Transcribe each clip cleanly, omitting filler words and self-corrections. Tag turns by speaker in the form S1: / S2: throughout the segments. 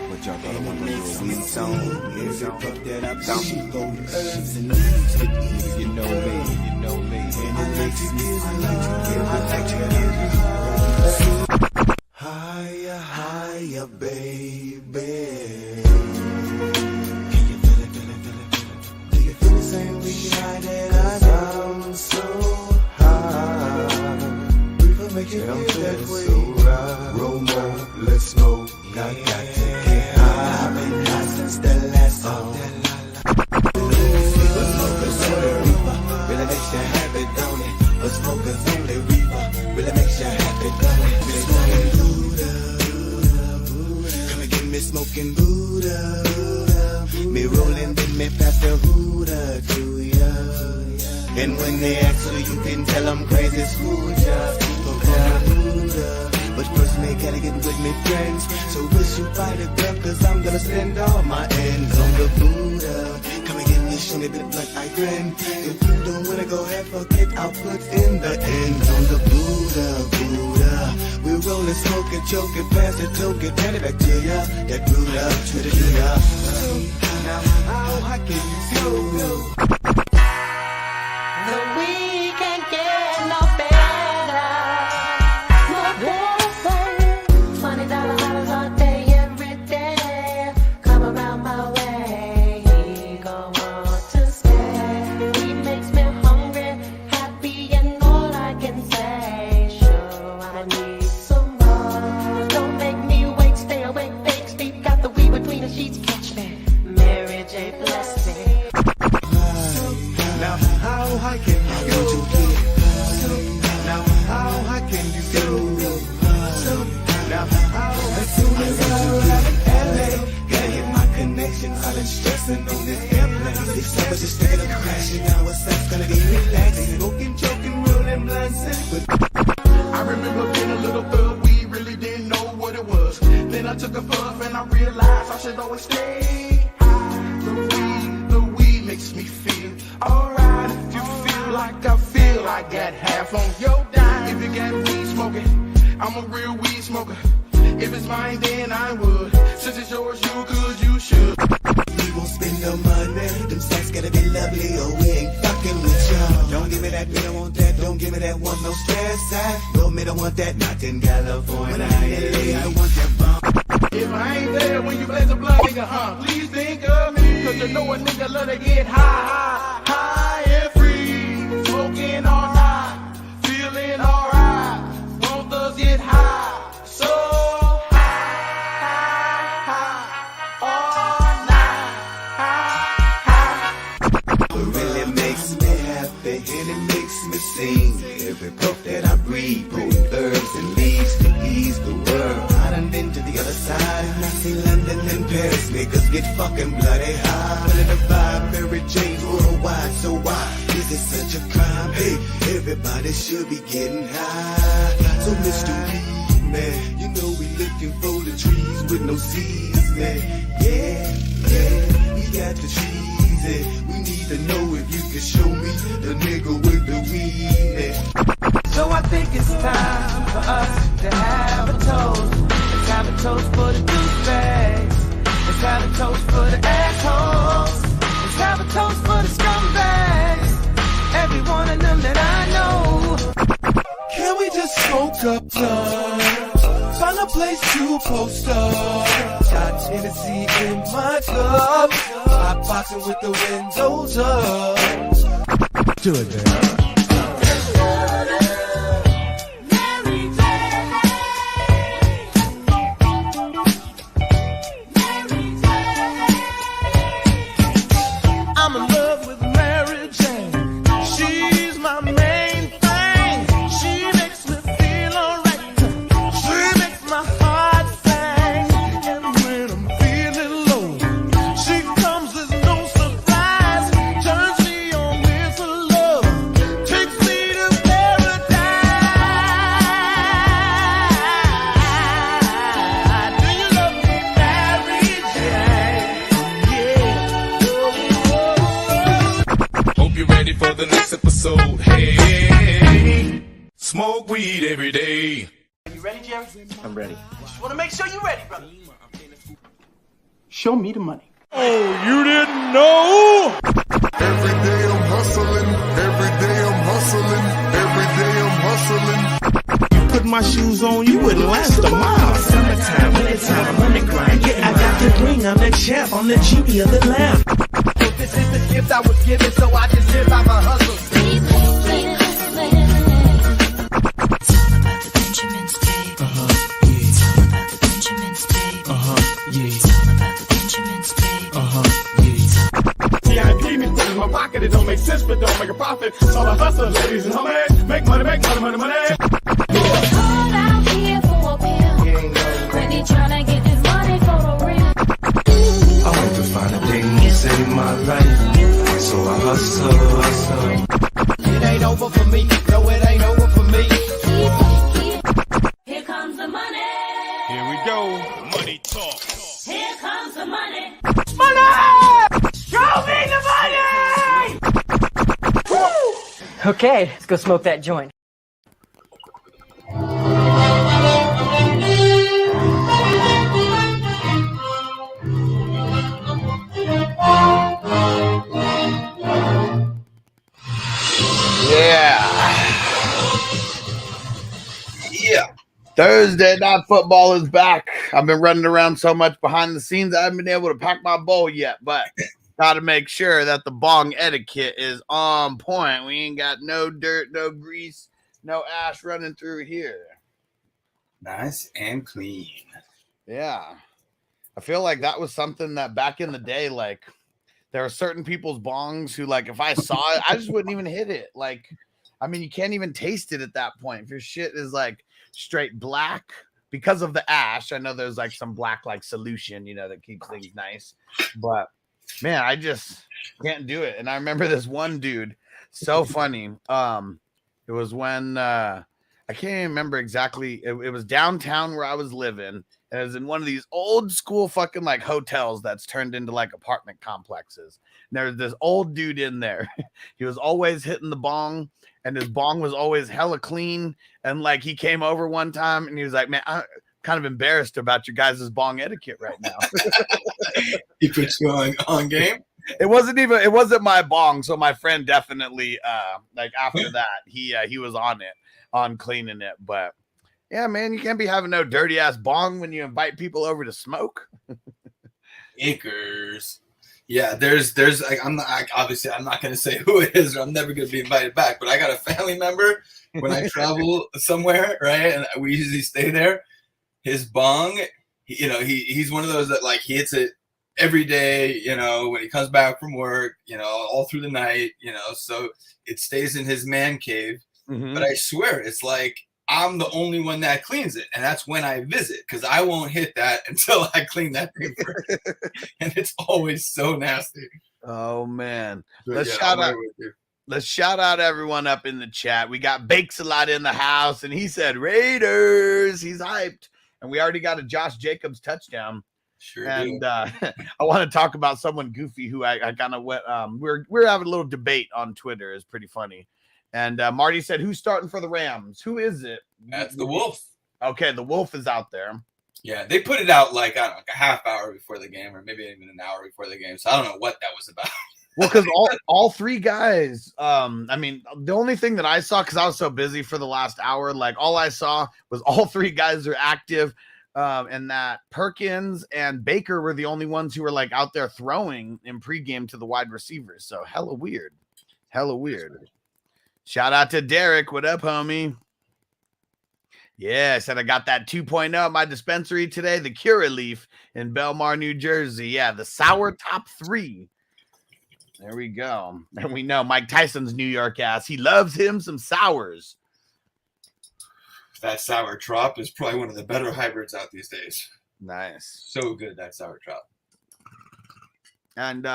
S1: But y'all thought I wanted a little weed song. Every puff that I bought, go herbs and leaves to eat. You know me, you know me. And it makes me feel higher, higher, baby. Can you feel it, feel it, feel it, feel it? Do you feel the same way that I am so high? We can make it feel that way. So right. Roll more, let's smoke. I got to get high. I've been high since the last song. Really makes you happy, don't it? A smoker's only reaper really makes you happy, don't it? Smoking Buddha, come and get me smoking Buddha. Me rolling, then me pass the Buddha to ya. And when they ask you, you can tell them crazy Buddha. But first me gotta get with me friends. So wish you fight a girl, cause I'm gonna spend all my ends on the Buddha. Come and get me, show me a bit of blood, I grin. If you don't wanna go ahead, forget, I'll put in the end on the Buddha, Buddha. We're rolling, smoking, choking, pass the token, turn it back to ya. That Buddha, to the Buddha. Now, how high can you go?
S2: The weekend get no better. $20 bottles all day, every day. Come around my way, he gon' want to stay. He makes me hungry, happy, and all I can say, sure I need some more. Don't make me wait, stay awake, fake speak, got the weed between the sheets, catch me. Mary J. bless me.
S1: Now how high can you go? Now how high can you go? Now how as soon as I arrive in LA, gotta hit my connection. I've been stressing on this airplane. These suckers just thinking of crashing. Now what's that's gonna be relaxing, smoking, choking, rolling blunts.
S3: I remember being a little thug, we really didn't know what it was. Then I took a puff and I realized I should always stay high. The weed makes me feel alright. If you feel like I feel, I got half on your dime. If you got weed smoking, I'm a real weed smoker. If it's mine, then I would. Since it's yours, you could, you should.
S1: We won't spend no money. Them sex gotta be lovely, or we ain't fucking with y'all. Don't give me that, me don't want that. Don't give me that one, no stress. No, me don't want that. Not in California. When I ain't LA, I want that bomb.
S3: If I ain't there when you blaze a blunt, nigga, please think of me. Cause you know a nigga love to get high, high, high and free. Smoking all night, feeling alright. Won't us get high, so high, high, high, all night, high, high.
S1: What really makes me happy and it makes me sing. Every puff that I breathe, potent herbs and leaves to ease the world. I done been to the other side and I see London and Paris. Niggas get fucking bloody high. But in the vibe, Mary Jane's worldwide. So why is it such a crime? Hey, everybody should be getting high. So Mr. Weed Man, you know we looking for the trees with no seeds, man. Yeah, yeah, we got the trees and we need to know if you can show me the nigga with the weed, man.
S4: So I think it's time for us to have a toast. Let's have a toast for the douchebags. Let's have a toast for the assholes. Let's have a toast for the scumbags. Every one of them that I know.
S1: Can we just smoke up time? Find a place to post up. Got Tennessee in my club. Hot boxing with the windows up. Do it, man.
S5: weed every day.
S3: You ready, Jerry?
S6: I'm ready.
S3: Just want to make sure you're ready, brother. Show me the money.
S5: Oh, you didn't know?
S7: Every day I'm hustling. Every day I'm hustling. Every day I'm hustling.
S1: Put my shoes on, you wouldn't last a mile. Summertime, wintertime, I'm on the grind. Yeah, I got the ring, I'm the champ, I'm the genie of the lamp.
S3: This is the gift I was given, so I just live by my hustle.
S8: My pocket, it don't make sense, but don't make a profit. So I hustle, ladies and homies. Make money, money.
S2: Called out here for a pill. When he tryna get this money for the real.
S1: I want to find a thing to save my life, so I hustle.
S3: It ain't over for me. No, it ain't over for me.
S2: Here comes the money.
S5: Here we go. Money talk.
S2: Here comes the money.
S3: Show me the money!
S9: Okay, let's go smoke that joint.
S10: Yeah. Thursday Night Football is back. I've been running around so much behind the scenes, I haven't been able to pack my bowl yet, but got to make sure that the bong etiquette is on point. We ain't got no dirt, no grease, no ash running through here.
S6: Nice and clean.
S10: Yeah. I feel like that was something that back in the day, like, there are certain people's bongs who, like, if I saw it, I just wouldn't even hit it. Like, I mean, you can't even taste it at that point. If your shit is, like, straight black because of the ash, I know there's, like, some black, like, solution, you know, that keeps things nice. But, man, I just can't do it. And I remember this one dude, so funny. It was when, I can't even remember exactly. It was downtown where I was living. And it was in one of these old school fucking like hotels that's turned into like apartment complexes. And there was this old dude in there. He was always hitting the bong, and his bong was always hella clean. And like he came over one time and he was like, man, I'm kind of embarrassed about your guys' bong etiquette right now.
S6: He put you on game?
S10: It wasn't my bong. So my friend definitely like after that, he was on it, on cleaning it. But yeah, man, you can't be having no dirty ass bong when you invite people over to smoke.
S6: Acres. Yeah, there's like, I'm not going to say who it is, or I'm never going to be invited back, but I got a family member when I travel somewhere, right? And we usually stay there. His bong, he's one of those that like he hits it every day, when he comes back from work, all through the night, so it stays in his man cave.
S10: Mm-hmm.
S6: But I swear it's like I'm the only one that cleans it, and that's when I visit, because I won't hit that until I clean that thing first. And it's always so nasty.
S10: Oh man,
S6: But
S10: let's shout out everyone up in the chat. We got Bakes a lot in the house, and he said Raiders. He's hyped, and we already got a Josh Jacobs touchdown.
S6: Sure.
S10: And I want to talk about someone goofy who I kind of went. We're having a little debate on Twitter. It's pretty funny. And Marty said, who's starting for the Rams? Who is it?
S6: That's the Wolf.
S10: Okay, the Wolf is out there.
S6: Yeah, they put it out like, I don't know, like a half hour before the game, or maybe even an hour before the game. So I don't know what that was about.
S10: Well, because all three guys, I mean, the only thing that I saw, because I was so busy for the last hour, like all I saw was all three guys are active, and that Perkins and Baker were the only ones who were like out there throwing in pregame to the wide receivers. So hella weird. Shout out to Derek. What up, homie? Yeah, I said I got that 2.0 at my dispensary today, the Curaleaf in Belmar, New Jersey. Yeah, the Sour Top 3. There we go. And we know Mike Tyson's New York ass. He loves him some sours.
S6: That sour trop is probably one of the better hybrids out these days.
S10: Nice.
S6: So good, that sour trop.
S10: And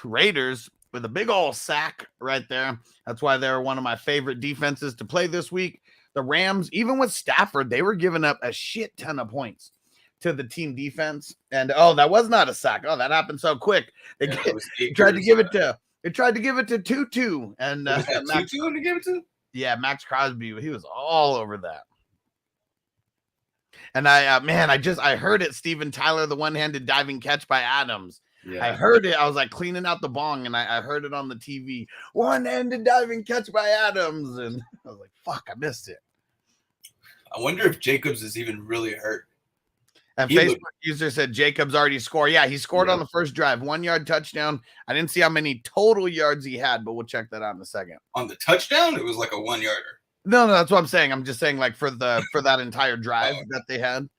S10: Raiders with a big old sack right there. That's why they're one of my favorite defenses to play this week. The Rams, even with Stafford, they were giving up a shit ton of points to the team defense. And that was not a sack. Oh, that happened so quick. They tried to give it to Tutu. And
S6: Tutu to give it to?
S10: Yeah, Max Crosby, he was all over that. And I heard it, Steven Tyler, the one-handed diving catch by Adams.
S6: Yeah.
S10: I heard it. I was like cleaning out the bong, and I heard it on the TV. One-handed diving catch by Adams, and I was like, "Fuck, I missed it."
S6: I wonder if Jacobs is even really hurt.
S10: And Facebook user said Jacobs already scored. Yeah, he scored on the first drive, 1 yard touchdown. I didn't see how many total yards he had, but we'll check that out in a second.
S6: On the touchdown, it was like a 1 yarder.
S10: No, that's what I'm saying. I'm just saying, like for that entire drive that they had,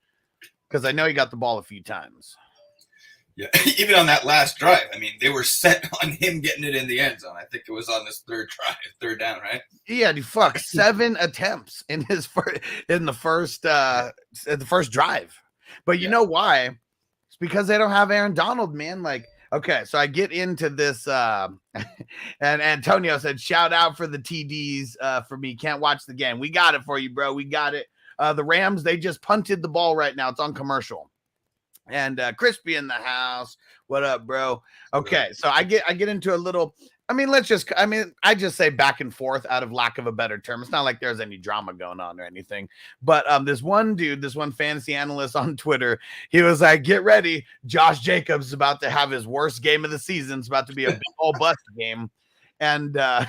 S10: because I know he got the ball a few times.
S6: Yeah, even on that last drive, I mean, they were set on him getting it in the end zone. I think it was on this third down, right?
S10: Yeah, dude, 7 attempts in the first drive. But you know why? It's because they don't have Aaron Donald, man. Like, okay, so I get into this, and Antonio said, "Shout out for the TDs for me. Can't watch the game. We got it for you, bro. We got it." The Rams, they just punted the ball right now. It's on commercial. And Crispy in the house. What up, bro? Okay, so I get into a little. I just say back and forth out of lack of a better term. It's not like there's any drama going on or anything. But this one fantasy analyst on Twitter, he was like, "Get ready, Josh Jacobs is about to have his worst game of the season. It's about to be a big old bust game." And I'm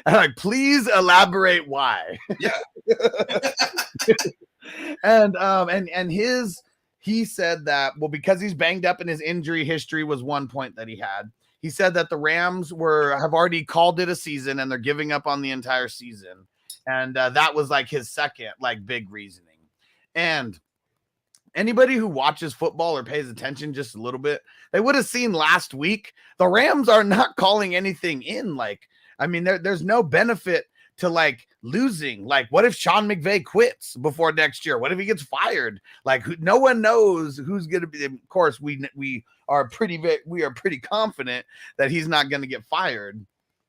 S10: like, "Please elaborate why."
S6: Yeah.
S10: He said that, well, because he's banged up and his injury history was one point that he had. He said that the Rams have already called it a season and they're giving up on the entire season. And that was like his second, like, big reasoning. And anybody who watches football or pays attention just a little bit, they would have seen last week, the Rams are not calling anything in. Like, I mean, there's no benefit to like losing. Like, what if Sean McVay quits before next year? What if he gets fired? Like, no one knows who's going to be. Of course, we are pretty confident that he's not going to get fired,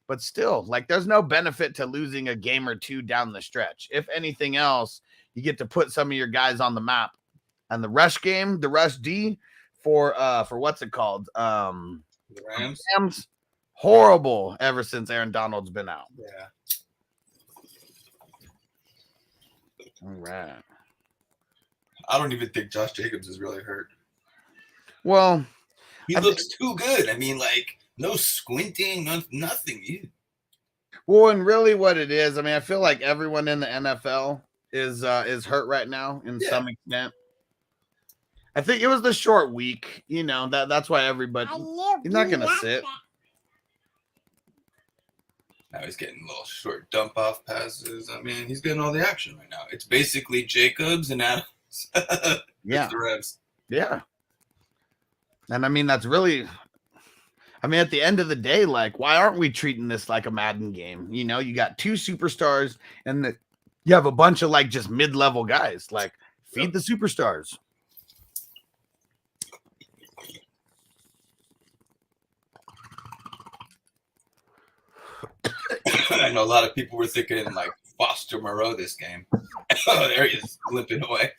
S10: but still, like, there's no benefit to losing a game or two down the stretch. If anything else, you get to put some of your guys on the map. And the rush game, the rush D for what's it called? The Rams, horrible ever since Aaron Donald's been out.
S6: Yeah.
S10: All right.
S6: I don't even think Josh Jacobs is really hurt.
S10: Well,
S6: he looks too good. I mean, like, no squinting, nothing.
S10: Well, and really what it is, I mean, I feel like everyone in the NFL is hurt right now in some extent. I think it was the short week, you know, that's why everybody, he's not going to sit.
S6: Now he's getting little short dump off passes. I mean, he's getting all the action right now. It's basically Jacobs and Adams.
S10: Yeah.
S6: The Rams.
S10: Yeah. And I mean, that's really, I mean, at the end of the day, like, why aren't we treating this like a Madden game? You know, you got 2 superstars and you have a bunch of like just mid-level guys. Like, feed the superstars.
S6: I know a lot of people were thinking like Foster Moreau this game. Oh, there he is, limping away.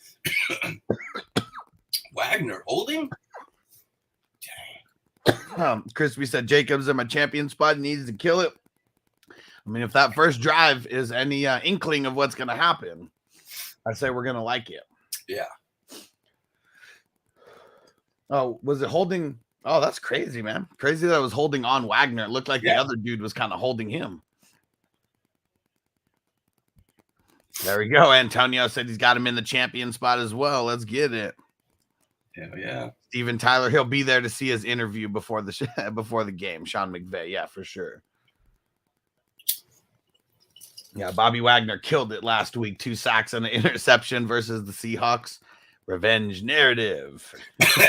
S6: Wagner holding?
S10: Crispy said Jacobs in my champion spot needs to kill it. I mean, if that first drive is any inkling of what's going to happen, I say we're going to like it.
S6: Yeah.
S10: Oh, was it holding? Oh, that's crazy, man. Crazy that I was holding on Wagner. It looked like the other dude was kind of holding him. There we go. Antonio said he's got him in the champion spot as well. Let's get it.
S6: Hell yeah.
S10: Steven Tyler, he'll be there to see his interview before the game. Sean McVay, yeah, for sure. Yeah, Bobby Wagner killed it last week. 2 sacks and an interception versus the Seahawks. Revenge narrative.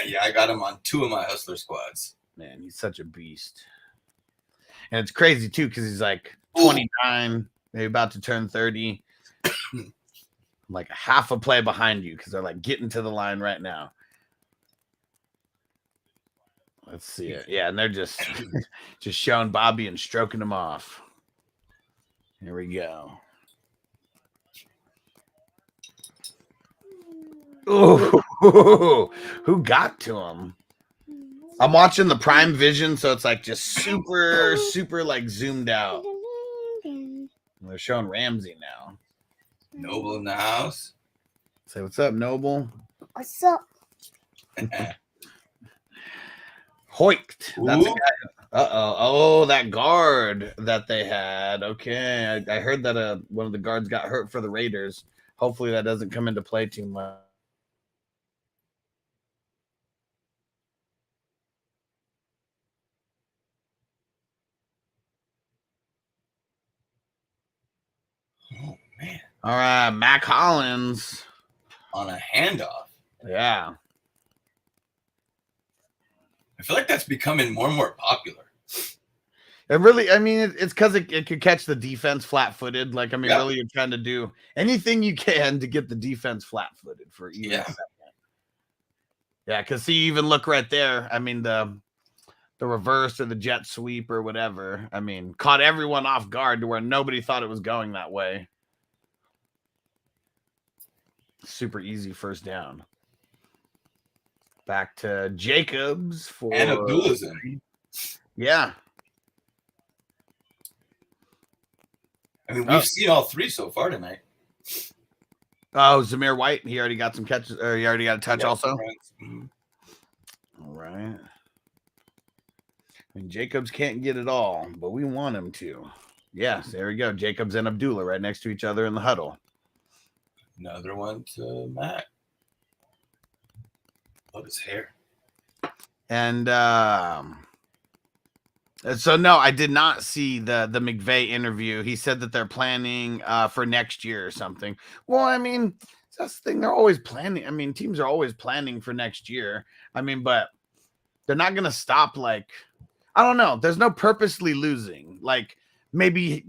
S6: Yeah, I got him on 2 of my Hustler squads.
S10: Man, he's such a beast. And it's crazy, too, because he's like 29, maybe about to turn 30. Like half a play behind you because they're like getting to the line right now. Let's see it. Yeah, and they're just showing Bobby and stroking him off. Here we go. Oh, who got to him? I'm watching the Prime Vision, so it's like just super like zoomed out. they're showing Ramsey now.
S6: Noble in the house.
S10: Say what's up, Noble.
S11: What's up?
S10: Hoikt. That's a
S6: Ooh.
S10: guy. Oh, that guard that they had. Okay, I heard that one of the guards got hurt for the Raiders. Hopefully that doesn't come into play too much.
S6: Oh man.
S10: All right, Mac Hollins
S6: On a handoff.
S10: Yeah.
S6: I feel like that's becoming more and more popular.
S10: It really, I mean, it's because it could catch the defense flat-footed. Like, I mean, really, you're trying to do anything you can to get the defense flat-footed for even a second. Yeah, because see, even look right there. I mean, the reverse or the jet sweep or whatever. I mean, caught everyone off guard to where nobody thought it was going that way. Super easy first down. Back to Jacobs for
S6: And Abdullah's in.
S10: Yeah.
S6: I mean, we've seen all three so far tonight.
S10: Oh, Zamir White. He already got some catches, or he already got a touch also.
S6: Mhm.
S10: All right. I mean, Jacobs can't get it all, but we want him to. Yes, there we go. Jacobs and Abdullah right next to each other in the huddle.
S6: Another one to Matt. Love his hair.
S10: And so no, I did not see the McVay interview. He said that they're planning for next year or something. Well, I mean, that's the thing. They're always planning. I mean, teams are always planning for next year. I mean, but they're not going to stop. Like, I don't know. There's no purposely losing. Like, maybe,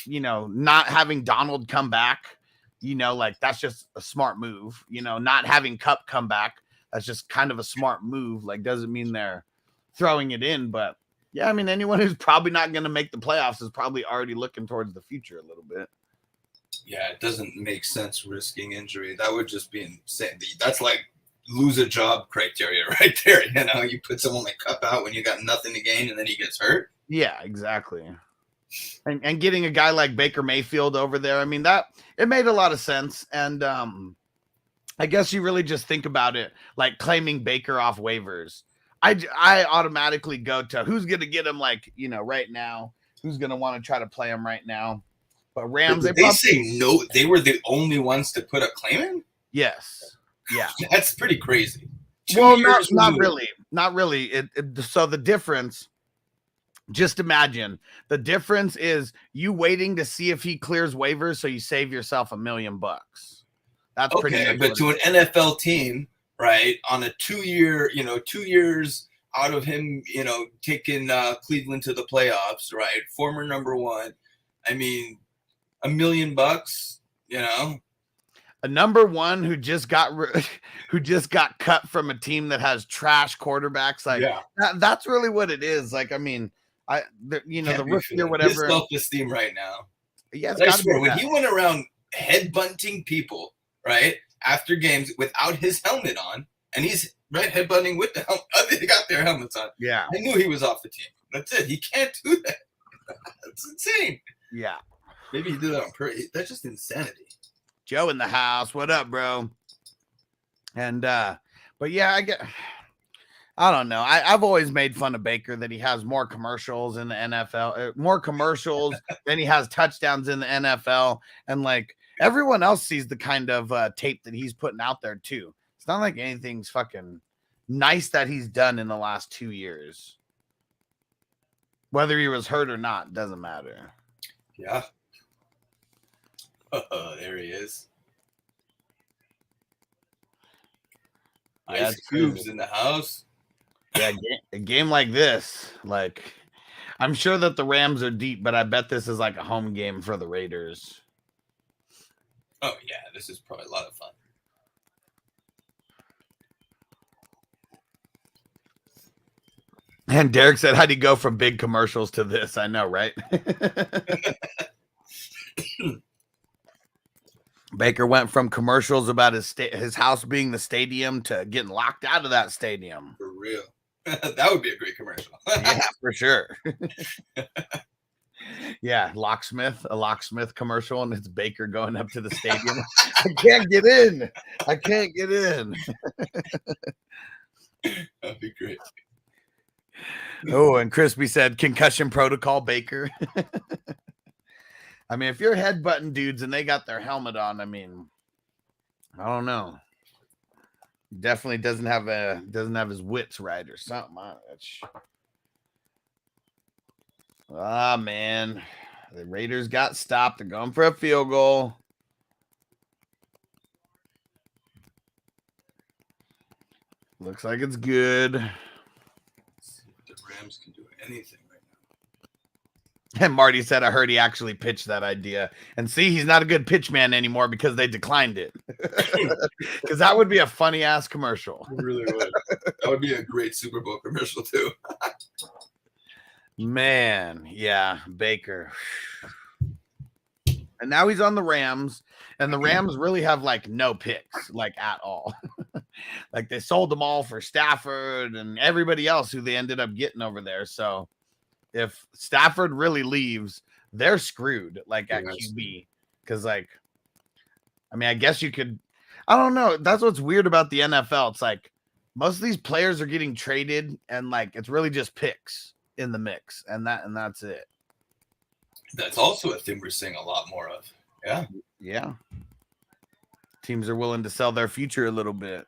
S10: not having Donald come back, like that's just a smart move. Not having Cup come back, that's just kind of a smart move. Like, doesn't mean they're throwing it in, but yeah, I mean, anyone who's probably not going to make the playoffs is probably already looking towards the future a little bit.
S6: Yeah, it doesn't make sense risking injury. That would just be insane. That's like lose a job criteria right there. You put someone like Cup out when you got nothing to gain and then he gets hurt.
S10: Yeah, exactly. And getting a guy like Baker Mayfield over there, I mean, that it made a lot of sense. And I guess you really just think about it like claiming Baker off waivers. I automatically go to who's going to get him right now, who's going to want to try to play him right now. But Rams,
S6: they say no, they were the only ones to put a claim in?
S10: Yes. Yeah.
S6: That's pretty crazy.
S10: Well, not really. Not really. So the difference, just imagine, the difference is you waiting to see if he clears waivers so you save yourself $1 million. That's pretty
S6: okay,
S10: much
S6: but to an NFL team, right, on a 2 year, 2 years out of him, taking Cleveland to the playoffs, right? Former number one. I mean, $1 million,
S10: a number one who just got cut from a team that has trash quarterbacks. Like, that's really what it is. Like, I mean, the rookie or whatever.
S6: His self-esteem right now.
S10: Yeah,
S6: I swear, when he went around headbutting people, right, after games without his helmet on, and he's headbutting with the helmet, they got their helmets on.
S10: Yeah,
S6: I knew he was off the team. That's it. He can't do that. That's insane.
S10: Yeah,
S6: maybe he did that on purpose. That's just insanity.
S10: Joe in the house. What up, bro? And but yeah, I don't know. I've always made fun of Baker that he has more commercials in the NFL, more commercials than he has touchdowns in the NFL. And like everyone else sees the kind of tape that he's putting out there too. It's not like anything's fucking nice that he's done in the last 2 years. Whether he was hurt or not, doesn't matter.
S6: Yeah. There he is.
S10: Yeah,
S6: Ice Cubes in the house.
S10: Yeah, a game like this, like I'm sure that the Rams are deep, but I bet this is like a home game for the Raiders.
S6: Oh yeah, this is probably a lot of fun.
S10: And Derek said, how'd he go from big commercials to this? I know, right? Baker went from commercials about his house being the stadium to getting locked out of that stadium.
S6: For real. That would be a great commercial.
S10: Yeah, for sure. Yeah, a locksmith commercial, and it's Baker going up to the stadium. I can't get in. I can't get in.
S6: That'd be great.
S10: Oh, and Crispy said concussion protocol Baker. I mean, if you're headbutting dudes and they got their helmet on, I mean, I don't know. Definitely doesn't have his wits right or something. Ah, man. The Raiders got stopped. They're going for a field goal. Looks like it's good.
S6: Let's see if the Rams can do anything right
S10: And Marty said, I heard he actually pitched that idea. And see, he's not a good pitch man anymore because they declined it. Because that would be a funny ass commercial.
S6: now. It really would. That would be a great Super Bowl commercial too.
S10: Man, yeah, Baker. And now he's on the Rams, and the Rams really have like no picks, like at all. Like they sold them all for Stafford and everybody else who they ended up getting over there. So if Stafford really leaves, they're screwed, like at QB. Because, like, I mean, I guess you could, I don't know. That's what's weird about the NFL. It's like most of these players are getting traded, and like it's really just picks in the mix, and that's it.
S6: That's also a thing we're seeing a lot more of. Yeah.
S10: Yeah. Teams are willing to sell their future a little bit.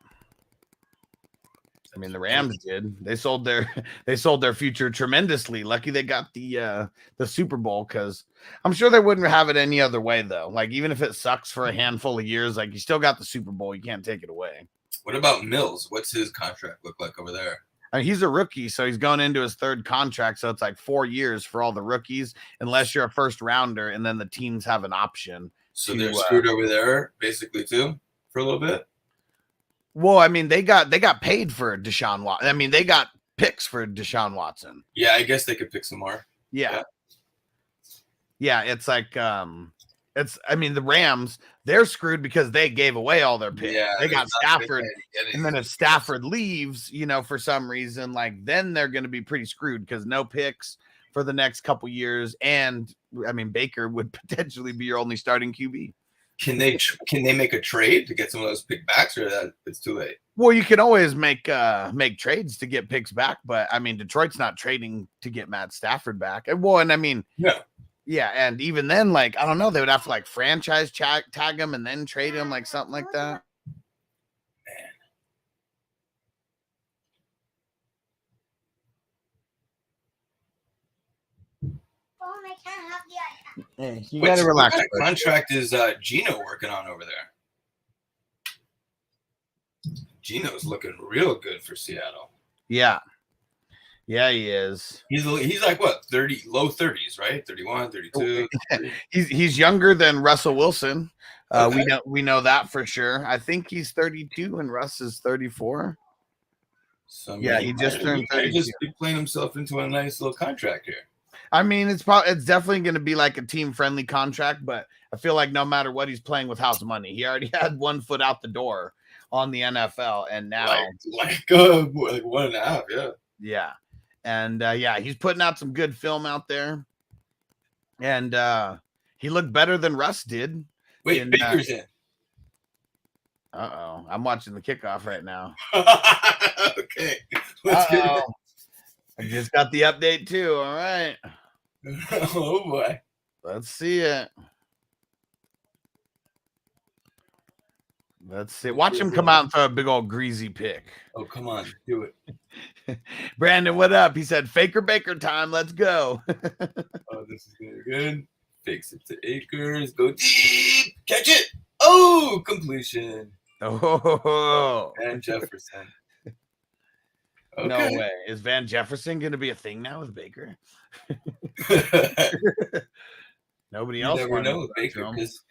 S10: I mean, the Rams did. They sold their future tremendously. Lucky they got the Super Bowl, because I'm sure they wouldn't have it any other way, though. Like, even if it sucks for a handful of years, like, you still got the Super Bowl. You can't take it away.
S6: What about Mills? What's his contract look like over there?
S10: I mean, he's a rookie, so he's going into his third contract. So it's like 4 years for all the rookies, unless you're a first rounder, and then the teams have an option.
S6: So they're screwed over there, basically, too, for a little bit.
S10: Well, I mean, they got paid for Deshaun Watson. I mean, they got picks for Deshaun Watson.
S6: Yeah, I guess they could pick some more.
S10: Yeah. It's like I mean, the Rams, they're screwed because they gave away all their picks. Yeah, they got Stafford, and then if Stafford leaves, for some reason, like, then they're going to be pretty screwed because no picks for the next couple years, and I mean, Baker would potentially be your only starting QB.
S6: Can they make a trade to get some of those pick backs, or that it's too late?
S10: Well, you can always make trades to get picks back, but I mean, Detroit's not trading to get Matt Stafford back. And I mean, yeah, and even then, like, I don't know, they would have to like franchise tag him and then trade him, like something like that. Hey, you gotta relax.
S6: What kind of contract is Gino working on over there? Gino's looking real good for Seattle.
S10: Yeah, he is.
S6: He's like what, 30, low 30s, right? 31, 32.
S10: He's younger than Russell Wilson. Okay. We know that for sure. I think he's 32 and Russ is 34.
S6: So,
S10: yeah, he just turned 32.
S6: He just playing himself into a nice little contract here.
S10: I mean, it's definitely going to be like a team-friendly contract, but I feel like no matter what, he's playing with house money. He already had 1 foot out the door on the NFL, and now
S6: like 1.5, yeah.
S10: Yeah. And he's putting out some good film out there. And he looked better than Russ did.
S6: Wait, Baker's in.
S10: Uh-oh. I'm watching the kickoff right now.
S6: Okay. Let's get it.
S10: I just got the update too. All right.
S6: Oh boy.
S10: Let's see it. Let's see. Watch him come out and throw a big old greasy pick.
S6: Oh, come on. Do
S10: it. Brandon, what up? He said, Faker Baker time. Let's go.
S6: Oh, this is going to be good. Fakes it to Akers. Go deep. Catch it. Oh, completion.
S10: Oh.
S6: And Jefferson. Okay.
S10: No way. Is Van Jefferson going to be a thing now with Baker? Nobody else.
S6: You never know with Baker. Because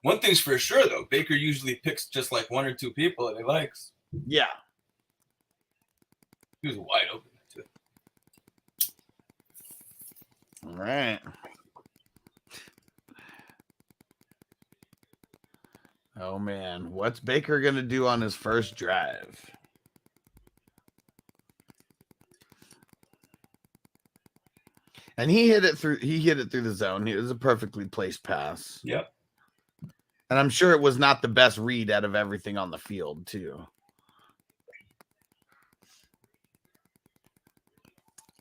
S6: one thing's for sure, though. Baker usually picks just like 1 or 2 people that he likes.
S10: Yeah.
S6: He was wide open, too.
S10: All right. Oh, man. What's Baker going to do on his first drive? And he hit it through the zone. It was a perfectly placed pass.
S6: Yep.
S10: And I'm sure it was not the best read out of everything on the field, too.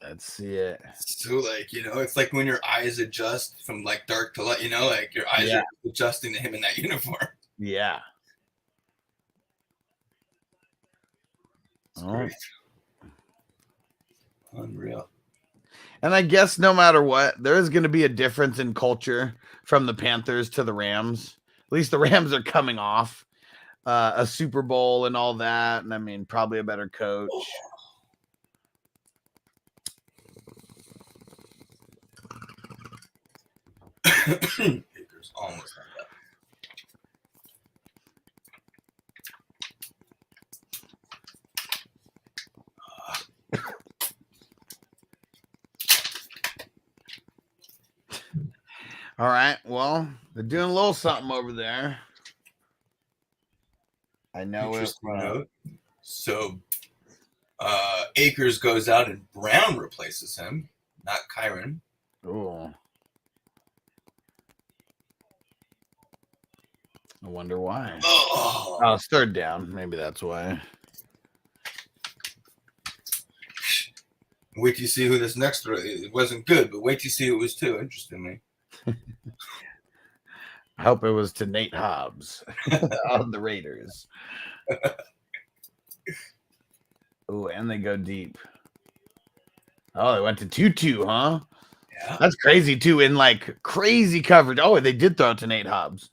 S10: Let's see it.
S6: So, like, it's like when your eyes adjust from like dark to light, like your eyes are adjusting to him in that uniform.
S10: Yeah.
S6: It's great. Unreal.
S10: And I guess no matter what, there is going to be a difference in culture from the Panthers to the Rams. At least the Rams are coming off a Super Bowl and all that. And I mean, probably a better coach.
S6: Baker's almost like that.
S10: All right. Well, they're doing a little something over there. I know it.
S6: Interesting note. So Akers goes out and Brown replaces him, not Kyron.
S10: Oh. I wonder why.
S6: Oh,
S10: It's third down. Maybe that's why.
S6: wait till you see who this next throw. It wasn't good, but wait till you see who it was too. Interestingly.
S10: I hope it was to Nate Hobbs on the Raiders. Oh, and they go deep. Oh, they went to 2-2, huh?
S6: Yeah.
S10: That's crazy, too, in like crazy coverage. Oh, they did throw it to Nate Hobbs.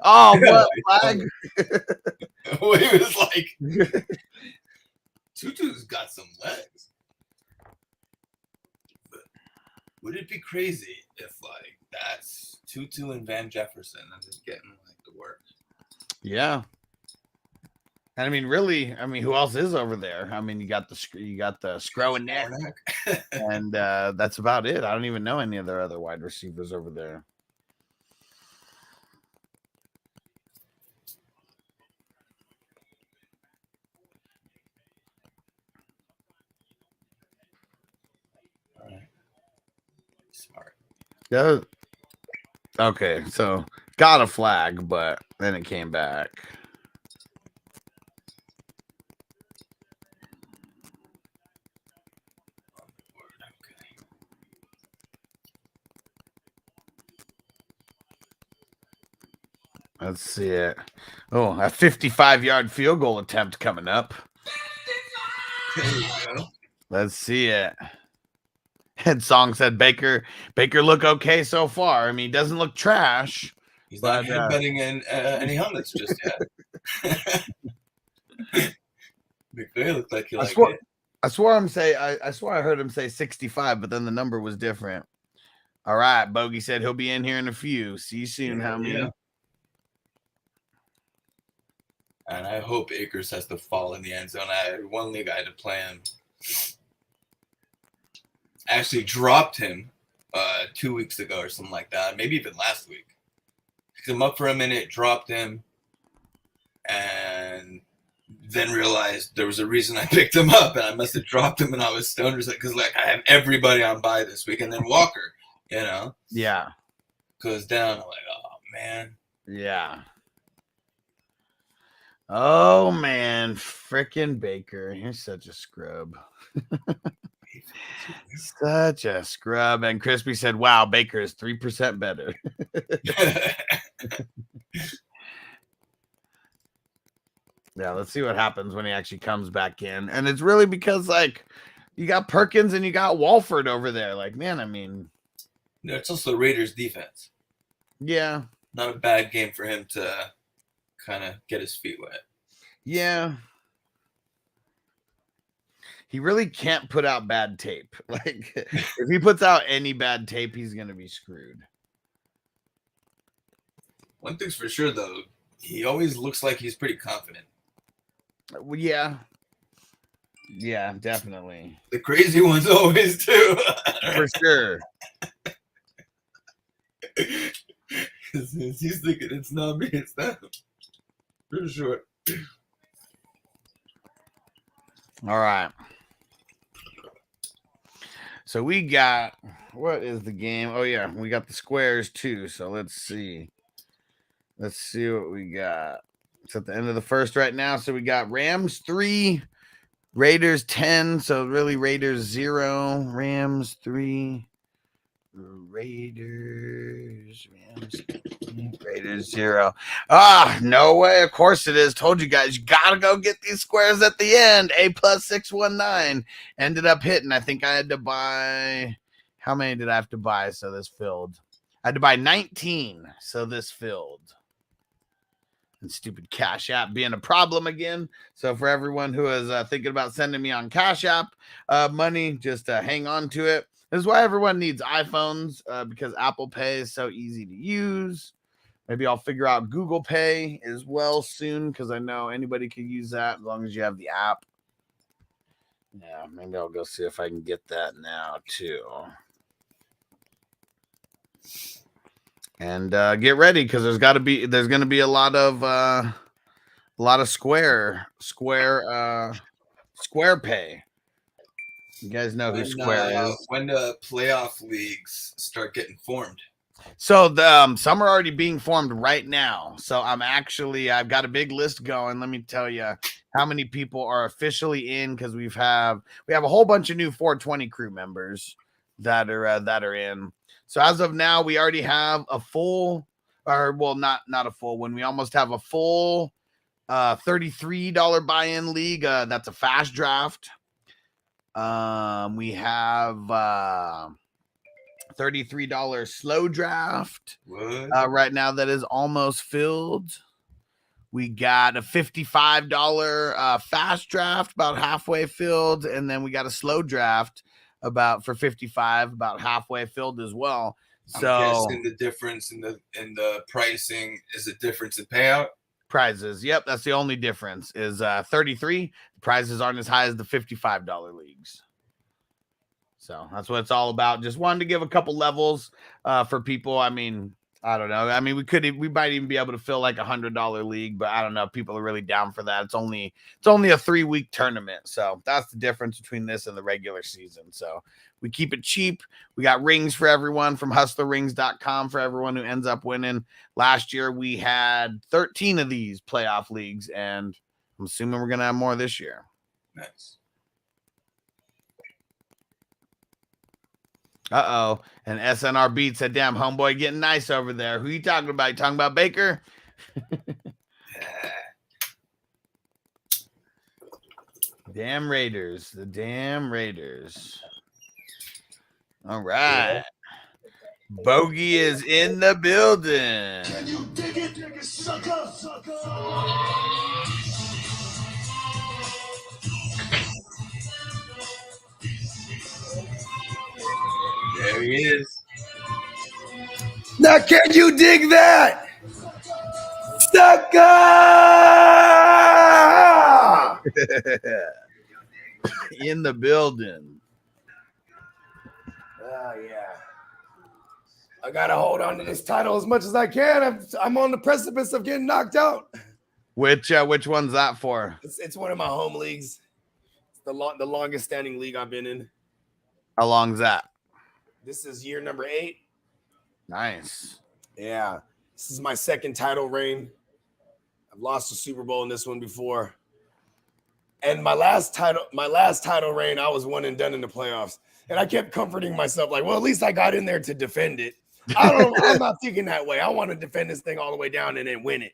S10: Oh, what flag?
S6: Well, he was like, Tutu's got some legs. But would it be crazy if, like, that's Tutu and Van Jefferson and just getting, like, the work?
S10: Yeah. And I mean, really, who else is over there? I mean, you got the Scro and Neck, and that's about it. I don't even know any of their other wide receivers over there.
S6: All right. Smart.
S10: Yeah. Okay, so got a flag, but then it came back. Let's see it. Oh, a 55-yard field goal attempt coming up.
S6: There you go.
S10: Let's see it. And Song said Baker look okay so far. I mean, he doesn't look trash.
S6: He's not headbutting in any helmets just yet. McVay looked like he liked it.
S10: I swore I heard him say 65, but then the number was different. All right, Bogey said he'll be in here in a few. See you soon, homie.
S6: Yeah. And I hope Akers has to fall in the end zone. One league I had to play him. I actually dropped him 2 weeks ago or something like that. Maybe even last week. Picked him up for a minute, dropped him, and then realized there was a reason I picked him up, and I must have dropped him and I was stoned because like I have everybody on bye this week, and then Walker,
S10: Yeah.
S6: goes down. I'm like, oh man.
S10: Yeah. Oh man, frickin' Baker. You're such a scrub. Such a scrub. And Crispy said, wow, Baker is 3% better. Yeah, let's see what happens when he actually comes back in. And it's really because, like, you got Perkins and you got Walford over there. Like, man, I mean.
S6: No, it's also the Raiders' defense.
S10: Yeah.
S6: Not a bad game for him to kind of get his feet wet.
S10: Yeah. He really can't put out bad tape. Like, if he puts out any bad tape, he's going to be screwed.
S6: One thing's for sure, though. He always looks like he's pretty confident.
S10: Well, yeah. Yeah, definitely.
S6: The crazy ones always do.
S10: For sure.
S6: He's thinking it's not me, it's them. For sure.
S10: All right. So we got what is the game? Oh yeah, we got the squares too. So let's see. Let's see what we got. It's at the end of the first right now. So we got Rams 3, Raiders 10. So really Raiders 0, Rams 3, Raiders, Rams, Raiders 0. Ah, no way. Of course it is. Told you guys, you gotta go get these squares at the end. A plus 619 ended up hitting. I think I had to buy. How many did I have to buy so this filled? I had to buy 19 so this filled. And stupid Cash App being a problem again. So for everyone who is thinking about sending me on Cash App money, just hang on to it. This is why everyone needs iPhones because Apple Pay is so easy to use. Maybe I'll figure out Google Pay as well soon because I know anybody can use that as long as you have the app. Yeah, maybe I'll go see if I can get that now too. And get ready because there's going to be a lot of square pay. You guys know who Square is.
S6: When the playoff leagues start getting formed?
S10: So some are already being formed right now. So I've got a big list going. Let me tell you how many people are officially in because we have a whole bunch of new 420 crew members that are in. So as of now, we already have a full, or well, not a full one. We almost have a full $33 buy-in league. That's a fast draft. We have $33 slow draft right now that is almost filled. We got a $55 fast draft about halfway filled, and then we got a slow draft for 55 about halfway filled as well. So
S6: I'm guessing the difference in the pricing is the difference in payout.
S10: Prizes. Yep, that's the only difference is 33. The prizes aren't as high as the $55 leagues. So that's what it's all about. Just wanted to give a couple levels for people. I mean, I don't know. I mean, we might even be able to fill like $100 league, but I don't know. People are really down for that. It's only a 3-week tournament. So that's the difference between this and the regular season. So we keep it cheap. We got rings for everyone from hustlerrings.com for everyone who ends up winning. Last year, we had 13 of these playoff leagues, and I'm assuming we're going to have more this year.
S6: Nice.
S10: Uh-oh. And SNR Beat said, damn, homeboy getting nice over there. Who you talking about? You talking about Baker? Damn Raiders. The damn Raiders. All right. Yeah. Bogey is in the building. Can you dig it, sucker?
S6: There he is. Now, can you dig that? Sucker!
S10: In the building.
S11: Oh, yeah. I got to hold on to this title as much as I can. I'm on the precipice of getting knocked out.
S10: Which one's that for?
S11: It's one of my home leagues. It's the longest standing league I've been in.
S10: How long's that?
S11: This is year number 8.
S10: Nice.
S11: Yeah. This is my second title reign. I've lost a Super Bowl in this one before. And my last title reign, I was one and done in the playoffs. And I kept comforting myself like, well, at least I got in there to defend it. I'm not thinking that way. I want to defend this thing all the way down and then win it.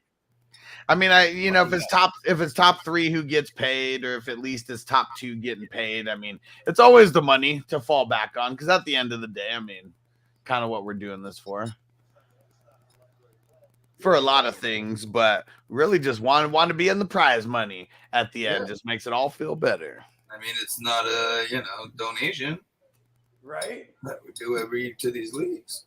S10: I mean, if it's top 3 who gets paid, or if at least it's top 2 getting paid, I mean, it's always the money to fall back on. Because at the end of the day, I mean, kind of what we're doing this for a lot of things, but really just want to be in the prize money at the end. Just makes it all feel better.
S6: I mean, it's not a donation,
S11: right?
S6: That we do every year to these leagues.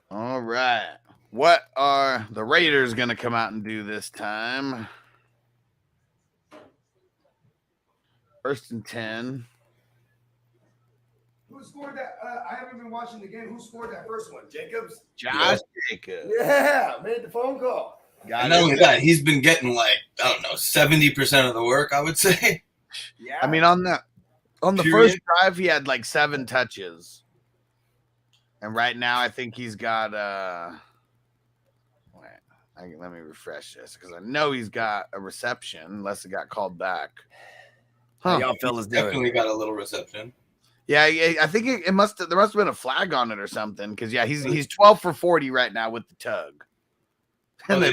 S10: All right. What are the Raiders going to come out and do this time? 1st and 10.
S11: Who scored that? I haven't been watching the game. Who scored that first one? Jacobs?
S10: Josh Jacobs.
S11: Yeah, made the phone call.
S6: And not only that, he's been getting like, I don't know, 70% of the work, I would say.
S11: Yeah.
S10: I mean, on the
S6: Period.
S10: first drive, he had like 7 touches. And right now, I think he's got let me refresh this because I know he's got a reception unless it got called back.
S11: How y'all fellas doing?
S6: Definitely got a little reception.
S10: Yeah, I think there must have been a flag on it or something because he's 12 for 40 right now with the tug. And,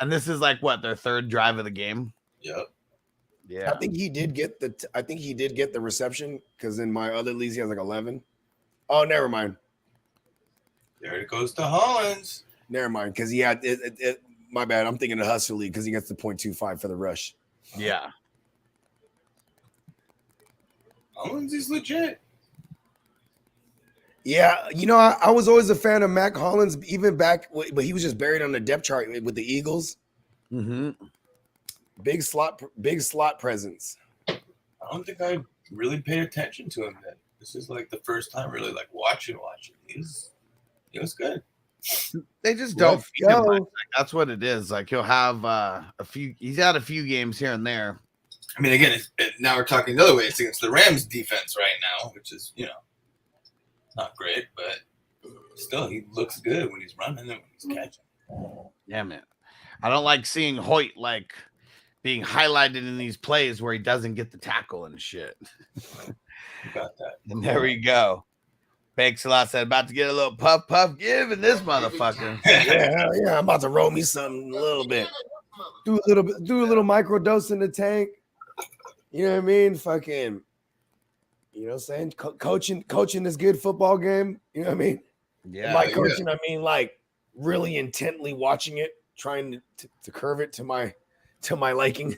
S10: and this is like what, their 3rd drive of the game?
S6: Yep.
S10: Yeah.
S11: I think he did get the reception because in my other leagues he has like 11. Oh, never mind.
S6: There it goes to Hollins.
S11: Never mind, because he had it. My bad. I'm thinking of Hustler League because he gets the 0.25 for the rush.
S10: Yeah.
S6: Hollins is legit.
S11: Yeah, you know, I was always a fan of Mac Hollins, even back, but he was just buried on the depth chart with the Eagles.
S10: Mm-hmm.
S11: Big slot presence.
S6: I don't think I really paid attention to him then. This is like the first time really like watching. He was good.
S10: They just don't feed him much. Like, that's what it is. Like he'll have he's had a few games here and there.
S6: I mean, again, now we're talking the other way. It's against the Rams defense right now, which is, not great, but still, he looks good when he's running and when he's catching.
S10: Yeah, man. I don't like seeing Hoyt like being highlighted in these plays where he doesn't get the tackle and shit.
S6: You got that.
S10: And there we go. Bakes a lot said about to get a little puff give in this motherfucker.
S11: Yeah, I'm about to roll me something a little bit. Do a little micro dose in the tank. You know what I mean? Fucking, you know what I'm saying? Coaching this good football game. You know what I mean?
S10: Yeah.
S11: By coaching, I mean like really intently watching it, trying to curve it to my liking.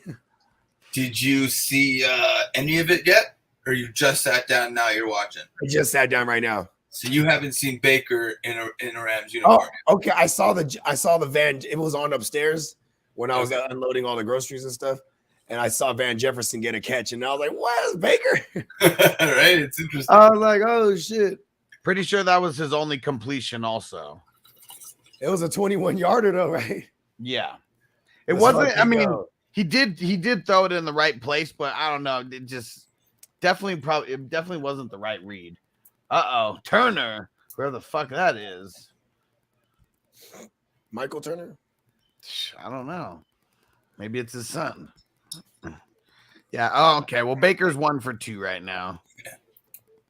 S6: Did you see any of it yet? Or you just sat down now you're watching?
S11: I just sat down right now.
S6: So you haven't seen Baker in a Rams uniform?
S11: Oh, okay. I saw the van. It was on upstairs when I was unloading all the groceries and stuff. And I saw Van Jefferson get a catch, and I was like, "What is Baker?"
S6: Right? It's interesting.
S11: I was like, "Oh shit!"
S10: Pretty sure that was his only completion. Also,
S11: it was a 21-yarder, though, right?
S10: Yeah, it wasn't. I mean, he did throw it in the right place, but I don't know. It just definitely wasn't the right read. Turner, where the fuck that is?
S11: Michael Turner?
S10: I don't know. Maybe it's his son. Yeah. Oh, okay. Well, Baker's 1 for 2 right now.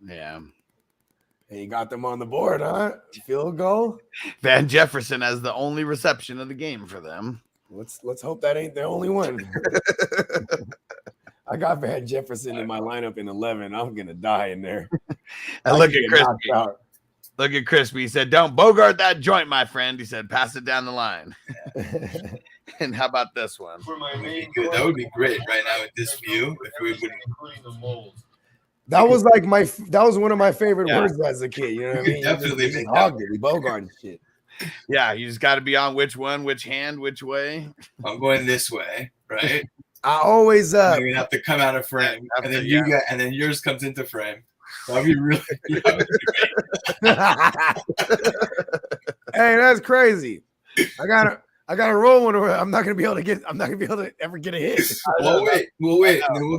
S10: Yeah.
S11: And you got them on the board, huh? Field goal.
S10: Van Jefferson has the only reception of the game for them.
S11: Let's hope that ain't the only one. I got Van Jefferson in my lineup in 11. I'm gonna die in there.
S10: And look at Crispy. Look at Crispy. He said, "Don't Bogard that joint, my friend." He said, "Pass it down the line." And how about this one?
S6: That would be great right now with this view. If we would.
S11: That was one of my favorite words as a kid. You know what I mean?
S6: Definitely
S11: just hogged it. Bogard and shit.
S10: Yeah, you just got to be on which one, which hand, which way.
S6: I'm going this way, right?
S11: I always
S6: you have to come out of frame, and then and then yours comes into frame. That'd be really. That would be
S11: great. Hey, that's crazy. I gotta roll one. I'm not gonna be able to ever get a hit.
S6: We'll wait.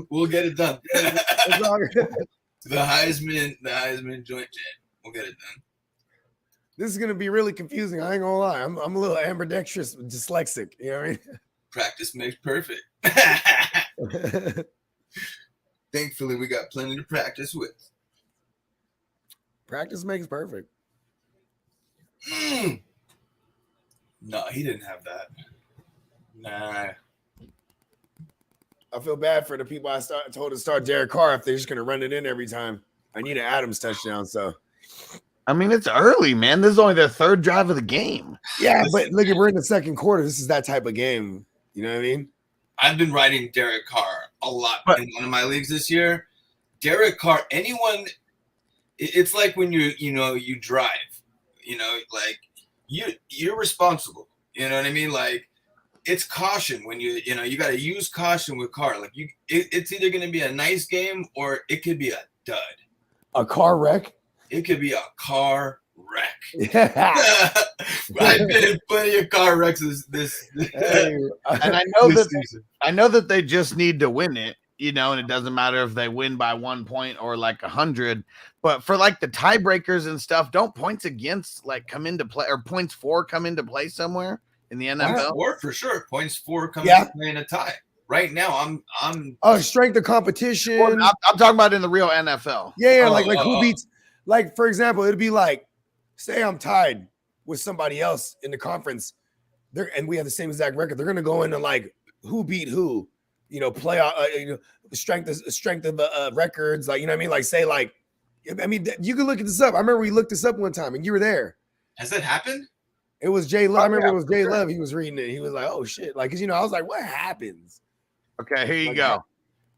S6: We'll get it done. The Heisman joint jam. We'll get it done.
S11: This is gonna be really confusing. I ain't gonna lie. I'm a little ambidextrous, dyslexic. You know what I mean?
S6: Practice makes perfect. Thankfully, we got plenty to practice with.
S11: Practice makes perfect.
S6: No, he didn't have that. Nah.
S11: I feel bad for the people I told to start Derek Carr if they're just gonna run it in every time. I need an Adams touchdown, so.
S10: I mean, it's early, man. This is only their 3rd drive of the game.
S11: Yeah, but look, we're in the 2nd quarter. This is that type of game. You know what I mean?
S6: I've been riding Derek Carr a lot in one of my leagues this year. Derek Carr, it's like when you drive, like you're responsible. You know what I mean? Like it's caution when you got to use caution with Carr. Like it's either going to be a nice game or it could be a dud.
S11: A car wreck?
S6: It could be a car wreck. I've been in plenty of car wrecks this
S10: And I know that they just need to win it, you know, and it doesn't matter if they win by 1 point or like 100. But for like the tiebreakers and stuff, don't points against like come into play, or points for come into play somewhere in the NFL?
S6: Or for sure, points for come into play in a tie. Right now, I'm
S11: strength of competition.
S10: Well, I'm talking about in the real NFL.
S11: Yeah, like who beats? Like for example, it'd be like, say I'm tied with somebody else in the conference, and we have the same exact record. They're gonna go into like who beat who, you know, playoff, strength of records, like, you know what I mean? Like say like, I mean, you can look this up. I remember we looked this up one time, and you were there.
S6: Has that happened?
S11: It was Jay Love. I remember it was Jay Love. He was reading it. He was like, "Oh shit!" Like, cause you know, I was like, "What happens?"
S10: Okay, here you go.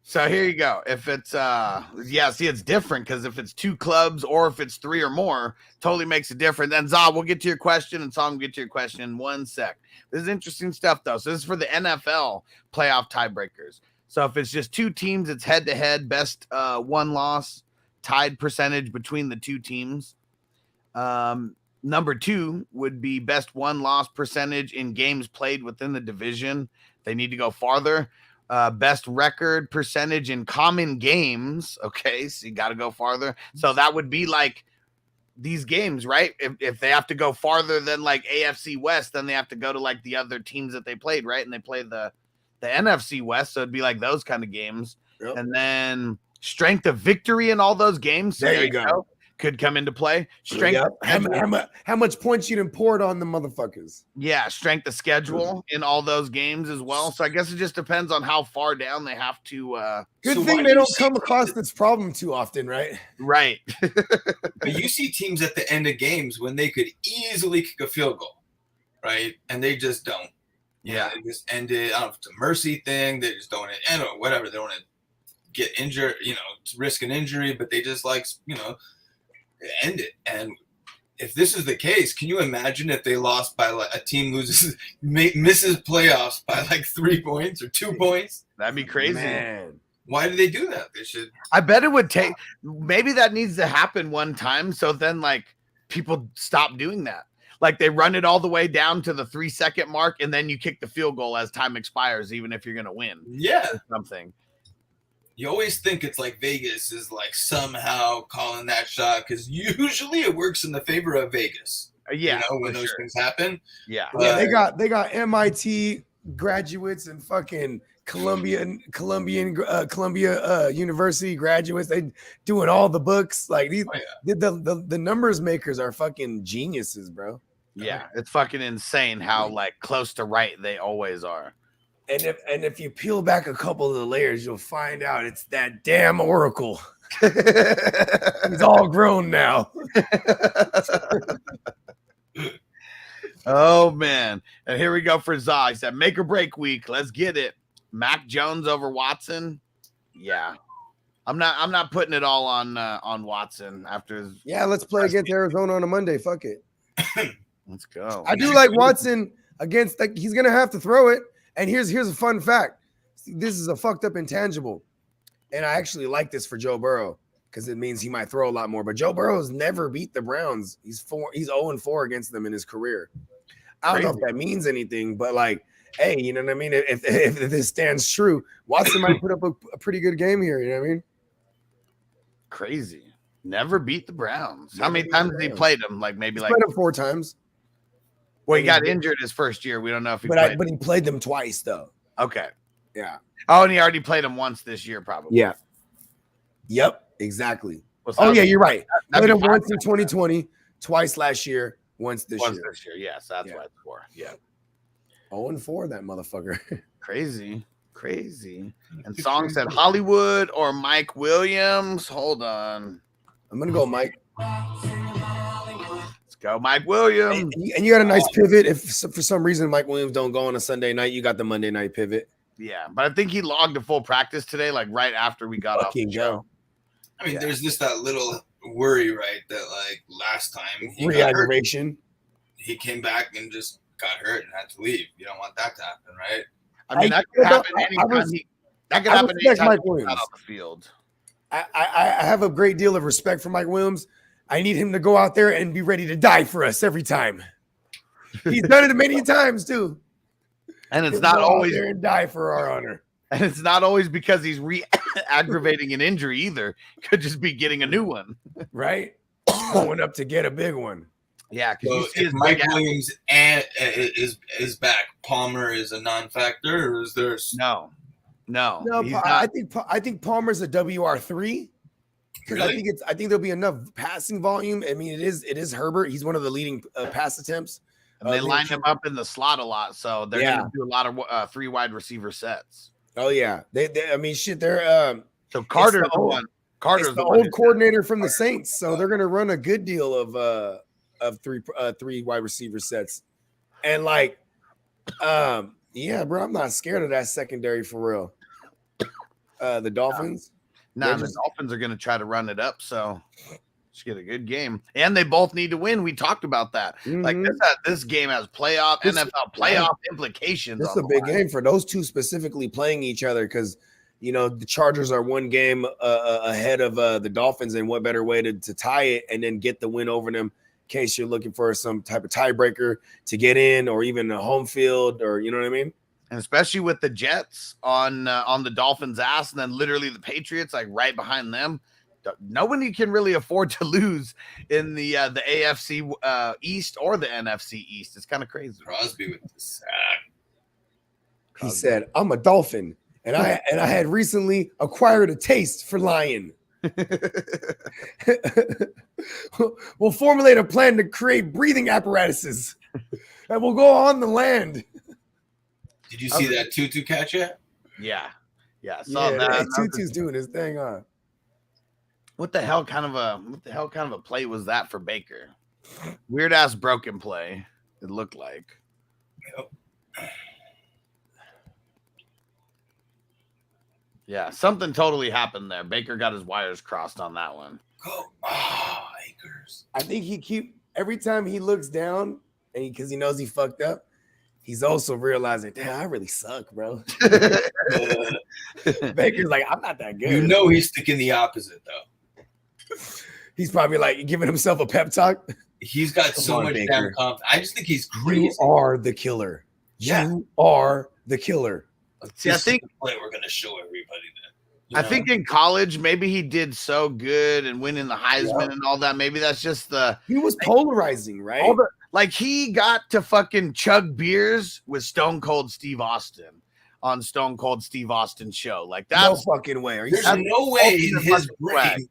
S10: So here you go. If it's see, it's different because if it's 2 clubs or if it's 3 or more, totally makes a difference. And Za, we'll get to your question, and Song will get to your question in 1 sec. This is interesting stuff though. So this is for the NFL playoff tiebreakers. So if it's just 2 teams, it's head to head, best 1 loss tied percentage between the 2 teams. Number 2 would be best 1 loss percentage in games played within the division. They need to go farther. Best record percentage in common games. Okay, so you got to go farther. So that would be like these games, right? If they have to go farther than like AFC West, then they have to go to like the other teams that they played, right? And they play the NFC West, so it'd be like those kind of games. Yep. And then strength of victory in all those games. So
S11: there you go.
S10: Could come into play. Strength.
S11: Yep. How much points you'd import on the motherfuckers?
S10: Yeah, strength of schedule in all those games as well. So I guess it just depends on how far down they have to.
S11: Good thing they don't come across this problem too often, right?
S10: Right.
S6: But you see teams at the end of games when they could easily kick a field goal, right? And they just don't.
S10: Yeah,
S6: they just end it. I don't know if it's a mercy thing. They just don't end it, whatever. They don't want to get injured, you know, risk an injury, but they just like, you know, end it. And if this is the case, can you imagine if they lost by like a team misses playoffs by like 3 points or 2 points?
S10: That'd be crazy.
S6: Man, why do they do that? They should.
S10: I bet it would take. Maybe that needs to happen one time, so then like people stop doing that. Like they run it all the way down to the 3-second mark, and then you kick the field goal as time expires, even if you're gonna win.
S6: Yeah,
S10: or something.
S6: You always think it's like Vegas is like somehow calling that shot because usually it works in the favor of Vegas.
S10: Yeah,
S6: you know, when those things happen.
S10: Yeah,
S11: yeah. They got MIT graduates and fucking Columbia University graduates. They doing all the books. Like these, the numbers makers are fucking geniuses, bro.
S10: Yeah, it's fucking insane how like close to right they always are.
S11: And if you peel back a couple of the layers, you'll find out it's that damn Oracle. He's all grown now.
S10: Oh man. And here we go for Zah. He said make or break week. Let's get it. Mac Jones over Watson. Yeah. I'm not putting it all on Watson after
S11: let's play against Arizona on a Monday. Fuck it.
S10: Let's go.
S11: I do like Watson against, like, he's gonna have to throw it. And here's a fun fact. This is a fucked up intangible. And I actually like this for Joe Burrow because it means he might throw a lot more. But Joe Burrow's never beat the Browns. He's 0-4 against them in his career. I don't know if that means anything, but like, hey, you know what I mean? If this stands true, Watson might put up a pretty good game here. You know what I mean?
S10: Crazy. Never beat the Browns. How many times has he played them? Like maybe
S11: played them 4 times.
S10: Well, he got injured his first year. We don't know if he
S11: played. But he played them twice, though.
S10: Okay.
S11: Yeah.
S10: Oh, and he already played them once this year, probably.
S11: Yeah. Yep. Exactly. Oh, yeah, you're right. Played him once in 2020, twice last year, once this year.
S10: Yes, that's what it's for. Yeah.
S11: 0-4, that motherfucker.
S10: Crazy. And Song said Hollywood or Mike Williams. Hold on.
S11: I'm going to go Mike.
S10: Go Mike Williams.
S11: And you got a nice pivot. If for some reason Mike Williams don't go on a Sunday night, you got the Monday night pivot.
S10: Yeah, but I think he logged a full practice today, like right after we got off the show.
S6: I mean, there's just that little worry, right? That like last time
S11: re-aggravation.
S6: He came back and just got hurt and had to leave. You don't want that to happen, right?
S10: I mean, that could happen anytime. That could happen anytime
S11: Mike Williams
S10: out off the field.
S11: I have a great deal of respect for Mike Williams. I need him to go out there and be ready to die for us every time. He's done it many times too.
S10: And it's
S11: He'll
S10: not
S11: go out
S10: always
S11: there and die for our honor.
S10: And it's not always because he's aggravating an injury either. Could just be getting a new one.
S11: Right? Going up to get a big one.
S10: Yeah,
S6: So if Mike Williams is back, Palmer is a non-factor, or is there?
S10: No.
S11: I think Palmer's a WR3 because
S6: Really?
S11: I think there'll be enough passing volume. I mean, it is Herbert. He's one of the leading pass attempts.
S10: And they line him up in the slot a lot, so they're going to do a lot of 3 wide receiver sets.
S11: Oh yeah, they I mean, shit. They're
S10: so Carter's the one. Carter's
S11: the old coordinator from the Saints, so they're going to run a good deal of three wide receiver sets, and like, yeah, bro, I'm not scared of that secondary for real. The Dolphins.
S10: No, the Dolphins are going to try to run it up, so just get a good game. And they both need to win. We talked about that. Like this game has NFL playoff implications.
S11: This is a big game for those two specifically playing each other because, you know, the Chargers are one game ahead of the Dolphins, and what better way to tie it and then get the win over them in case you're looking for some type of tiebreaker to get in or even a home field or, you know what I mean?
S10: And especially with the Jets on the Dolphins' ass, and then literally the Patriots like right behind them. Nobody can really afford to lose in the AFC East or the NFC East. It's kind of crazy.
S6: Crosby with the sack.
S11: He said, "I'm a Dolphin, and I had recently acquired a taste for lying. We'll formulate a plan to create breathing apparatuses that will go on the land."
S6: Did you see that Tutu catch yet?
S10: Yeah. Saw that.
S11: Tutu's doing his thing, huh?
S10: What the hell kind of a play was that for Baker? Weird ass broken play. It looked like.
S6: Yep.
S10: Yeah, something totally happened there. Baker got his wires crossed on that one.
S6: Akers.
S11: I think every time he looks down, and because he knows he fucked up, he's also realizing, damn, I really suck, bro. Baker's like, I'm not that good.
S6: You know he's thinking the opposite, though.
S11: He's probably like giving himself a pep talk.
S6: He's got so much damn confidence. I just think he's crazy.
S11: You are the killer.
S6: Yeah.
S11: You are the killer.
S10: See, I think
S6: we're going to show everybody that.
S10: I think in college, maybe he did so good and winning the Heisman and all that. Maybe that's just
S11: he was polarizing, right?
S10: Like he got to fucking chug beers with Stone Cold Steve Austin on Stone Cold Steve Austin's show. Like that's
S11: no fucking way.
S6: There's no way in his brain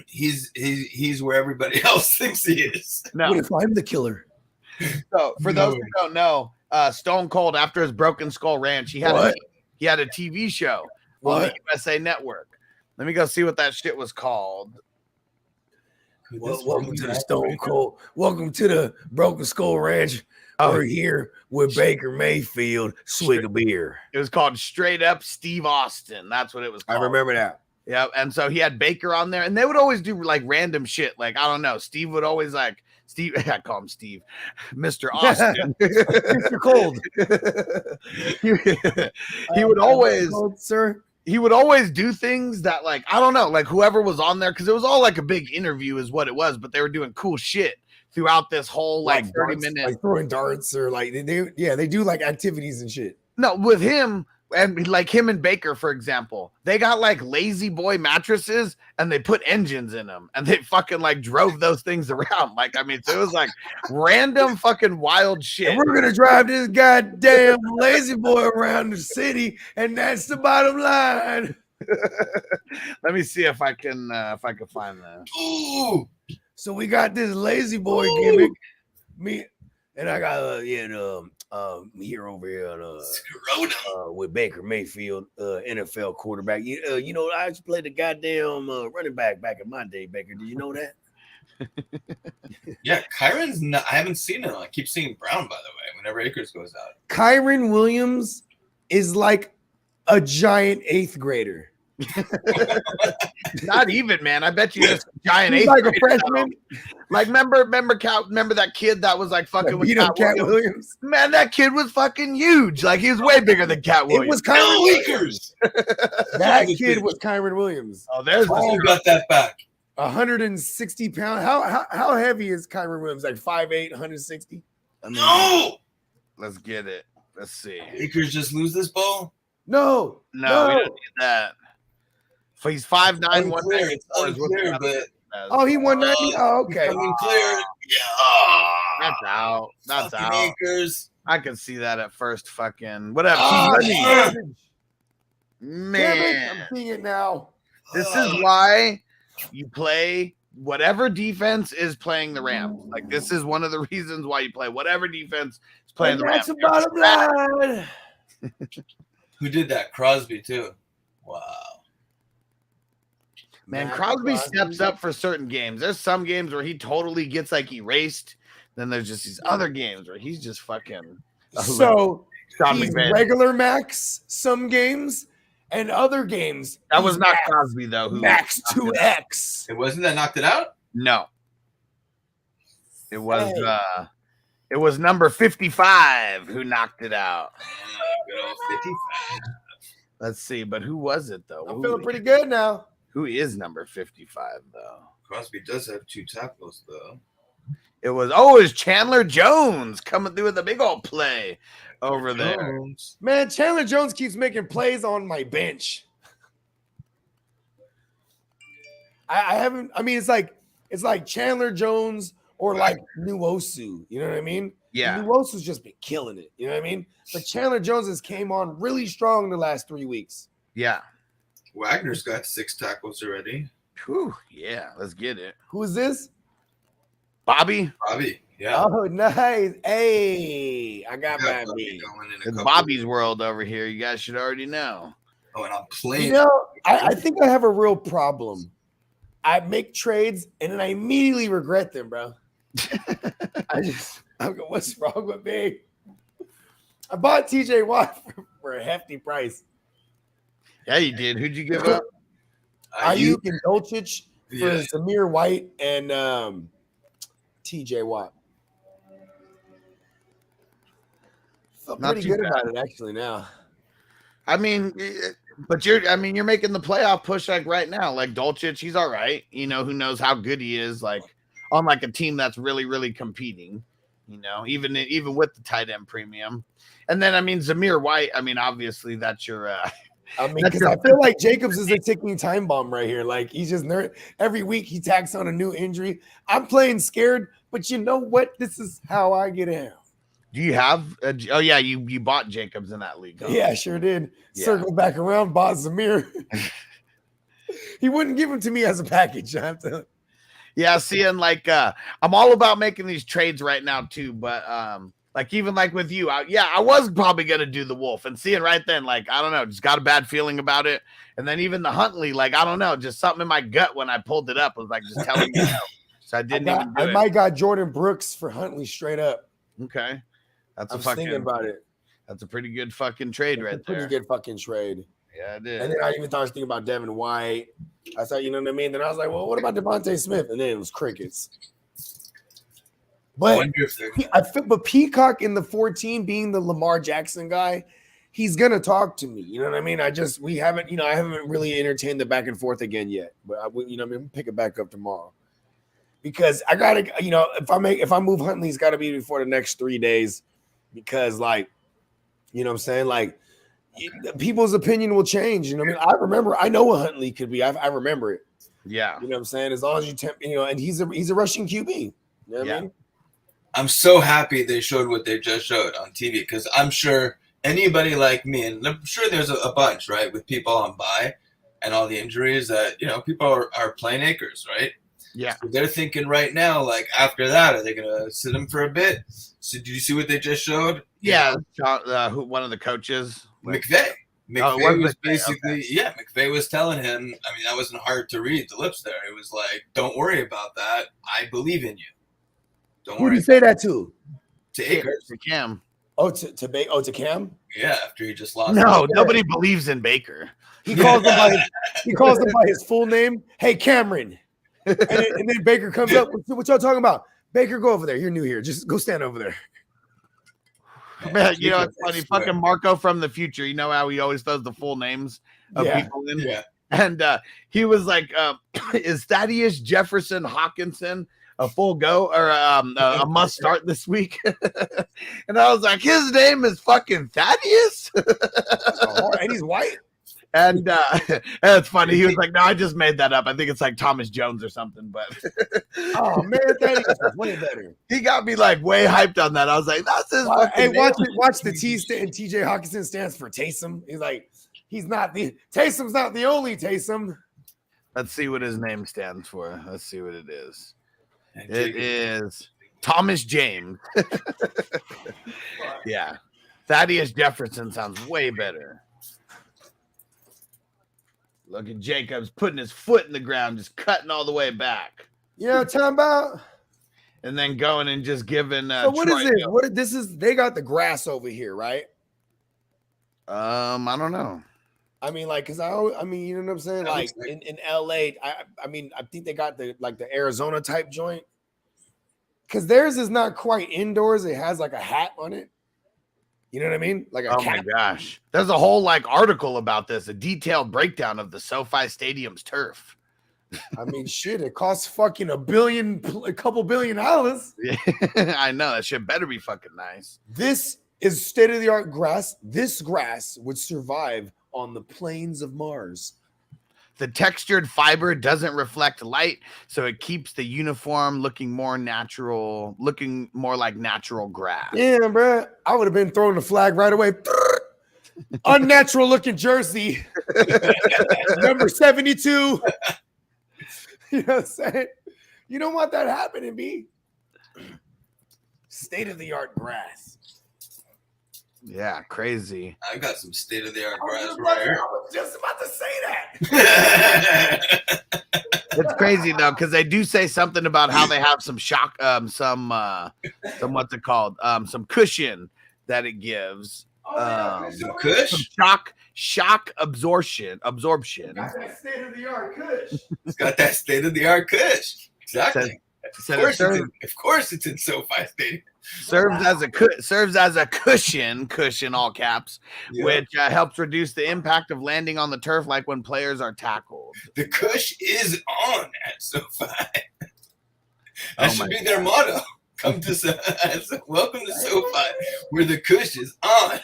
S6: he's where everybody else thinks he is.
S10: No.
S11: What if I'm the killer?
S10: So for those who don't know, Stone Cold after his Broken Skull Ranch, he had a TV show on the USA Network. Let me go see what that shit was called.
S11: Welcome to the Stone Cold. Welcome to the Broken Skull Ranch. We're here with Baker Mayfield. Swig a beer.
S10: It was called Straight Up Steve Austin. That's what it was called.
S11: I remember that.
S10: Yeah, and so he had Baker on there, and they would always do like random shit. Like I don't know, Steve would always I call him Steve, Mr. Austin,
S11: Mr. Cold.
S10: he would always,
S11: Cold, sir.
S10: He would always do things that like I don't know, like whoever was on there because it was all like a big interview is what it was, but they were doing cool shit throughout this whole like 30 minutes,
S11: like throwing darts or like they do like activities and shit.
S10: No, with him. And like him and Baker, for example, they got like lazy boy mattresses and they put engines in them and they fucking like drove those things around. Like, I mean, so it was like random fucking wild shit.
S11: And we're going to drive this goddamn lazy boy around the city. And that's the bottom line.
S10: Let me see if I can find that.
S11: Ooh. So we got this lazy boy gimmick. Me and I got here over here with Baker Mayfield, NFL quarterback. You know, I used to play the goddamn running back in my day, Baker. Did you know that?
S6: Yeah, Kyron's not, I haven't seen him. I keep seeing Brown, by the way, whenever Akers goes out.
S11: Kyron Williams is like a giant 8th grader.
S10: Not even, man. I bet you this giant
S11: He's
S10: 8th
S11: like
S10: grader
S11: a freshman.
S10: Like, remember that kid that was like fucking with Cat Williams? Man, that kid was fucking huge. Like, he was way bigger than Cat Williams.
S11: It was Kyron Williams. That kid was Kyron Williams.
S10: Oh, there's
S6: Paul got that back.
S11: 160 pounds. How heavy is Kyron Williams? Like 5'8", 160?
S6: No!
S10: Let's get it. Let's see.
S6: Akers just lose this ball?
S11: No.
S10: No, we don't need that. So he's 5'9", 194
S6: It's unclear, but
S11: Oh, he 190. Oh, okay.
S6: coming clear. Yeah.
S10: That's out. That's
S6: Fucking
S10: out.
S6: Akers.
S10: I can see that at first. Fucking whatever. Man,
S11: I'm seeing it now.
S10: this is why you play whatever defense is playing the Rams. Like this is one of the reasons why you play whatever defense is playing the Rams.
S11: That's the bottom line.
S6: Who did that? Crosby, too. Wow.
S10: Man,
S11: Matt
S10: Crosby
S11: Crosby.
S10: steps up for certain games. There's some games where he totally gets like erased. Then there's just these other games where he's just fucking.
S11: So
S10: Sean
S11: he's
S10: McVay.
S11: regular max some games, and other games
S10: That was
S11: he's
S10: not
S11: max-
S10: Crosby though. Who
S11: max 2x.
S6: It wasn't that knocked it out?
S10: No. It was number 55 who knocked it out.
S6: Good old 55.
S10: Let's see, but who was it though?
S11: I'm feeling pretty good now.
S10: Who is number 55 though?
S6: Crosby does have 2 tackles, though.
S10: It's Chandler Jones coming through with a big old play over there.
S11: Man, Chandler Jones keeps making plays on my bench. I haven't. I mean, it's like Chandler Jones or like Nuosu. You know what I mean?
S10: Yeah.
S11: Nuosu's just been killing it. You know what I mean? But Chandler Jones has came on really strong the last 3 weeks.
S10: Yeah.
S6: Wagner's got 6 tackles already.
S10: Whew, yeah, let's get it.
S11: Who is this?
S10: Bobby?
S6: Bobby, yeah.
S11: Oh, nice. Hey, I got
S6: Got
S11: Bobby.
S6: going in a
S10: It's
S6: couple.
S10: Bobby's world over here. You guys should already know.
S6: Oh, and I'm playing.
S11: You know, I think I have a real problem. I make trades and then I immediately regret them, bro. I'm going, what's wrong with me? I bought TJ Watt for a hefty price.
S10: Yeah, you did. Who'd you give up?
S11: Ayuk and Dolchich for
S6: Yeah.
S11: Zamir White and TJ Watt. Felt
S10: Not
S11: pretty
S10: too
S11: good
S10: bad.
S11: about it actually now.
S10: I mean, but you're making the playoff push like right now. Like Dolchich, he's all right. You know, who knows how good he is, like on like a team that's really, really competing, you know, even with the tight end premium. And then I mean Zamir White, I mean, obviously that's your
S11: I mean, because I feel like Jacobs is a ticking time bomb right here. Like he's just every week he tacks on a new injury. I'm playing scared, but you know what? This is how I get out.
S10: Do you have oh yeah, you bought Jacobs in that league. Huh?
S11: Yeah, I sure did.
S10: Yeah.
S11: Circle back around, bought Zamir. He wouldn't give him to me as a package. I have to.
S10: Yeah, seeing like I'm all about making these trades right now too, but like even like with you, I was probably gonna do the Wolf and seeing right then, like I don't know, just got a bad feeling about it. And then even the Huntley, like I don't know, just something in my gut when I pulled it up was like just telling me no. So I didn't even do
S11: I
S10: it.
S11: might got Jordan Brooks for Huntley straight up.
S10: Okay, that's
S11: I'm
S10: a fucking
S11: thinking about it.
S10: that's a pretty good fucking trade
S11: It's
S10: right
S11: a pretty
S10: there.
S11: good fucking trade.
S10: Yeah, I did.
S11: And then I even thought I was thinking about Devin White. I thought, you know what I mean? Then I was like, well, what about Devontae Smith? And then it was crickets.
S6: I
S11: But
S6: wonder if they're
S11: but Peacock in the 14 being the Lamar Jackson guy, he's gonna talk to me. You know what I mean? I haven't really entertained the back and forth again yet. But I'm pick it back up tomorrow. Because I gotta, if I move Huntley, it's gotta be before the next 3 days. Because like, you know what I'm saying? Like people's opinion will change. You know what I mean? I know what Huntley could be. I remember it.
S10: Yeah.
S11: You know what I'm saying? As long as and he's a rushing QB. You know what I mean?
S6: I'm so happy they showed what they just showed on TV because I'm sure anybody like me, and I'm sure there's a bunch, right, with people on bye and all the injuries that, people are playing Akers, right?
S10: Yeah.
S6: So they're thinking right now, like after that, are they going to sit him for a bit? So did you see what they just showed?
S10: Yeah. One of the coaches.
S6: McVay.
S10: Oh, it
S6: McVay
S10: was
S6: was
S10: McVay,
S6: basically,
S10: okay.
S6: yeah, McVay was telling him, I mean, that wasn't hard to read the lips there. It was like, don't worry about that. I believe in you. Don't
S11: Who
S6: worry.
S11: did you say that to?
S6: To Akers.
S10: To Cam.
S11: Oh, to Cam?
S6: Yeah, after he just lost.
S10: No, nobody believes in Baker.
S11: He calls him by his full name. Hey, Cameron. And then Baker comes up. What y'all talking about? Baker, go over there. You're new here. Just go stand over there.
S10: Man, it's funny. Fucking Marco from the future. You know how he always does the full names of
S11: Yeah.
S10: people in?
S6: Yeah.
S10: And he was like, is Thaddeus Jefferson Hawkinson a full go or a must start this week? And I was like, his name is fucking Thaddeus.
S11: And he's white.
S10: And it's funny. He was like, no, I just made that up. I think it's like Thomas Jones or something. But
S11: oh man, Thaddeus is way better.
S10: He got me like way hyped on that. I was like, that's his fucking
S11: hey,
S10: name.
S11: watch the T stand. TJ Hawkinson stands for Taysom. He's like, Taysom's not the only Taysom.
S10: Let's see what his name stands for. Let's see what it is. It is Thomas James. Yeah. Thaddeus Jefferson sounds way better. Look at Jacobs putting his foot in the ground, just cutting all the way back.
S11: You know what I'm talking about?
S10: And then going and just giving.
S11: So what is it? What this is? They got the grass over here, right?
S10: I don't know.
S11: I mean, like, cause I mean, you know what I'm saying? Like in LA, I mean, I think they got the Arizona type joint. Cause theirs is not quite indoors. It has like a hat on it. You know what I mean? Like a cap.
S10: My gosh. There's a whole like article about this, a detailed breakdown of the SoFi Stadium's turf.
S11: I mean, shit, it costs fucking a couple billion dollars.
S10: Yeah, I know. That shit better be fucking nice.
S11: This is state-of-the-art grass. This grass would survive on the plains of Mars.
S10: The textured fiber doesn't reflect light, so it keeps the uniform looking more natural, looking more like natural grass.
S11: Yeah, bro. I would have been throwing the flag right away. Unnatural looking jersey. Number 72. You know what I'm saying? You don't want that happening, B. State-of-the-art grass.
S10: Yeah, crazy.
S6: I got some state-of-the-art grass right here.
S11: I was just about to say that.
S10: It's crazy though, because they do say something about how they have some shock, some what's it called? Some cushion that it gives.
S6: Some cush?
S10: Some shock absorption.
S11: Got that state-of-the-art kush.
S6: It's got that state-of-the-art kush. Exactly. Of course it's in SoFi Stadium.
S10: Serves as a cushion, all caps, which helps reduce the impact of landing on the turf, like when players are tackled.
S6: The cush is on at SoFi. That should be their motto. Welcome to SoFi, where the cush is on.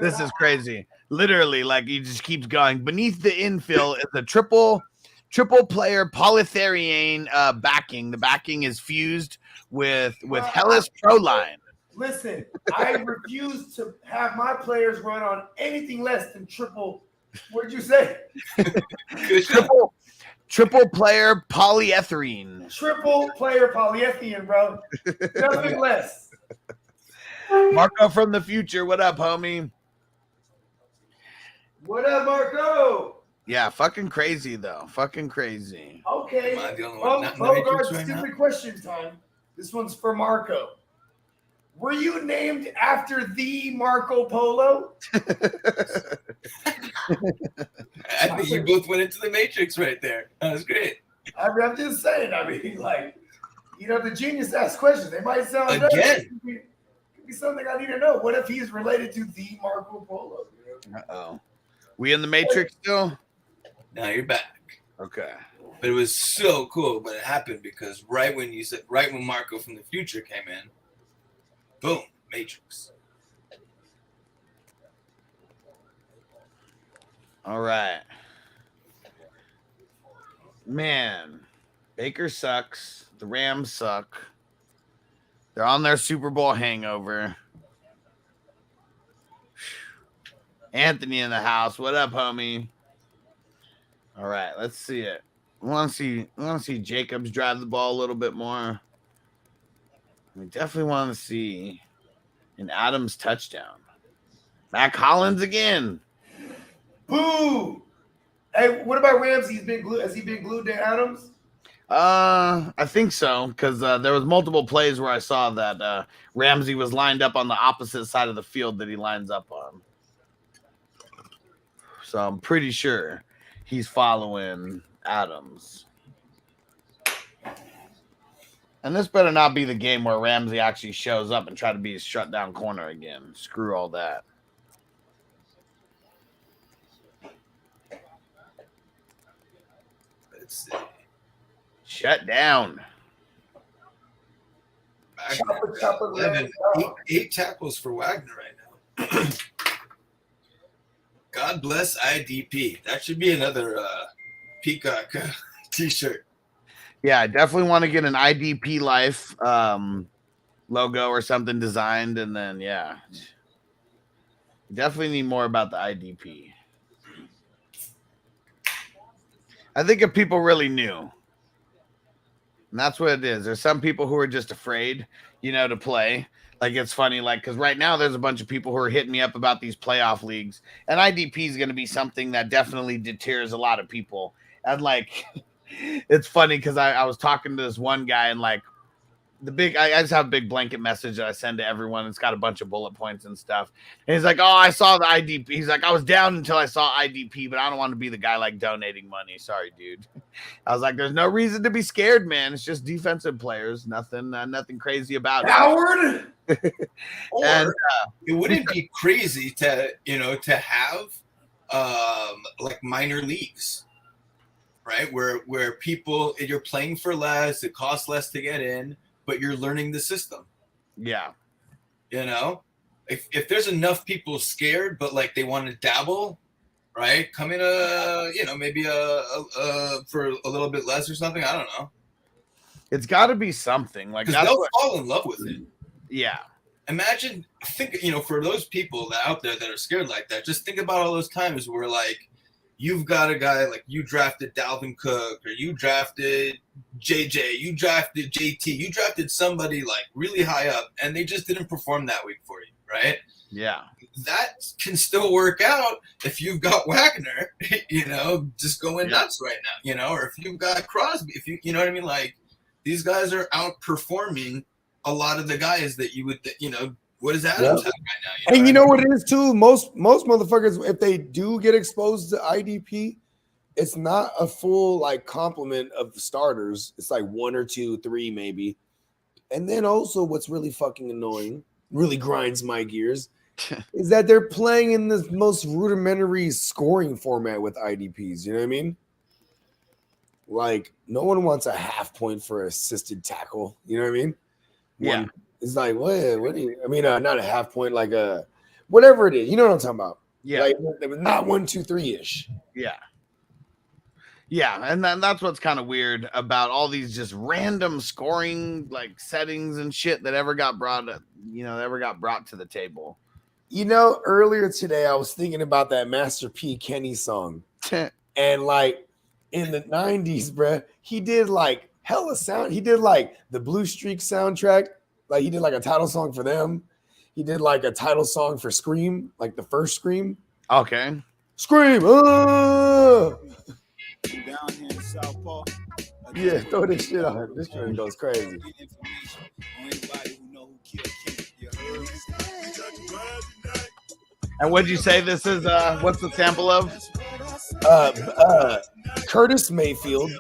S10: This is crazy. Literally, like he just keeps going. Beneath the infill is a triple player polyethylene backing. The backing is fused with Hellas Proline.
S11: Listen, I refuse to have my players run on anything less than triple. What did you say?
S10: triple player polyethylene.
S11: Triple player polyethylene, bro. Nothing less.
S10: Marco from the future. What up, homie?
S11: What up, Marco?
S10: Yeah, fucking crazy though. Fucking crazy.
S11: Okay.
S6: Am I the only one not in the
S11: Bogard,
S6: Matrix right
S11: stupid
S6: now?
S11: question time. This one's for Marco. Were you named after the Marco Polo?
S6: I think you both went into the Matrix right there. That was great.
S11: I'm just saying. I mean, like, you know, the genius asks questions. They might sound
S6: Again.
S11: It could be something I need to know. What if he's related to the Marco Polo?
S10: Uh-oh. We in the Matrix still?
S6: Now you're back.
S10: Okay.
S6: But it was so cool. But it happened because right when Marco from the future came in, boom, Matrix.
S10: All right. Man, Baker sucks. The Rams suck. They're on their Super Bowl hangover. Anthony in the house. What up, homie? All right, let's see it. We want to see Jacobs drive the ball a little bit more. We definitely want to see an Adams touchdown. Mac Hollins again.
S11: Boo! Hey, what about Ramsey? Has he been glued to Adams?
S10: I think so, because there was multiple plays where I saw that Ramsey was lined up on the opposite side of the field that he lines up on. So I'm pretty sure he's following Adams. And this better not be the game where Ramsey actually shows up and try to be a shut down corner again. Screw all that.
S6: Let's see.
S10: Shut down.
S6: Wagner, eight tackles for Wagner right now. God bless IDP. That should be another Peacock t-shirt.
S10: Yeah, I definitely want to get an IDP Life logo or something designed, and then yeah, definitely need more about the IDP. I think if people really knew, and that's what it is. There's some people who are just afraid, to play. Like, it's funny, like, because right now there's a bunch of people who are hitting me up about these playoff leagues, and IDP is going to be something that definitely deters a lot of people. And like, it's funny because I was talking to this one guy, and like, I just have a big blanket message that I send to everyone. It's got a bunch of bullet points and stuff. And he's like, "Oh, I saw the IDP." He's like, "I was down until I saw IDP, but I don't want to be the guy like donating money. Sorry, dude." I was like, "There's no reason to be scared, man. It's just defensive players. Nothing crazy about it."
S11: Howard.
S6: And it wouldn't be crazy to have like minor leagues, right? Where people, you're playing for less, it costs less to get in, but you're learning the system.
S10: Yeah.
S6: If there's enough people scared, but like they want to dabble, right? Come in maybe for a little bit less or something. I don't know.
S10: It's got to be something like
S6: that. They'll fall in love with it.
S10: Yeah.
S6: Imagine, for those people out there that are scared like that, just think about all those times where like you've got a guy like you drafted Dalvin Cook, or you drafted JJ, you drafted JT, you drafted somebody like really high up, and they just didn't perform that week for you, right?
S10: Yeah.
S6: That can still work out if you've got Wagner, just going nuts right now, or if you've got Crosby, if you know what I mean? Like, these guys are outperforming a lot of the guys that you would, what is Adams have right now?
S11: And you know what it is too? Most motherfuckers, if they do get exposed to IDP, it's not a full like complement of starters. It's like 1 or 2, 3 maybe. And then also what's really fucking annoying, really grinds my gears, is that they're playing in the most rudimentary scoring format with IDPs. You know what I mean? Like, no one wants a half point for assisted tackle. You know what I mean?
S10: Yeah.
S11: It's like, what do you, not a half point, like a, whatever it is. You know what I'm talking about?
S10: Yeah.
S11: Like, it was not 1, 2, 3-ish.
S10: Yeah. Yeah. And then that's what's kind of weird about all these just random scoring like settings and shit that ever got brought to the table.
S11: Earlier today, I was thinking about that Master P. Kenny song. And like in the 90s, bruh, he did like hella sound. He did like the Blue Streak soundtrack. Like he did like a title song for them. He did like a title song for Scream, like the first Scream.
S10: Okay.
S11: Scream.
S12: Down here in South Park.
S11: Yeah, throw this shit on. This shit goes crazy.
S10: And what'd you say this is? What's the sample of?
S11: Curtis Mayfield.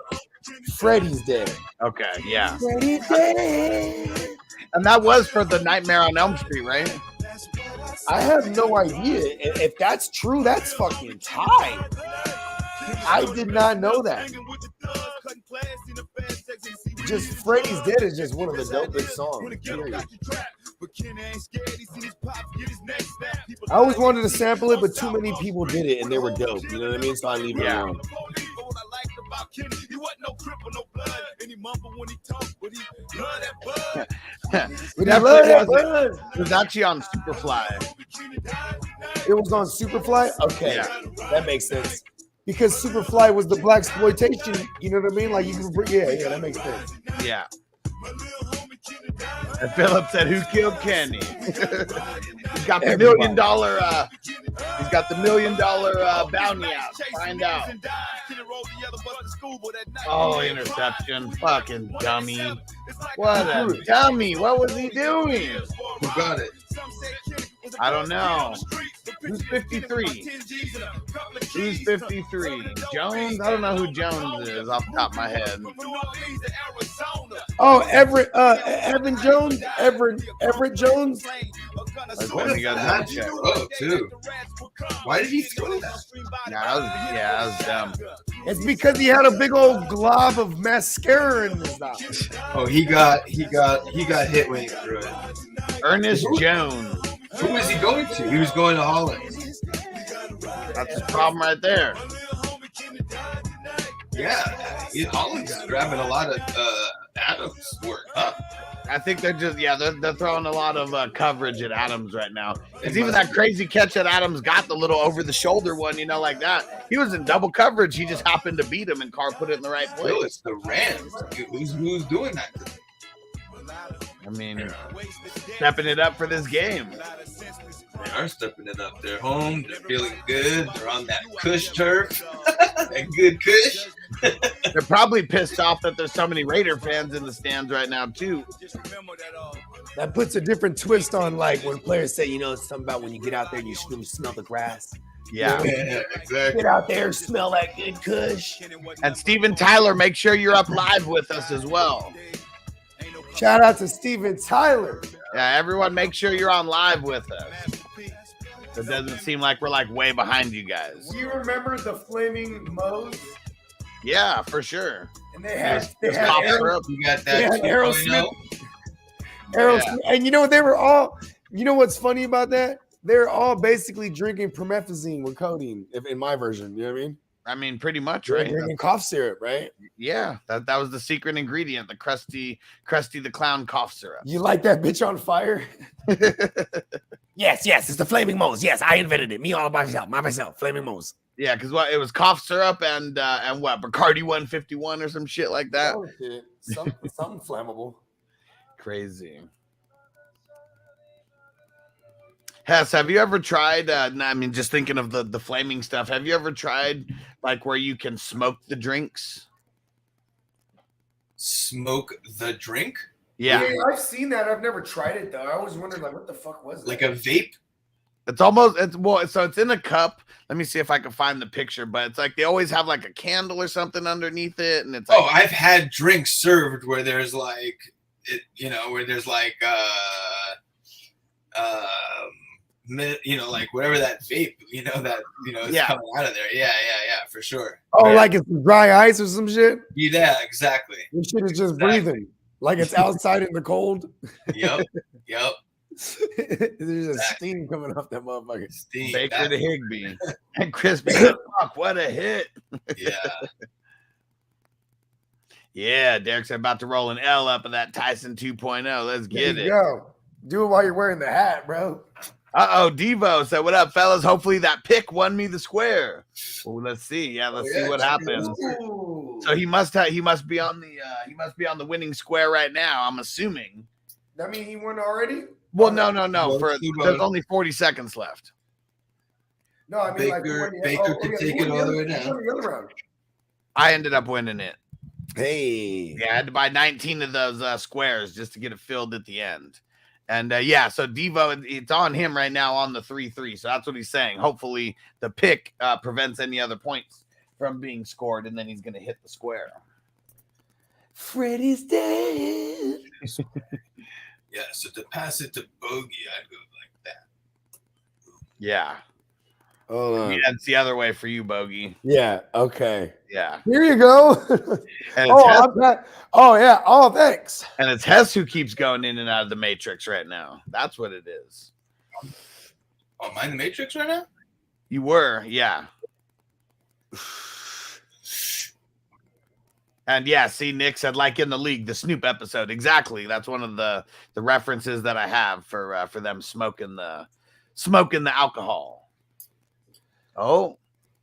S11: Freddie's Dead.
S10: Okay, yeah.
S11: Freddie's Dead.
S10: And that was for the Nightmare on Elm Street, right?
S11: I have no idea. If that's true, that's fucking tight. I did not know that. Just Freddie's Dead is just one of the dopest songs. Period. I always wanted to sample it, but too many people did it and they were dope. You know what I mean? So I leave it alone.
S10: It was actually on Superfly.
S11: It was on Superfly? Okay.
S10: Yeah.
S11: That makes sense. Because Superfly was the black exploitation, you know what I mean? Like you can, yeah, that makes sense.
S10: Yeah. And Philip said, "Who killed Kenny?" He's got the $1 million. He's got the $1 million bounty out. Find out. Oh, interception! Fucking dummy! What a dummy! What was he doing?
S6: Who got it?
S10: I don't know. Who's 53? Who's 53? Jones? I don't know who Jones is off the top of my head.
S11: Oh, Evan Jones? Everett Jones?
S10: That's when he got that check.
S6: Oh, too. Why did he throw that?
S10: That was dumb.
S11: It's because he had a big old glob of mascara in his mouth.
S6: Oh, he got hit when he threw it.
S10: Ernest Jones.
S6: Who was he going to? He was going to Holland.
S10: That's his problem right there.
S6: Yeah, Holland's grabbing a lot of Adams' work, huh?
S10: I think they're they're throwing a lot of coverage at Adams right now. It's even that crazy catch that Adams got, the little over the shoulder one, like that. He was in double coverage. He just happened to beat him, and Carr put it in the right place.
S6: Well, it's the Rams. Who's doing that?
S10: I mean, stepping it up for this game.
S6: They are stepping it up. They're home. They're feeling good. They're on that Kush turf. That good Kush.
S10: They're probably pissed off that there's so many Raider fans in the stands right now, too.
S11: That puts a different twist on, like, when players say, it's something about when you get out there and you smell the grass.
S10: Yeah,
S6: exactly.
S11: Get out there, smell that good Kush.
S10: And Steven Tyler, make sure you're up live with us as well.
S11: Shout out to Steven Tyler.
S10: Yeah, everyone, make sure you're on live with us. It doesn't seem like we're like way behind you guys.
S11: Do you remember the Flaming Moe's?
S10: Yeah, for sure.
S11: And they had
S6: You got that.
S11: Aerosmith. Aerosmith. And you know what? They were all. You know what's funny about that? They're all basically drinking promethazine with codeine. In my version, you know what I mean?
S10: I mean, pretty much,
S11: They're
S10: right?
S11: drinking cough syrup, right?
S10: Yeah, that was the secret ingredient, the Krusty the Clown cough syrup.
S11: You like that bitch on fire? Yes, it's the Flaming Moe's. Yes, I invented it. Me all by myself. Flaming Moe's.
S10: Yeah, because it was cough syrup and what, Bacardi 151 or some shit like that.
S11: Oh, shit. Something flammable.
S10: Crazy. Hess, have you ever tried, just thinking of the flaming stuff, have you ever tried, like, where you can smoke the drinks?
S6: Smoke the drink?
S10: Yeah.
S11: I've seen that. I've never tried it, though. I always wondered, like, what the fuck was it?
S6: Like a vape?
S10: So it's in a cup. Let me see if I can find the picture, but it's like they always have, like, a candle or something underneath it, and it's like...
S6: Oh, I've had drinks served where there's, like, where there's, like, like whatever that vape, is coming out of there. Yeah, for sure.
S11: Oh, like it's dry ice or some shit?
S6: Yeah, exactly.
S11: This shit is just breathing. Like it's outside in the cold.
S6: Yep.
S11: There's a steam coming off that motherfucker.
S6: Steam.
S10: Baker to Higbee. And Crispy. Fuck, what a hit.
S6: Yeah.
S10: Yeah, Derek's about to roll an L up of that Tyson 2.0. Let's get it.
S11: Go. Do it while you're wearing the hat, bro.
S10: Devo said, "What up, fellas? Hopefully that pick won me the square." Well, let's see. Yeah, let's see what happens.
S11: Ooh.
S10: So he must be on the winning square right now. I'm assuming.
S11: That mean he won already?
S10: Well, no. There's only 40 seconds left.
S11: No, I mean
S6: Baker could take it all the way down.
S10: I ended up winning it.
S11: Hey.
S10: Yeah, I had to buy 19 of those squares just to get it filled at the end. And so Devo, it's on him right now on the 3-3. So that's what he's saying. Hopefully the pick prevents any other points from being scored, and then he's going to hit the square.
S11: Freddy's dead.
S6: Yeah, so to pass it to Bogey, I'd go like that.
S10: Yeah.
S11: Hold on.
S10: Yeah, it's the other way for you, Bogey.
S11: Yeah, okay.
S10: Yeah.
S11: Here you go. Oh, thanks.
S10: And it's Hess who keeps going in and out of the Matrix right now. That's what it is.
S6: Oh, am I in the Matrix right now?
S10: You were, yeah. And yeah, see, Nick said, like in the league, the Snoop episode. Exactly. That's one of the references that I have for them smoking the alcohol. Oh.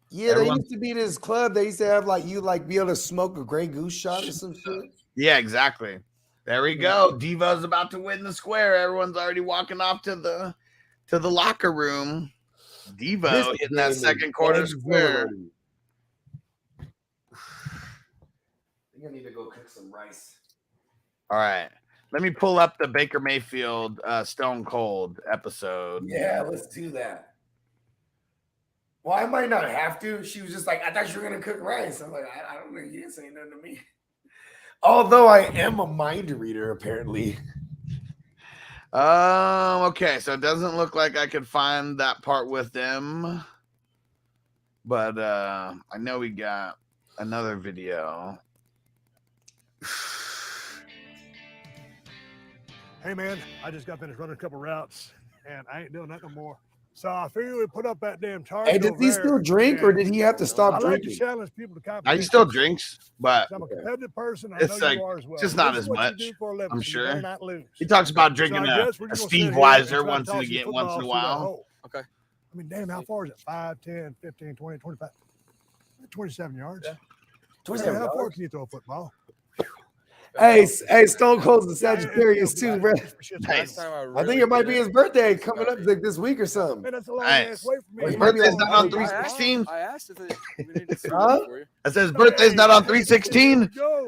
S11: Yeah, there used to be this club. They used to have be able to smoke a Grey Goose shot or some shit.
S10: Yeah, exactly. There we go. Devo's about to win the square. Everyone's already walking off to the locker room. Devo hitting that second quarter square.
S11: I think I need to go cook some rice.
S10: All right. Let me pull up the Baker Mayfield Stone Cold episode.
S11: Yeah, let's do that. Well, I might not have to. She was just like, I thought you were going to cook rice. I'm like, I don't know. You didn't say nothing to me. Although I am a mind reader, apparently.
S10: Okay. So it doesn't look like I could find that part with them. But I know we got another video.
S13: Hey man, I just got finished running a couple routes and I ain't doing that no more. So I figured we'd put up that damn target.
S11: Hey, did he still drink or did he have to stop
S13: I like
S11: drinking?
S13: to challenge people to
S10: He still drinks, but
S13: I'm a competitive person. I
S10: it's
S13: know
S10: like
S13: you are as well.
S10: just not
S13: This
S10: as
S13: is what you
S10: much.
S13: do for a living,
S10: I'm
S13: so you better
S10: sure.
S13: not lose.
S10: He talks about
S13: So
S10: drinking
S13: I guess we're
S10: a
S13: just gonna
S10: Steve
S13: sit here and
S10: Weiser
S13: try to
S10: once
S13: toss
S10: in
S13: you
S10: a
S13: footballs through that
S10: while.
S13: hole.
S14: Okay.
S13: I mean, damn, how far is it? 5, 10, 15, 20, 25, 27 yards.
S11: Yeah.
S13: 27
S11: 27
S13: how far
S11: yards?
S13: can you throw a football?
S11: Hey, Stone Cold's the Sagittarius too, bro.
S10: Nice.
S11: I think it might be his birthday coming up like this week or something.
S13: Man, that's a long
S10: Nice.
S13: ass way from me.
S10: His birthday's not on
S13: I
S10: 316.
S14: I asked if we need to
S11: Huh?
S14: for you.
S10: I said his birthday's not on 316.
S13: Go.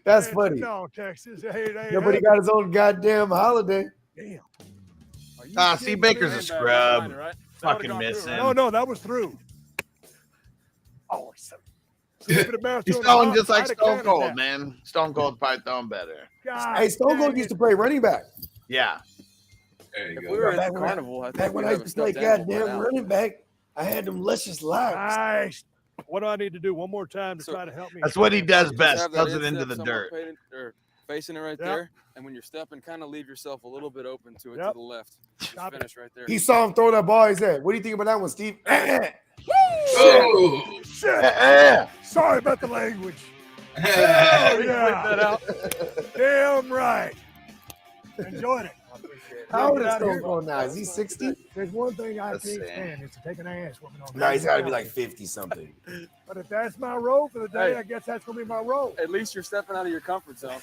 S11: That's
S13: Hey,
S11: funny.
S13: No, Texas. Hey, hey,
S11: Nobody
S13: hey.
S11: got his own goddamn holiday.
S13: Damn.
S10: Steve Baker's a scrub. Fucking missing.
S13: No, that was through. Oh, so
S10: He's throwing just like Stone Cold, man. Stone Cold's probably throwing better.
S11: Hey, Stone Cold used to play running back.
S10: Yeah.
S6: There you
S14: If
S6: go.
S14: we were at
S11: Back
S14: the
S11: when I-
S14: carnival, I
S11: Back
S14: think
S11: when
S14: we'd
S11: I
S14: have a
S11: used to play
S14: stuffed animal by
S11: goddamn
S14: now.
S11: running back, I had them luscious locks.
S13: Nice. What do I need to do one more time to
S14: So-
S13: try to help me?
S10: That's what he does
S14: Just
S10: best.
S14: have that
S10: Throws it into
S14: instep
S10: the
S14: somewhere
S10: dirt.
S14: or facing it right
S13: Yep.
S14: there, and when you're stepping, kind of leave yourself a little bit open to it to
S13: Yep.
S14: the left. Just
S13: Copy.
S14: finish right there.
S11: He saw him throw that ball. He said, "What do you think about that one, Steve?"
S6: Oh.
S13: Shit. Sorry about the language. Oh, yeah. Damn right. Enjoyed it.
S11: How old is
S13: Get out of
S11: Stone
S13: here.
S11: Cold now? Is he 60?
S13: There's one thing I
S10: Let's
S13: can't
S10: see.
S13: stand is to take an ass whooping on
S11: No, he's got to be
S13: that.
S11: like 50 something.
S13: But if that's my role for the day,
S14: Hey.
S13: I guess that's gonna be my role.
S14: At least you're stepping out of your comfort zone.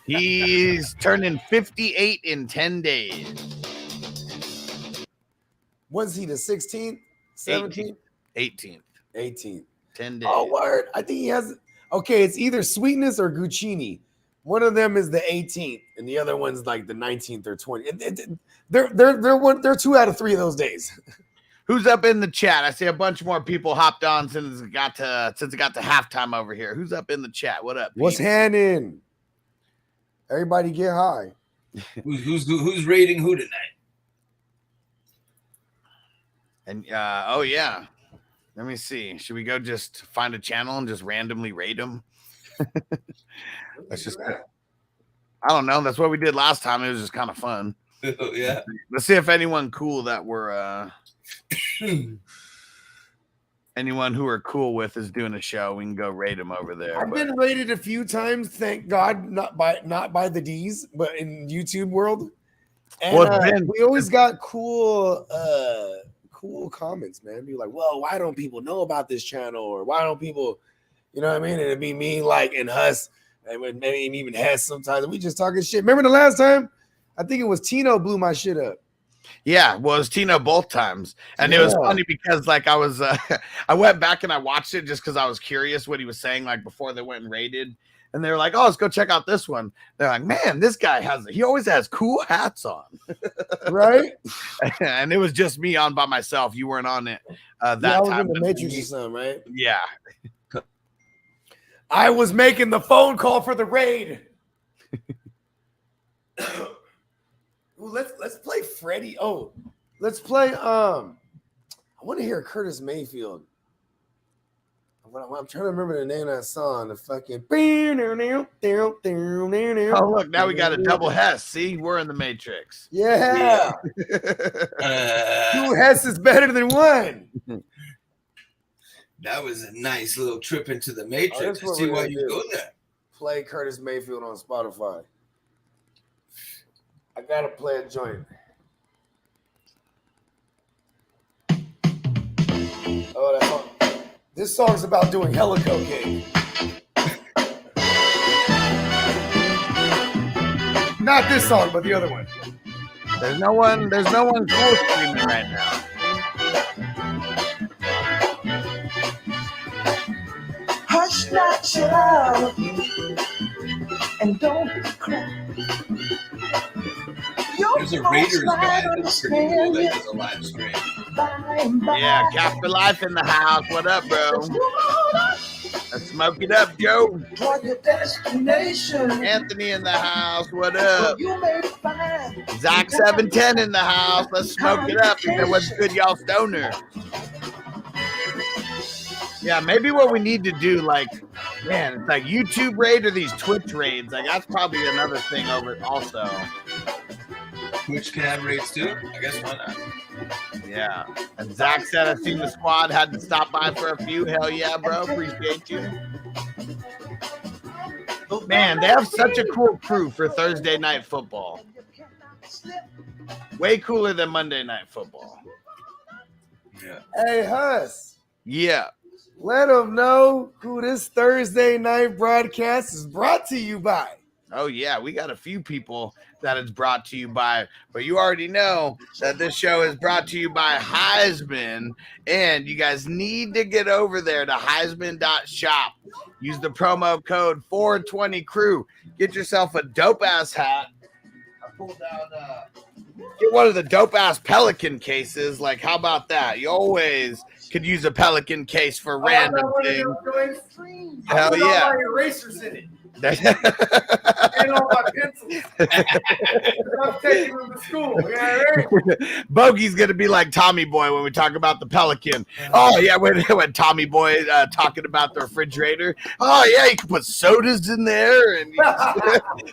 S10: He's turning 58 in 10 days.
S11: When's he, the 16th? 17th?
S10: 18th.
S11: 18th.
S10: 10 days.
S11: Oh, word. I think he has. Okay, it's either Sweetness or Guccini. One of them is the 18th, and the other one's like the 19th or 20th. They're 2 out of 3 of those days.
S10: Who's up in the chat? I see a bunch more people hopped on since it got to halftime over here. Who's up in the chat? What up?
S11: What's
S10: peeps?
S11: happening? Everybody get high.
S6: Who's rating who tonight?
S10: And oh yeah, let me see. Should we go just find a channel and just randomly rate them? Let's just. I don't know. That's what we did last time. It was just kind of fun.
S6: Yeah.
S10: Let's see if anyone cool that we're anyone who we're cool with is doing a show. We can go rate them over there.
S11: I've
S10: but-
S11: been rated a few times, thank God, not by the D's, but in YouTube world. And
S10: Well, it's been-
S11: we always got cool comments, man. Be like, well, why don't people know about this channel? Or why don't people, you know what I mean? And it'd be me, like, and Huss, and maybe even Hess sometimes. We just talking shit. Remember the last time? I think it was Tino blew my shit up.
S10: Yeah, well, it was Tino both times, and it was
S11: Yeah.
S10: funny because like I was, I went back and I watched it just because I was curious what he was saying like before they went and raided, and they were like, "Oh, let's go check out this one." They're like, "Man, this guy he always has cool hats on,"
S11: Right?
S10: and it was just me on by myself. You weren't on it that
S11: Yeah, I was
S10: time.
S11: in the Matrix or something, right?
S10: Yeah,
S11: I was making the phone call for the raid. Ooh, let's play Freddie. Oh, let's play. I want to hear Curtis Mayfield. I'm trying to remember the name of that song. The fucking.
S10: Oh, look, now we got a double Hess. See, we're in the Matrix.
S11: Yeah. 2 Hess is better than 1.
S6: That was a nice little trip into the
S11: Oh,
S6: Matrix
S11: that's
S6: to
S11: what
S6: see
S11: we're
S6: why
S11: gonna
S6: you
S11: do.
S6: go there.
S11: Play Curtis Mayfield on Spotify. I gotta play a joint. Oh, that song. This song's about doing hella cocaine. Not this song, but the other one.
S10: There's no one cool streaming right now.
S2: Hush not your love and don't cry.
S6: There's a Raiders guy that's pretty cool that does a live stream.
S10: Yeah, Cap for Life in the house. What up, bro? Let's smoke it up, Joe.
S2: Your destination.
S10: Anthony in the house. What up?
S2: You may find
S10: Zach 710 in the house. Let's smoke it up. He said, "What's good, y'all stoner?" Yeah, maybe what we need to do, like, man, it's like YouTube raid or these Twitch raids. Like, that's probably another thing over also.
S6: Twitch can have raids too? I guess why not?
S10: Yeah. And Zach said, I've seen the squad, had to stop by for a few. Hell yeah, bro. Appreciate you. Man, they have such a cool crew for Thursday night football. Way cooler than Monday night football.
S6: Yeah.
S11: Hey, Huss.
S10: Yeah.
S11: Let them know who this Thursday night broadcast is brought to you by.
S10: Oh, yeah. We got a few people that it's brought to you by. But you already know that this show is brought to you by Heisman. And you guys need to get over there to Heisman.shop. Use the promo code 420crew. Get yourself a dope-ass hat. I pulled out... Get one of the dope-ass Pelican cases. Like, how about that? You always could use a Pelican case for random things. Hell yeah.
S11: Erasers in it.
S10: And
S11: all my pencils. I'm taking them to school. Yeah, right?
S10: Bogey's gonna be like Tommy Boy when we talk about the Pelican. Oh yeah, when Tommy Boy talking about the refrigerator. Oh yeah, you can put sodas in there, and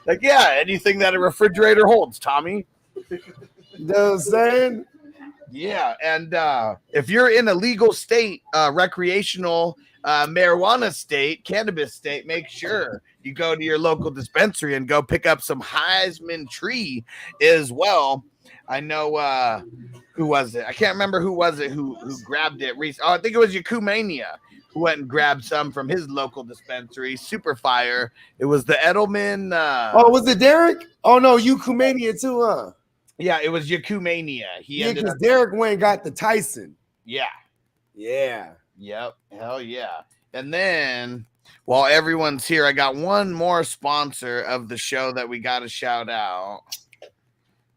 S10: like yeah, anything that a refrigerator holds, Tommy.
S11: You know what I'm saying?
S10: Yeah, and if you're in a legal state, recreational marijuana state, cannabis state, make sure you go to your local dispensary and go pick up some Heisman tree as well. I know who was it? I can't remember who was it who grabbed it recently. Oh, I think it was Yakumania who went and grabbed some from his local dispensary. Super fire. It was the Edelman.
S11: Oh, was it Derek? Oh no, Yakumania too, huh?
S10: Yeah, it was Yakumania.
S11: Yeah, because Derek Wayne got the Tyson.
S10: Yeah.
S11: Yeah.
S10: Yep. Hell yeah. And then while everyone's here, I got one more sponsor of the show that we got to shout out.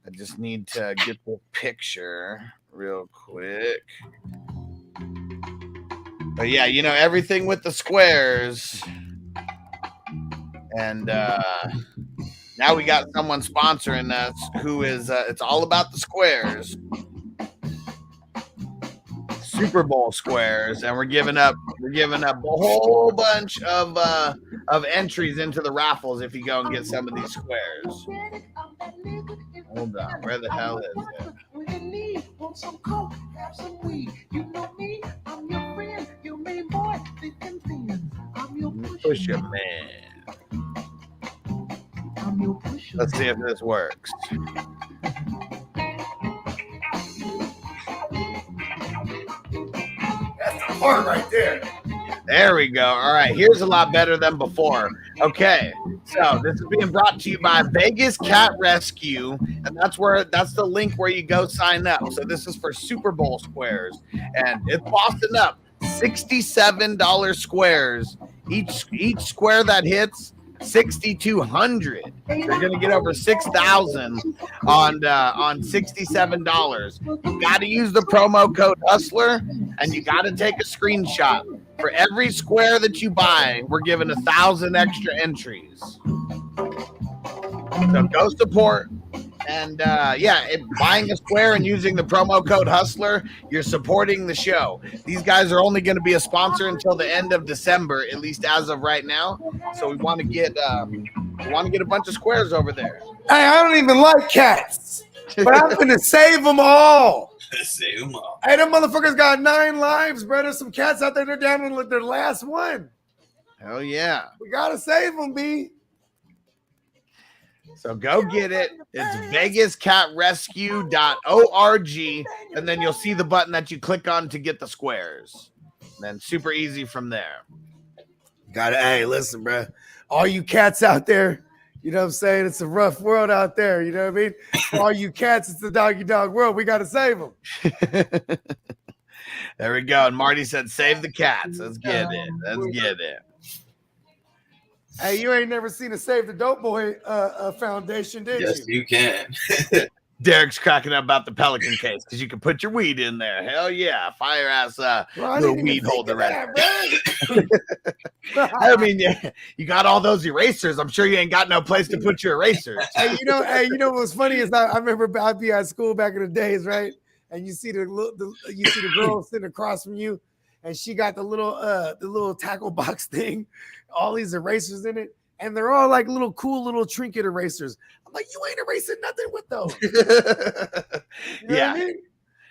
S10: I just need to get the picture real quick. But yeah, you know, everything with the squares. And now we got someone sponsoring us who is it's all about the squares. Super Bowl squares, and we're giving up a whole bunch of entries into the raffles if you go and get some of these squares. Hold on, where the hell is it? Push your man. Let's see if this works.
S11: Part right there.
S10: There we go. All right, here's a lot better than before. Okay, so this is being brought to you by Vegas Cat Rescue, and that's the link where you go sign up. So this is for Super Bowl squares, and it's bossing up $67 squares. Each square that hits 6,200. You're gonna get over 6,000 on $67. You got to use the promo code Hustler, and you got to take a screenshot. For every square that you buy, we're giving 1,000 extra entries. So go support. And buying a square and using the promo code Hustler, you're supporting the show. These guys are only going to be a sponsor until the end of December, at least as of right now. So we want to get a bunch of squares over there.
S11: Hey, I don't even like cats, but I'm gonna save them all.
S6: Save them all.
S11: Hey, them motherfuckers got 9 lives, bro. There's some cats out there. They're down to their last one.
S10: Hell yeah.
S11: We gotta save them, B.
S10: So go get it. It's vegascatrescue.org, and then you'll see the button that you click on to get the squares. And then super easy from there.
S11: Hey, listen, bro. All you cats out there, you know what I'm saying? It's a rough world out there. You know what I mean? For all you cats, it's the doggy dog world. We got to save them.
S10: There we go. And Marty said, save the cats. Let's get it. Let's get it.
S11: Hey, you ain't never seen a Save the Dope Boy foundation, did you?
S6: Yes, you can.
S10: Derek's cracking up about the Pelican case because you can put your weed in there. Hell yeah. Fire ass little weed holder right there. I mean, you got all those erasers. I'm sure you ain't got no place to put your erasers.
S11: Hey, you know what's funny is I remember I'd be at school back in the days, right? And you see the girl sitting across from you, and she got the little tackle box thing, all these erasers in it, and they're all like little cool little trinket erasers. I'm like, you ain't erasing nothing with those. You know what I mean?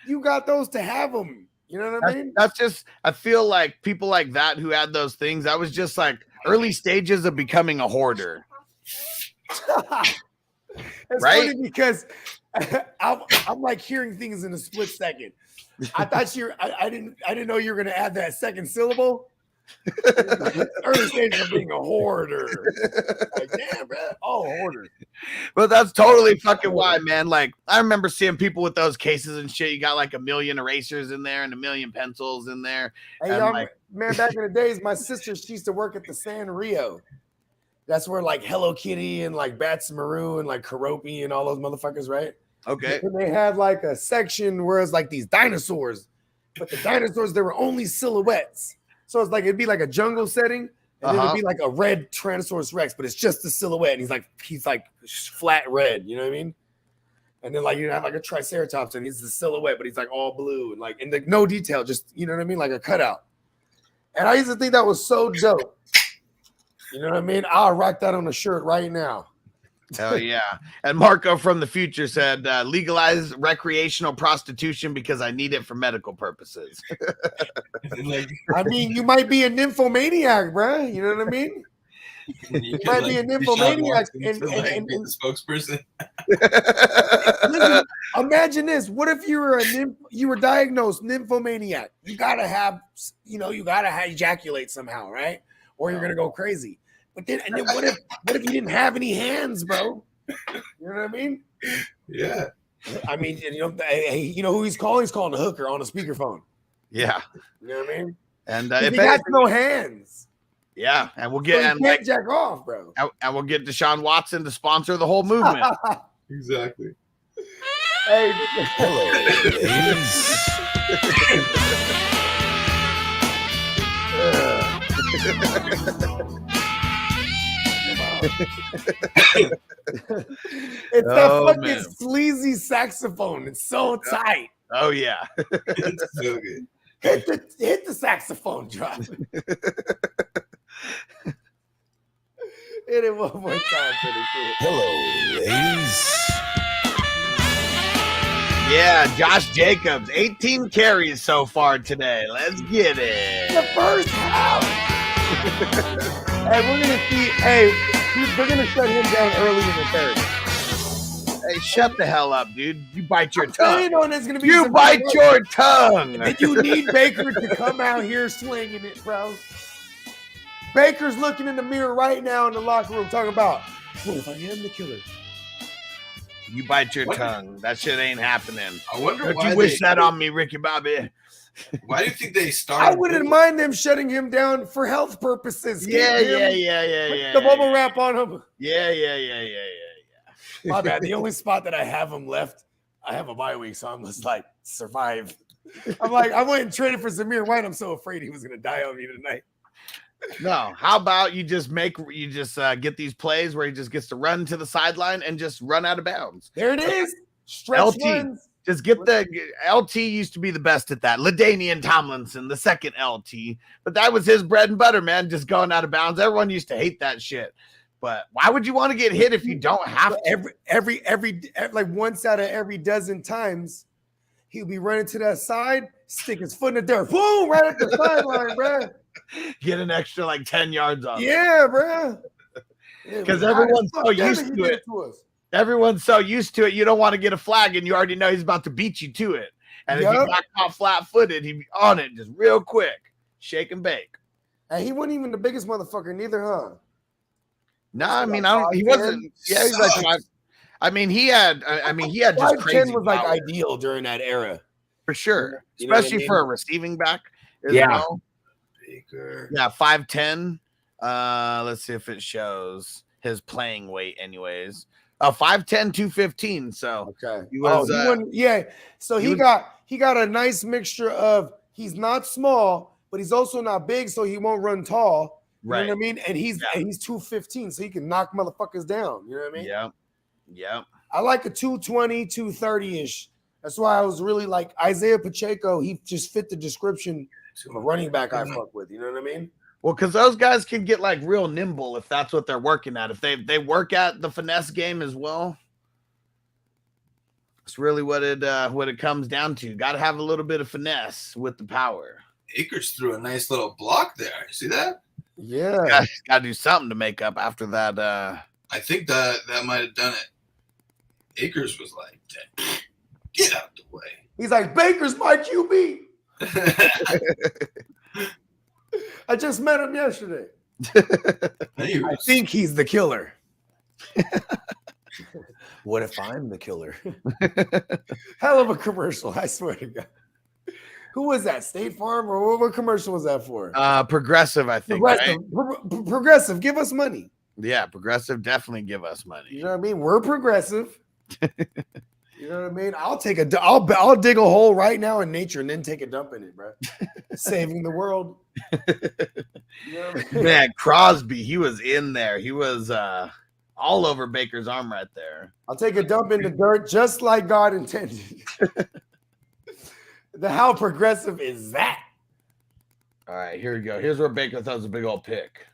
S11: You got those to have them. You know what I mean?
S10: That's just, I feel like people like that who had those things, that was just like early stages of becoming a hoarder.
S11: It's
S10: Right?
S11: funny because I'm like hearing things in a split second. I thought I didn't know you were gonna add that second syllable. Early stages of being a hoarder. Like, damn, bro. Oh, hoarder.
S10: But that's totally fucking why, man. Like, I remember seeing people with those cases and shit. You got like 1 million erasers in there and 1 million pencils in there.
S11: Hey,
S10: And
S11: y'all,
S10: like,
S11: man, back in the days, my sister, she used to work at the San Rio. That's where like Hello Kitty and like Bats Maru and like Karopi and all those motherfuckers, right?
S10: okay.
S11: And they had like a section where it's like these dinosaurs, but the dinosaurs, they were only silhouettes. So it's like it'd be like a jungle setting, and then it'd be like a red Tyrannosaurus Rex, but it's just a silhouette. And he's like flat red, you know what I mean? And then like you have like a Triceratops, and he's the silhouette, but he's like all blue and like no detail, just you know what I mean, like a cutout. And I used to think that was so dope. You know what I mean? I'll rock that on a shirt right now.
S10: Hell yeah. And Marco from the future said, legalize recreational prostitution because I need it for medical purposes.
S11: I mean, you might be a nymphomaniac, bro. You know what I mean? You might be a nymphomaniac and
S6: be the spokesperson.
S11: Listen, imagine this. What if you were you were diagnosed nymphomaniac? You gotta have, you gotta ejaculate somehow, right? Or you're gonna go crazy. But then, and then what if you didn't have any hands, bro? You know what I mean?
S6: Yeah.
S11: I mean, you know who he's calling? He's calling the hooker on a speakerphone.
S10: Yeah.
S11: You know what I mean?
S10: And
S11: if he got no hands.
S10: Yeah, and we'll get
S11: so can't jack off, bro.
S10: And we'll get Deshaun Watson to sponsor the whole movement.
S6: Exactly.
S11: Hey, it's that fucking sleazy saxophone. It's so tight.
S10: Oh yeah.
S6: It's so good.
S11: Hit the saxophone drop. Hit it one more time for the shit.
S1: Hello, ladies.
S10: Yeah, Josh Jacobs, 18 carries so far today. Let's get it.
S11: The first half. Hey, we're gonna see. Hey, they're gonna shut him down early in the third.
S10: Hey, shut the hell up, dude. You bite your tongue.
S11: You
S10: bite your tongue.
S11: And you need Baker to come out here slinging it, bro. Baker's looking in the mirror right now in the locker room talking about, what if I am the killer?
S10: You bite your tongue. That shit ain't happening.
S6: I wonder
S10: Don't
S6: why
S10: you wish that on me, Ricky Bobby.
S6: Why do you think they started?
S11: I wouldn't mind them shutting him down for health purposes.
S10: Yeah.
S11: The bubble wrap on him.
S10: Yeah.
S11: My bad. The only spot that I have him left, I have a bye week, so I'm just like, survive. I'm like, I went and traded for Zamir White. I'm so afraid he was going to die on me tonight.
S10: No, how about you just get these plays where he just gets to run to the sideline and just run out of bounds.
S11: There it is. Stretch
S10: LT.
S11: runs.
S10: Just get LT used to be the best at that. LaDainian Tomlinson, the second LT, but that was his bread and butter, man. Just going out of bounds. Everyone used to hate that shit. But why would you want to get hit if you don't have to?
S11: Every like once out of every dozen times, he'll be running to that side, stick his foot in the dirt, boom, right at the sideline, bro.
S10: Get an extra like 10 yards off.
S11: Yeah, bro.
S10: Because everyone's so used to it. Everyone's so used to it. You don't want to get a flag, and you already know he's about to beat you to it. And if you got caught flat-footed, he'd be on it just real quick, shake and bake.
S11: And he wasn't even the biggest motherfucker, neither, huh?
S10: No, I mean, he wasn't. Yeah, he's like 5. I mean, he had just crazy
S11: 5'10" was like
S10: power.
S11: ideal during that era.
S10: For sure,
S11: You know what I
S10: especially
S11: mean?
S10: for a receiving back.
S11: Yeah.
S6: Baker.
S10: Yeah, 5'10". Let's see if it shows his playing weight, anyways. 5'10", 215. So
S11: okay,
S10: he was.
S11: So he got a nice mixture of he's not small, but he's also not big, so he won't run tall. You know what I mean? And he's 215, so he can knock motherfuckers down. You know what I mean?
S10: Yeah.
S11: I like a 220, 230-ish. That's why I was really like Isaiah Pacheco. He just fit the description I'm a running back I fuck with. You know what I mean?
S10: Well, because those guys can get like real nimble if that's what they're working at. If they work at the finesse game as well, it's really what it comes down to. Got to have a little bit of finesse with the power.
S6: Akers threw a nice little block there. You see that?
S11: Yeah.
S10: Got to do something to make up after that.
S6: I think that might have done it. Akers was like, get out the way.
S11: He's like, Baker's my QB. I just met him yesterday. I think he's the killer. What if I'm the killer? Hell of a commercial, I swear to God. Who was that? State Farm? Or what commercial was that for?
S10: Progressive, I think.
S11: Progressive.
S10: Right?
S11: Progressive, give us money.
S10: Yeah, Progressive definitely give us money.
S11: You know what I mean? We're progressive. You know what I mean? I'll dig a hole right now in nature and then take a dump in it, bro. Saving the world. You know what I mean?
S10: Man, Crosby, he was in there. He was all over Baker's arm right there.
S11: I'll take a dump in the dirt just like God intended. How progressive is that?
S10: All right, here we go. Here's where Baker throws a big old pick.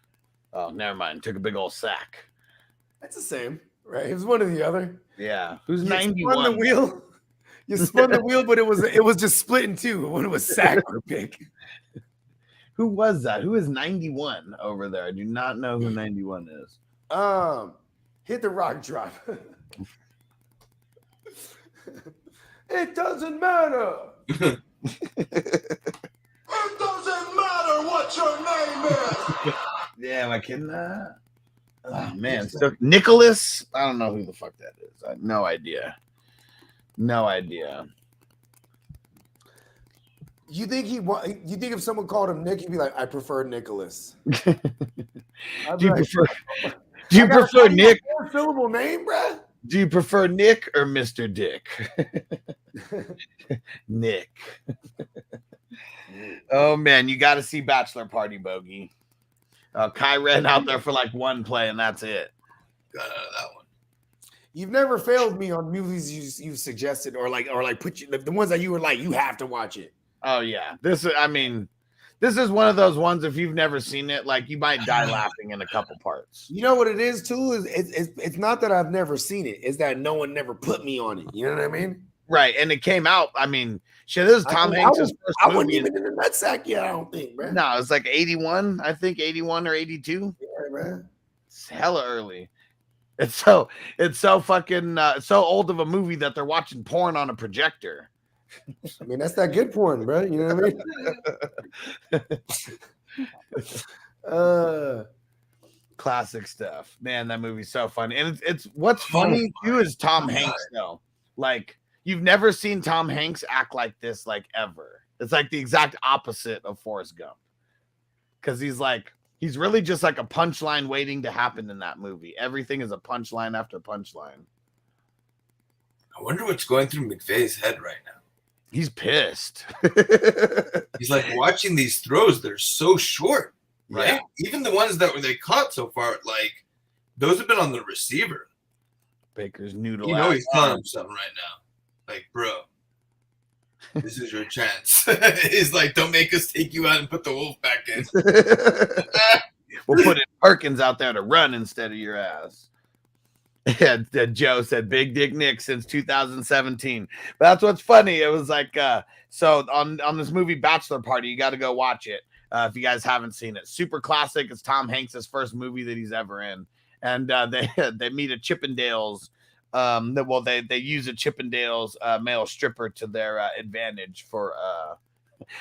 S10: Oh, never mind. Took a big old sack.
S11: That's the same, right? It was one or the other.
S10: Yeah. Who's
S11: You
S10: 91?
S11: spun the wheel. You spun the wheel, but it was just split in two. One was sack or pick.
S10: Who was that? Who is 91 over there? I do not know who 91 is.
S11: Hit the rock drop. It doesn't matter.
S3: It doesn't matter what your name is.
S10: Yeah, am I kidding? Oh, man. So, Nicholas? I don't know who the fuck that is. I have no idea. No idea.
S11: You think if someone called him Nick, he'd be like, I prefer Nicholas.
S10: Do you prefer Nick?
S11: Syllable name, bruh?
S10: Do you prefer Nick or Mr. Dick? Nick. Oh man, you got to see Bachelor Party, Bogey. Kai ran out there for like one play, and that's it.
S6: Got out of that one.
S11: You've never failed me on movies you've suggested or put you the ones that you were like, you have to watch it.
S10: Oh yeah, this is one of those ones. If you've never seen it, like you might die laughing in a couple parts.
S11: You know what it is too? It's not that I've never seen it. It's that no one never put me on it. You know what I mean?
S10: Right, and it came out. I mean, shit, this is Tom Hanks' first movie.
S11: I wasn't even in the nutsack yet. I don't think, man.
S10: No, it's like 81. I think 81 or 82.
S11: Yeah, man.
S10: It's hella early. It's so fucking so old of a movie that they're watching porn on a projector.
S11: I mean, that's that good porn, bro. You know what I mean?
S10: Classic stuff, man. That movie's so funny, and it's what's funny too is Tom Hanks though. Like you've never seen Tom Hanks act like this, like ever. It's like the exact opposite of Forrest Gump, because he's really just like a punchline waiting to happen in that movie. Everything is a punchline after punchline.
S6: I wonder what's going through McVay's head right now.
S10: He's pissed.
S6: He's like watching these throws. They're so short, right?
S10: Yeah.
S6: Even the ones that they caught so far, like those have been on the receiver.
S10: Baker's noodle.
S6: You know he's telling him something right now. Like, bro, this is your chance. He's like, don't make us take you out and put the wolf back in.
S10: We'll put Perkins out there to run instead of your ass. Yeah, Joe said Big Dick Nick since 2017. But that's what's funny. It was like so on this movie Bachelor Party, you got to go watch it if you guys haven't seen it. Super classic. It's Tom Hanks' first movie that he's ever in, and they meet a Chippendales. They use a Chippendales male stripper to their advantage for.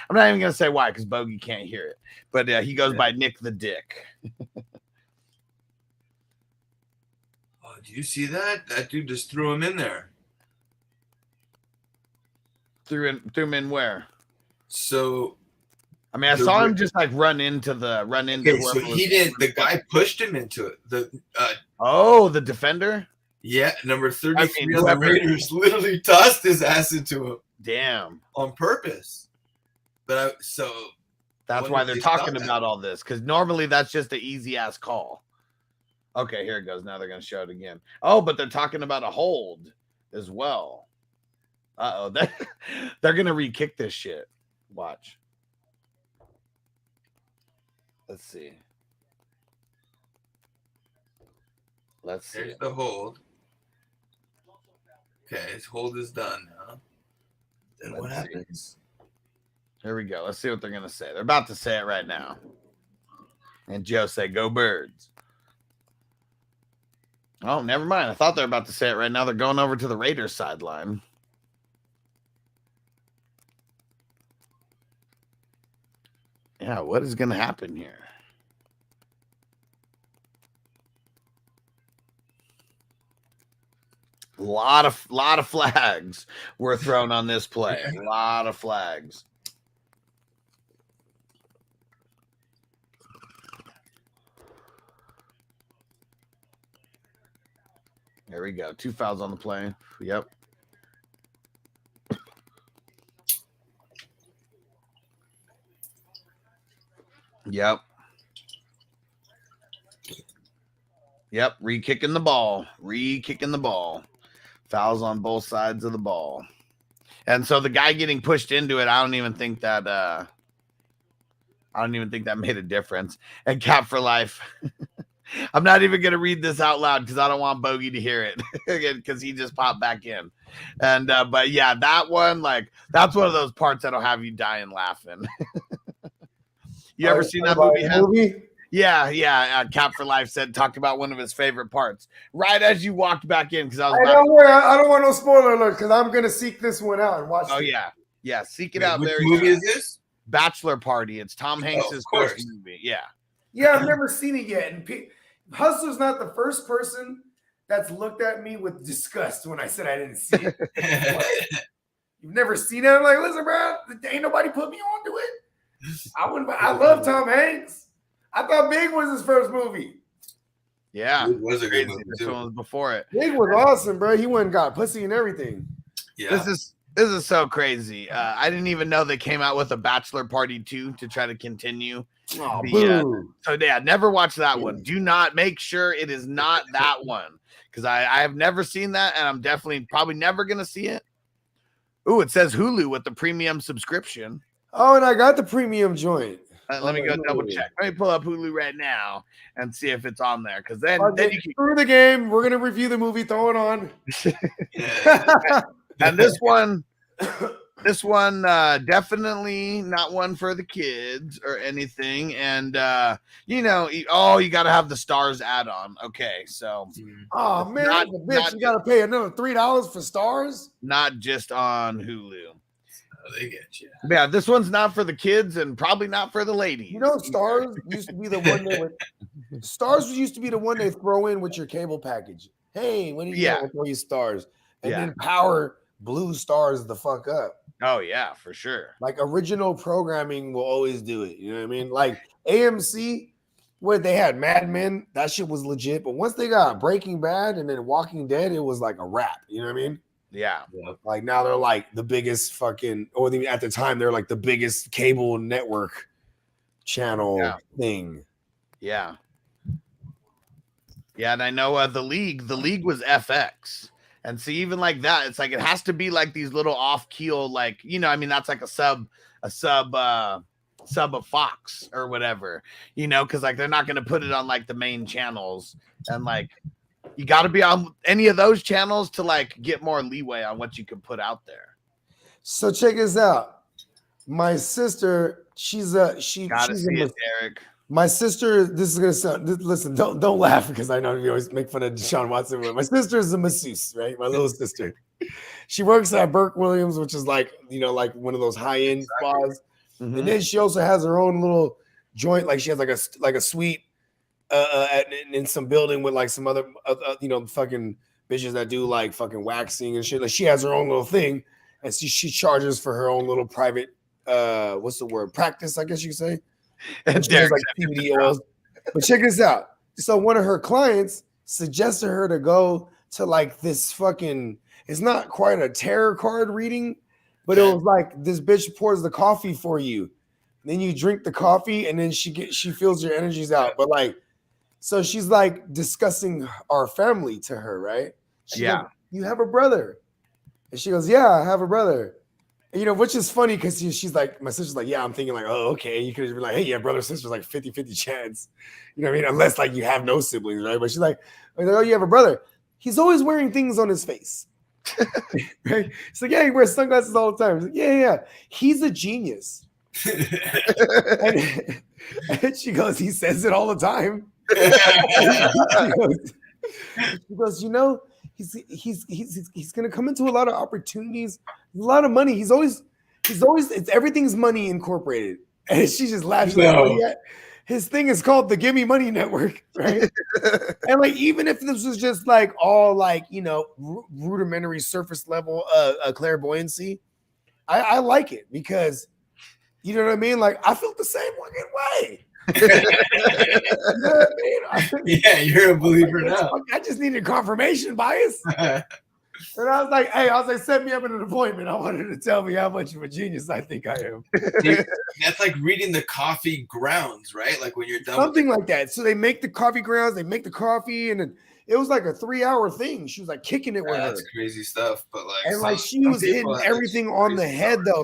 S10: I'm not even gonna say why because Bogey can't hear it, but he goes by Nick the Dick.
S6: Do you see that? That dude just threw him in there.
S10: Threw him in where?
S6: So,
S10: I mean, I saw him just like run into.
S6: Okay, so he did. The guy pushed him into it.
S10: The defender.
S6: Yeah, number 33 on the Raiders literally tossed his ass into him.
S10: Damn,
S6: on purpose. But
S10: that's why they're talking about all this because normally that's just an easy ass call. Okay, here it goes. Now they're going to show it again. Oh, but they're talking about a hold as well. Uh-oh. They're going to re-kick this shit. Watch. Let's see. Let's see.
S6: There's the hold. Okay, his hold is done now. Then what happens?
S10: Here we go. Let's see what they're gonna say. They're about to say it right now. And Joe say, "Go Birds." Oh, never mind. I thought they were about to say it right now. They're going over to the Raiders sideline. Yeah, what is going to happen here? A lot of flags were thrown on this play. A lot of flags. There we go. 2 fouls on the play. Yep. Yep. Yep. Re-kicking the ball. Re-kicking the ball. Fouls on both sides of the ball. And so the guy getting pushed into it, I don't even think that made a difference. And Cap for Life. I'm not even going to read this out loud because I don't want Bogey to hear it because he just popped back in. And, but yeah, that one, like, that's one of those parts that'll have you dying laughing. You ever seen that movie? Yeah. Cap for Life talked about one of his favorite parts right as you walked back in because I was.
S11: Don't worry, I don't want no spoiler alert because I'm going to seek this one out and watch.
S10: Oh,
S11: it.
S10: Yeah. Seek it out.
S6: Which
S10: Very
S6: movie
S10: good.
S6: is this?
S10: Bachelor Party. It's Tom Hanks' first movie. Yeah.
S11: Yeah, I've never seen it yet. And Hustler's not the first person that's looked at me with disgust when I said I didn't see it. You've never seen it? I'm like, listen, bro, ain't nobody put me onto it. I love Tom Hanks. I thought Big was his first movie.
S10: Yeah.
S6: It was a great movie
S10: This
S6: too.
S10: one was before it.
S11: Big was awesome, bro. He went and got pussy and everything.
S6: Yeah.
S10: This is so crazy. I didn't even know they came out with a Bachelor Party 2 to try to continue.
S11: Oh,
S10: So yeah, never watch that one. Do not make sure it is not that one because I have never seen that and I'm probably never gonna see it. Ooh, it says Hulu with the premium subscription.
S11: Oh, and I got the premium joint.
S10: Let me go double check. Let me pull up Hulu right now and see if it's on there because then you can
S11: through the game. We're gonna review the movie. Throw it on.
S10: And this one definitely not one for the kids or anything. And you got to have the Stars add-on. Okay, so
S11: oh man, you got to pay another $3 for Stars.
S10: Not just on Hulu.
S6: Oh, they get you.
S10: Yeah, this one's not for the kids and probably not for the ladies.
S11: You know, Stars used to be the one Stars used to be the one they throw in with your cable package. Hey, when do you get with these Stars? And then Power blew Stars the fuck up.
S10: Oh yeah, for sure.
S11: Like original programming will always do it. You know what I mean? Like AMC, where they had Mad Men, that shit was legit. But once they got Breaking Bad and then Walking Dead, it was like a wrap. You know what I mean?
S10: Yeah.
S11: Like now they're like the biggest fucking, or at the time they're like the biggest cable network channel thing.
S10: Yeah. Yeah, and I know the league was FX. And see, even like that, it's like it has to be like these little off-keel, like, I mean, that's like a sub of Fox or whatever, because like they're not going to put it on like the main channels. And like you got to be on any of those channels to like get more leeway on what you can put out there.
S11: So check this out. My sister, she's
S10: Derek.
S11: My sister, this is gonna sound. Listen, don't laugh because I know you always make fun of Deshaun Watson. But my sister is a masseuse, right? My little sister. She works at Burke Williams, which is like like one of those high end spas. Mm-hmm. And then she also has her own little joint. Like she has like a suite in some building with like some other fucking bitches that do like fucking waxing and shit. Like she has her own little thing, and she charges for her own little private what's the word, practice, I guess you could say. And she has like CBD oils. But check this out. So one of her clients suggested her to go to like this fucking, it's not quite a tarot card reading, but it was like this bitch pours the coffee for you. Then you drink the coffee and then she feels your energies out. But like, so she's like discussing our family to her, right? She goes, you have a brother. And she goes, yeah, I have a brother. You know, which is funny because she's like, my sister's like, yeah, I'm thinking like, oh, okay. You could have been like, hey, yeah, brother, sister's like 50-50 chance. You know what I mean? Unless like you have no siblings, right? But she's like, oh, you have a brother. He's always wearing things on his face. Right? She's like, yeah, he wears sunglasses all the time. Like, yeah. He's a genius. and she goes, he says it all the time. She goes, you know, he's gonna come into a lot of opportunities, a lot of money. He's always it's everything's money incorporated. And she just laughs.
S6: No.
S11: Like, his thing is called the Gimme Money Network, right? And like, even if this was just like all like, you know, rudimentary surface level clairvoyancy, I like it because you know what I mean? Like, I felt the same fucking way. You know what I mean?
S6: Yeah, you're a believer now.
S11: I just needed confirmation bias. And I was like, set me up in an appointment. I wanted to tell me how much of a genius I think I am.
S6: Dude, that's like reading the coffee grounds, right? Like when you're done.
S11: Something like that. So they make the coffee grounds, they make the coffee, and it was like a 3-hour thing. She was like kicking it with her.
S6: That's crazy stuff. But like,
S11: and like she was hitting everything on the head though.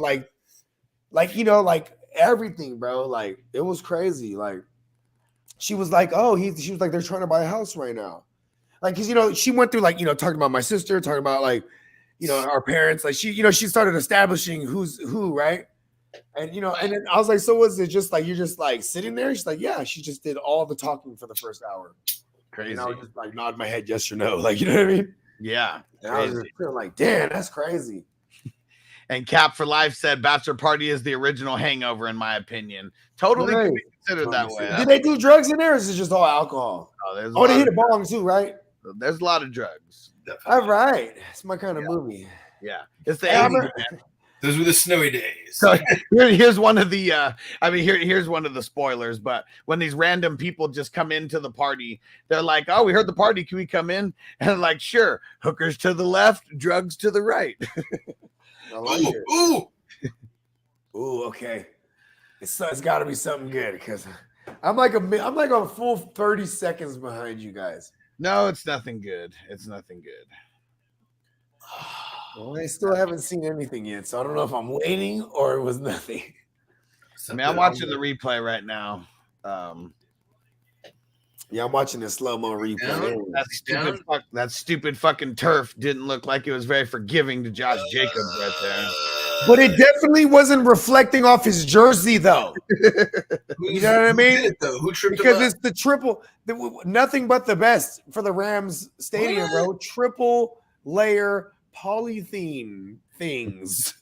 S11: Like, you know, like everything, bro. Like it was crazy. Like she was like, oh, she was like, they're trying to buy a house right now. Like, cause you know, she went through like, you know, talking about my sister, talking about like, you know, our parents. Like she, you know, she started establishing who's who, right? And you know, and then I was like, so was it just like you're just like sitting there? She's like, yeah, she just did all the talking for the first hour.
S10: Crazy.
S11: And I was just like nod my head yes or no, like you know what I mean?
S10: Yeah.
S11: And I was just feeling like, damn, that's crazy.
S10: And Cap for Life said Bachelor Party is the original Hangover, in my opinion. Totally
S11: Right.
S10: can be considered that way.
S11: Did they do drugs in there, or is it just all alcohol?
S10: Oh,
S11: They hit a bong too, right?
S10: There's a lot of drugs.
S11: All right, it's my kind of movie.
S10: Yeah, it's the
S11: Yeah,
S10: 80s, man.
S6: Those were the snowy days.
S10: So here's one of the here's one of the spoilers. But when these random people just come into the party, they're like, oh, we heard the party, can we come in? And I'm like, sure, hookers to the left, drugs to the right.
S11: I like it. Ooh, okay. It's got to be something good because I'm like a full 30 seconds behind you guys.
S10: No, it's nothing good. It's nothing good.
S11: Well, I still haven't seen anything yet, so I don't know if I'm waiting or it was nothing.
S10: I mean, I'm watching the replay right now.
S11: Yeah, I'm watching the slow-mo replay.
S10: That stupid fucking turf didn't look like it was very forgiving to Josh Jacobs right there.
S11: But it definitely wasn't reflecting off his jersey, though. You know what I mean?
S6: Who tripped
S11: because
S6: him up?
S11: it's the triple, nothing but the best for the Rams stadium, bro. Triple layer polythene things.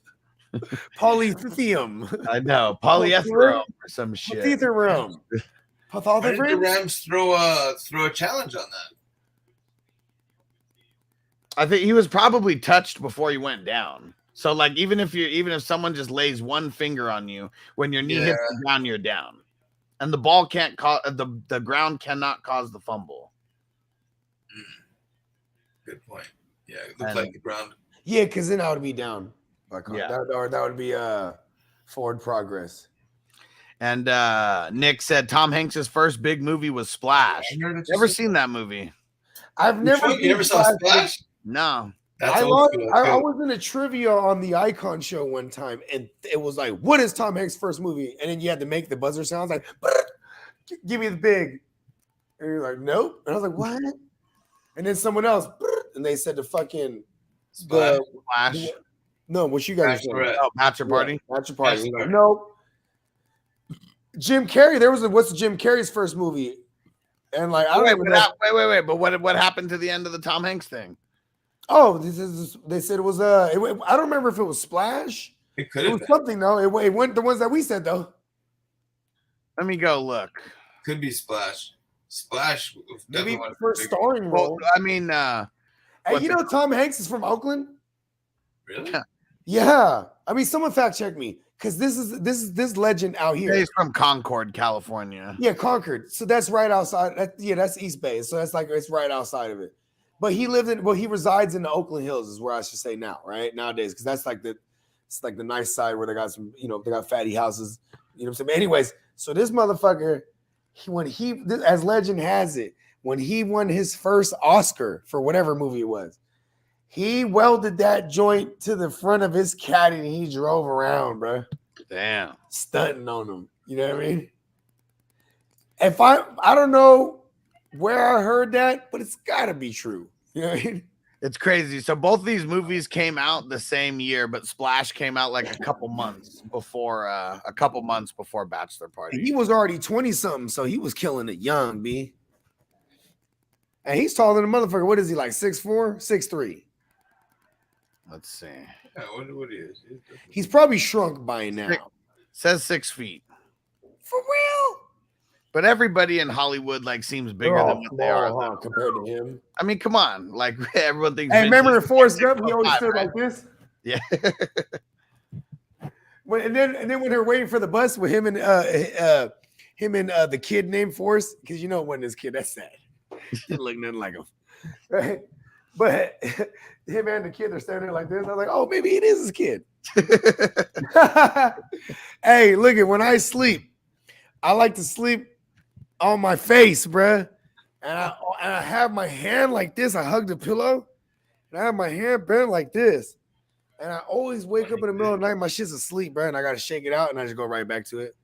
S11: Polythium.
S10: I know. Polyester or some shit.
S11: Polythium.
S6: Why did the Rams throw a challenge on that?
S10: I think he was probably touched before he went down. So like even if someone just lays one finger on you, when your knee hits the ground, you're down. And the ball can't cause the ground cannot cause the fumble.
S6: Good point. Yeah, it looked like the ground.
S11: Yeah, because then I would be down.
S10: Yeah.
S11: That would be forward progress.
S10: And Nick said Tom Hanks' first big movie was Splash. Never seen that movie.
S11: I've never.
S6: You never saw Splash?
S10: No.
S11: I was in a trivia on the Icon show one time, and it was like, "What is Tom Hanks' first movie?" And then you had to make the buzzer sounds like, "Give me the big," and you're like, "Nope." And I was like, "What?" And then someone else, and they said the fucking
S10: Splash.
S11: No, what you guys
S10: said? Oh, Bachelor Party.
S11: Bachelor Party. Like, nope. Jim Carrey. What's Jim Carrey's first movie? And like, I don't even know.
S10: Wait. But what happened to the end of the Tom Hanks thing?
S11: Oh, they said it was I don't remember if it was Splash.
S6: It could
S11: have been something though. It went the ones that we said though.
S10: Let me go look.
S6: Could be Splash. Splash.
S11: Maybe first starring role.
S10: Well, I mean,
S11: hey, you know Tom Hanks is from Oakland.
S6: Really?
S11: Yeah. I mean, someone fact check me because this is this legend out here.
S10: He's from Concord, California.
S11: Yeah, Concord. So that's right outside. That's East Bay. So that's like it's right outside of it. But he resides in the Oakland Hills, is where I should say now, right? Nowadays, because that's like the nice side where they got some, they got fatty houses, you know what I'm saying? But anyways, so this motherfucker, as legend has it, when he won his first Oscar for whatever movie it was, He welded that joint to the front of his caddy and he drove around, bro.
S10: Damn.
S11: Stunting on him. You know what I mean? If I don't know where I heard that, but it's gotta be true. You know what I mean?
S10: It's crazy. So both of these movies came out the same year, but Splash came out like a couple months before Bachelor Party.
S11: He was already 20-something, so he was killing it young, B. And he's taller than a motherfucker. What is he, like 6'4", 6'3"?
S10: Let's see.
S6: I wonder what he is.
S11: He's probably shrunk by now.
S10: Says 6 feet.
S11: For real?
S10: But everybody in Hollywood like seems bigger
S11: They're
S10: than
S11: all
S10: what they are
S11: small, huh, compared to him.
S10: I mean, come on. Like everyone thinks.
S11: Hey,
S10: Vince
S11: remember in
S10: is
S11: Forrest
S10: like
S11: Gump, he always
S10: 6'5",
S11: stood
S10: right?
S11: like this?
S10: Yeah.
S11: And then when they're waiting for the bus with him and the kid named Forrest, because you know it wasn't his kid. That's sad. Didn't look nothing like him. Right? But him and the kid are standing there like this. I was like, oh, maybe it is his kid. Hey, look at when I sleep, I like to sleep on my face, bruh. And I have my hand like this. I hug the pillow, and I have my hand bent like this. And I always wake up in the middle of the night. My shit's asleep, bro, and I gotta shake it out, and I just go right back to it.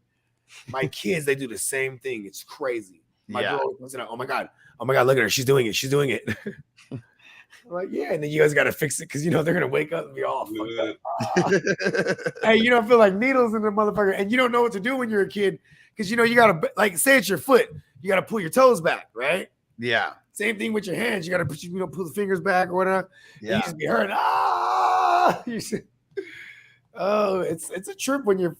S11: My kids, they do the same thing. It's crazy. My girl always looks at her, oh my god, look at her, she's doing it. I'm like, yeah, and then you guys gotta fix it because you know they're gonna wake up and be all fucked up. Hey, you don't feel like needles in the motherfucker, and you don't know what to do when you're a kid because you know you gotta like say it's your foot, you gotta pull your toes back, right?
S10: Yeah.
S11: Same thing with your hands. You gotta pull the fingers back or whatever.
S10: Yeah.
S11: You just be hurt. Ah, it's a trip when your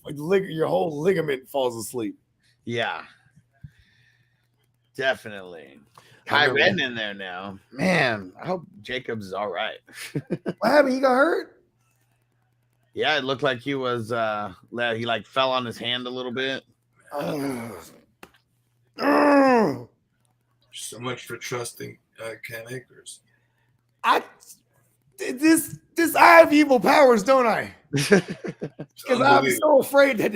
S11: whole ligament falls asleep.
S10: Yeah. Definitely. Kyren in there now. Man, I hope Jacobs is all right.
S11: What happened? He got hurt?
S10: Yeah, it looked like he was he like fell on his hand a little bit.
S6: So much for trusting Ken Akers.
S11: I have evil powers, don't I? Because I'm so afraid that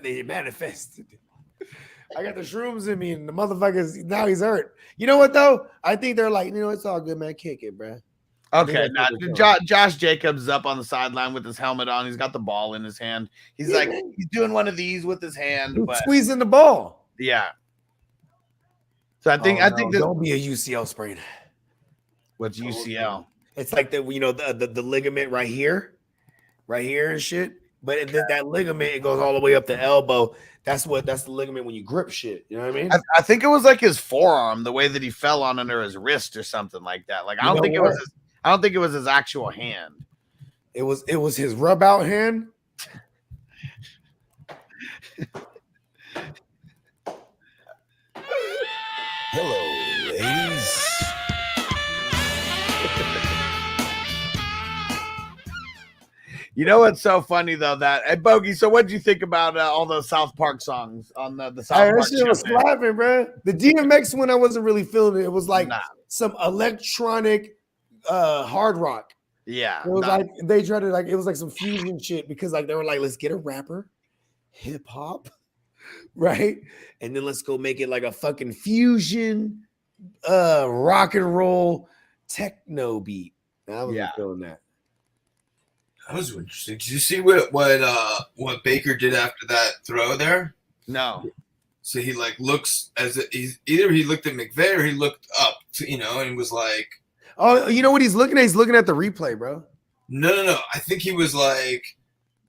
S11: they manifested. I got the shrooms in me, and the motherfuckers now he's hurt. You know what though? I think they're like, you know, it's all good, man. Kick it, bro.
S10: Okay, Josh Jacobs is up on the sideline with his helmet on. He's got the ball in his hand. He's he's doing one of these with his hand, but
S11: squeezing the ball.
S10: Yeah. So I think
S11: don't be a UCL sprain.
S10: What's UCL?
S11: It's like the the ligament right here and shit. But that ligament, it goes all the way up the elbow. That's the ligament when you grip shit. You know what I mean?
S10: I think it was like his forearm, the way that he fell on under his wrist or something like that. Like I don't think it was his actual hand.
S11: It was his rub out hand.
S1: Hello, ladies.
S10: You know what's so funny though that Bogey. So what did you think about all those South Park songs on the South Park?
S11: That shit was slapping, bro. The DMX one, I wasn't really feeling it. It was like some electronic hard rock.
S10: Yeah,
S11: it was like they tried to it was like some fusion shit because like they were like, let's get a rapper, hip hop, right, and then let's go make it like a fucking fusion, rock and roll techno beat. I wasn't feeling that.
S6: That was interesting. Did you see what Baker did after that throw there?
S10: No.
S6: So he like looks as if he looked at McVay or he looked up to, and was like,
S11: oh, you know what he's looking at? He's looking at the replay, bro.
S6: No. I think he was like,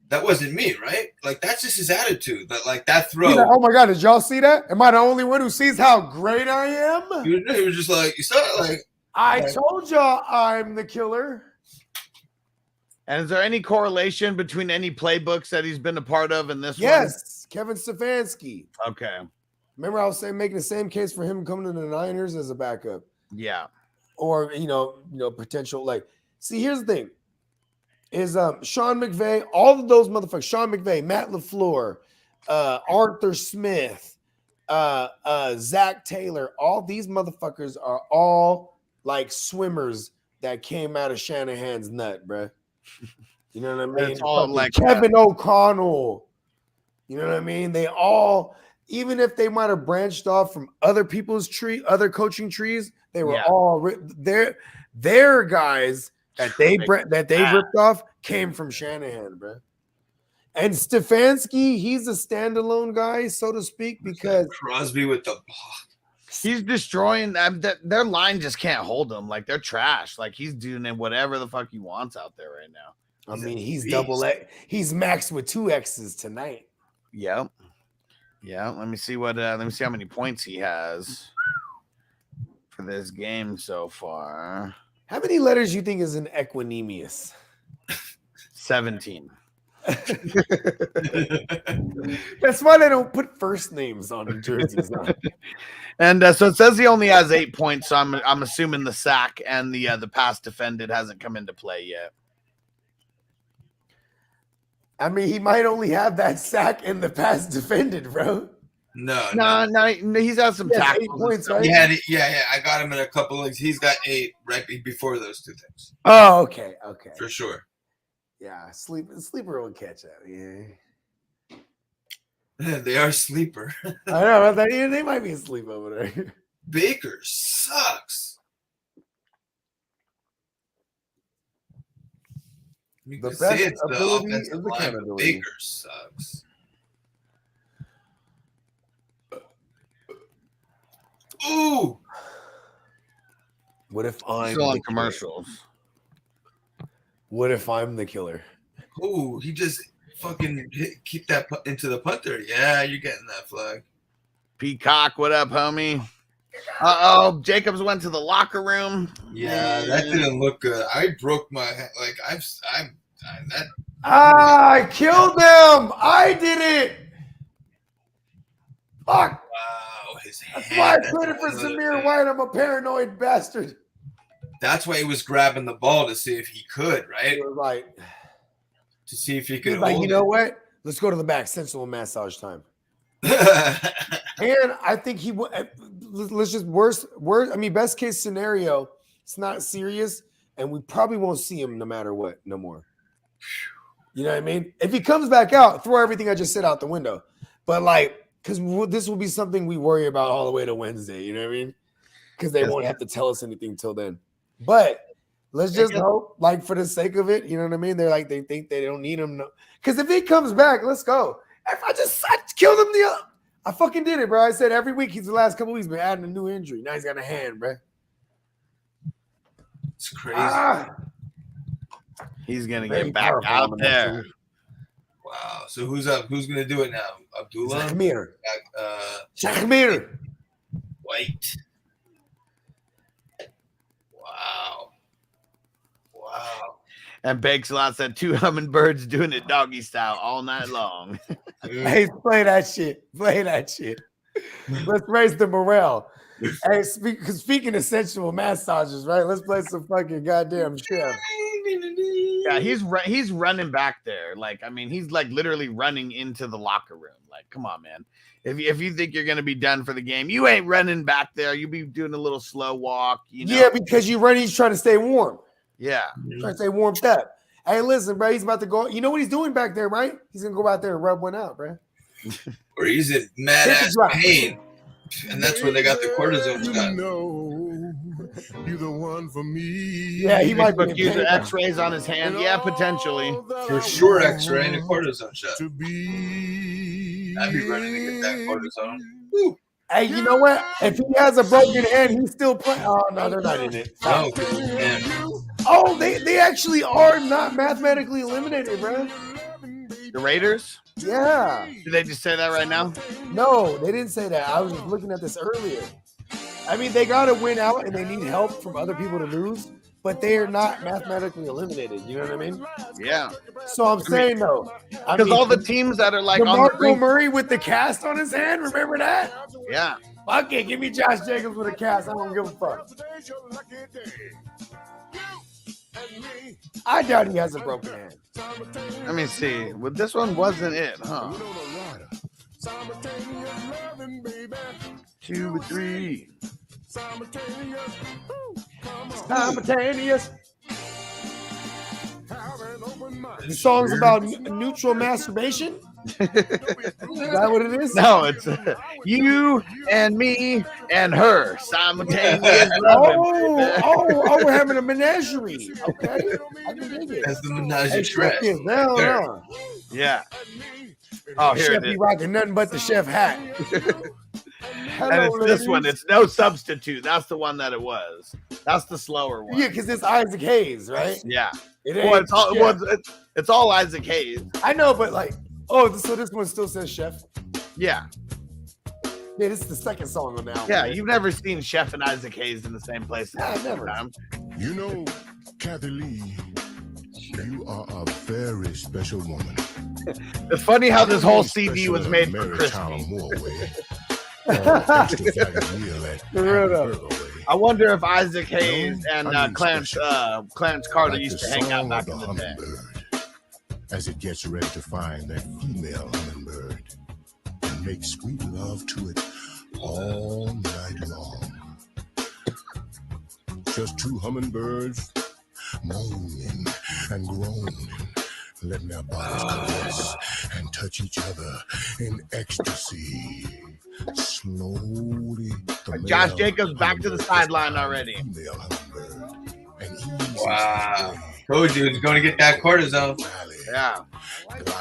S6: that wasn't me, right? Like that's just his attitude. That like that throw.
S11: Like, oh my god, did y'all see that? Am I the only one who sees how great I am?
S6: He was just like, you saw it, like
S11: I told y'all I'm the killer.
S10: And is there any correlation between any playbooks that he's been a part of in this one?
S11: Yes, Kevin Stefanski.
S10: Okay.
S11: Remember I was making the same case for him coming to the Niners as a backup.
S10: Yeah.
S11: Or, potential see, here's the thing. Is Sean McVay, all of those motherfuckers, Sean McVay, Matt LaFleur, Arthur Smith, Zach Taylor, all these motherfuckers are all like swimmers that came out of Shanahan's nut, bruh. You know what I mean?
S10: It's all like
S11: Kevin O'Connell. You know what I mean? They all, even if they might have branched off from other people's other coaching trees, they were all their guys that they ripped off came from Shanahan, bro. And Stefanski, he's a standalone guy, so to speak, because
S6: Crosby with the
S10: he's destroying them. Their line just can't hold him. Like they're trash. Like he's doing whatever the fuck he wants out there right now.
S11: I mean, he's double X. He's maxed with 2 X's tonight.
S10: Yep. Yeah. Let me see how many points he has for this game so far.
S11: How many letters you think is an equanimous?
S10: 17.
S11: That's why they don't put first names on jerseys.
S10: And so it says he only has 8 points. So I'm assuming the sack and the pass defended hasn't come into play yet.
S11: I mean, he might only have that sack and the pass defended, bro.
S6: No,
S10: he's had some tackles.
S11: 8 points, right?
S6: Yeah. I got him in a couple of. He's got 8 right before those 2 things.
S11: Oh, okay.
S6: For sure.
S11: Yeah, sleeper will catch that. Yeah.
S6: They are sleeper.
S11: I know. They might be asleep over there.
S6: Baker sucks. You
S11: The
S6: can say
S11: best
S6: it's the
S11: ability
S6: offensive
S11: is the
S6: line, but
S11: accountability.
S6: Baker sucks. Ooh.
S11: What if I'm
S10: Still on
S11: the
S10: commercials?
S11: What if I'm the killer?
S6: Ooh, he just fucking keep that into the punter. Yeah, you're getting that flag.
S10: Peacock, what up, homie? Uh-oh, Jacobs went to the locker room.
S6: Yeah, that didn't look good. I broke my
S11: I killed them. I did it. Fuck.
S6: Wow, his
S11: That's
S6: hand.
S11: why I put it for Zamir White. I'm a paranoid bastard.
S6: That's why he was grabbing the ball to see if he could, right?
S11: You're right.
S6: To see if he
S11: He's
S6: could.
S11: like,
S6: hold
S11: you know what? Let's go to the back. Sensual massage time. And I think he would. Let's just worst. I mean, best case scenario, it's not serious, and we probably won't see him no matter what, no more. You know what I mean? If he comes back out, throw everything I just said out the window. But like, because this will be something we worry about all the way to Wednesday. You know what I mean? Because they won't have to tell us anything till then. But let's just hope, like, for the sake of it, you know what I mean? They're like, they think they don't need him. Because if he comes back, let's go. If I killed him I fucking did it, bro. I said every week, the last couple weeks been adding a new injury. Now he's got a hand, bro.
S6: It's crazy.
S10: He's gonna get back out there.
S6: Wow. So who's up? Who's gonna do it now? Abdullah?
S11: Shakmir.
S6: White. Wow.
S10: And Bakeslot said 2 hummingbirds doing it doggy style all night long.
S11: Hey, play that shit. Play that shit. Let's raise the morale. Hey, speaking of sensual massages, right? Let's play some fucking goddamn shit.
S10: Yeah, he's running back there. Like, I mean, he's like literally running into the locker room. Like, come on, man. If you think you're gonna be done for the game, you ain't running back there. You be doing a little slow walk. You know?
S11: Yeah, because he's trying to stay warm.
S10: Yeah.
S11: Trying to stay warmed up. Hey, listen, bro, he's about to go. You know what he's doing back there, right? He's gonna go out there and rub one out, bro.
S6: Or he's in mad ass pain. And that's where they got the cortisone shot.
S7: You're the one for me.
S11: Yeah, he might be
S10: use the X-rays on his hand. Yeah, potentially.
S6: For sure, X-ray and a cortisone shot. I'd be running to get that cortisone. Woo.
S11: Hey, you know what? If he has a broken hand, he's still playing. Oh no, they're not in it.
S6: No, man.
S11: Oh, they actually are not mathematically eliminated, bro.
S10: The Raiders?
S11: Yeah.
S10: Did they just say that right now?
S11: No, they didn't say that. I was just looking at this earlier. I mean, they got to win out and they need help from other people to lose, but they are not mathematically eliminated. You know what I mean?
S10: Yeah.
S11: So I'm saying, though.
S10: Because all the teams that are like on the
S11: DeMarco Murray with the cast on his hand, remember that?
S10: Yeah.
S11: Fuck it. Give me Josh Jacobs with a cast. I don't give a fuck. I doubt he has a broken hand.
S10: Let me see. Well, this one wasn't it, huh? 2 or 3.
S11: Simultaneous. The song's about neutral masturbation. Is that what it is?
S10: No, it's you and me and her simultaneous loving.
S11: Oh, we're having a menagerie. Okay, I can dig it.
S6: That's the menage a
S11: Hey,
S6: trois.
S11: Chef is down,
S6: There.
S11: huh?
S10: Yeah. Oh, here
S11: Chef
S10: it
S11: be
S10: is.
S11: rocking nothing but the chef hat.
S10: And it's this one. It's no substitute. That's the one that it was. That's the slower one.
S11: Yeah, because it's Isaac Hayes, right?
S10: Yeah.
S11: It
S10: Well,
S11: ain't
S10: it's all,
S11: Chef.
S10: well, it's all Isaac Hayes.
S11: I know, but like, so this one still says chef.
S10: Yeah.
S11: Yeah, this is the second song on the album.
S10: Yeah. You've never seen Chef and Isaac Hayes in the same place.
S11: Nah, never.
S7: You know, Kathy Lee, you are a very special woman.
S10: It's funny how this whole
S7: Very
S10: CD
S7: special
S10: was
S7: in
S10: made
S7: Mary
S10: for Christy.
S7: Tyler Moore way. All thanks to Faggot Neal at
S11: For real though.
S7: Hamburger way.
S10: I wonder if Isaac Hayes and
S7: I mean
S10: Clarence Carter
S7: Like
S10: used
S7: the
S10: to hang out
S7: song
S10: back
S7: of
S10: in
S7: the
S10: the day.
S7: hummingbird as it gets ready to find that female hummingbird and make sweet love to it all night long. Just two hummingbirds moaning and groaning, letting their bodies caress and touch each other in ecstasy. Slowly, the
S10: Josh
S7: male
S10: Jacobs back to the
S7: hummingbird
S10: sideline
S7: behind
S10: already.
S7: the female hummingbird and eases
S6: Wow.
S7: his way.
S6: Told you he's going to get that cortisone.
S10: Yeah.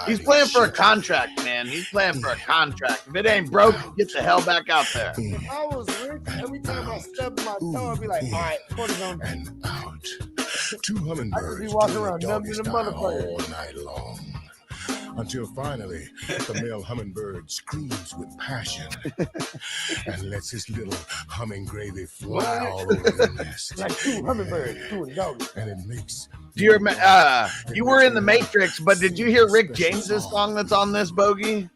S10: He's playing for a contract, man. He's playing for a contract. If it ain't broke, get the hell back out there.
S11: If I was rich, every time I step my toe, I'd be like, all right, cortisone.
S7: And out. Two
S11: I
S7: hummingbirds
S11: could be walking
S7: doing
S11: around
S7: doggy
S11: numbing the
S7: style
S11: motherfucker.
S7: all night long. Until finally, the male hummingbird screams with passion and lets his little humming gravy fly all over the nest.
S11: Like two hummingbirds doing doggy.
S7: And it makes
S10: Do you remember? You were in the Matrix, but did you hear Rick James's song that's on this, Bogey?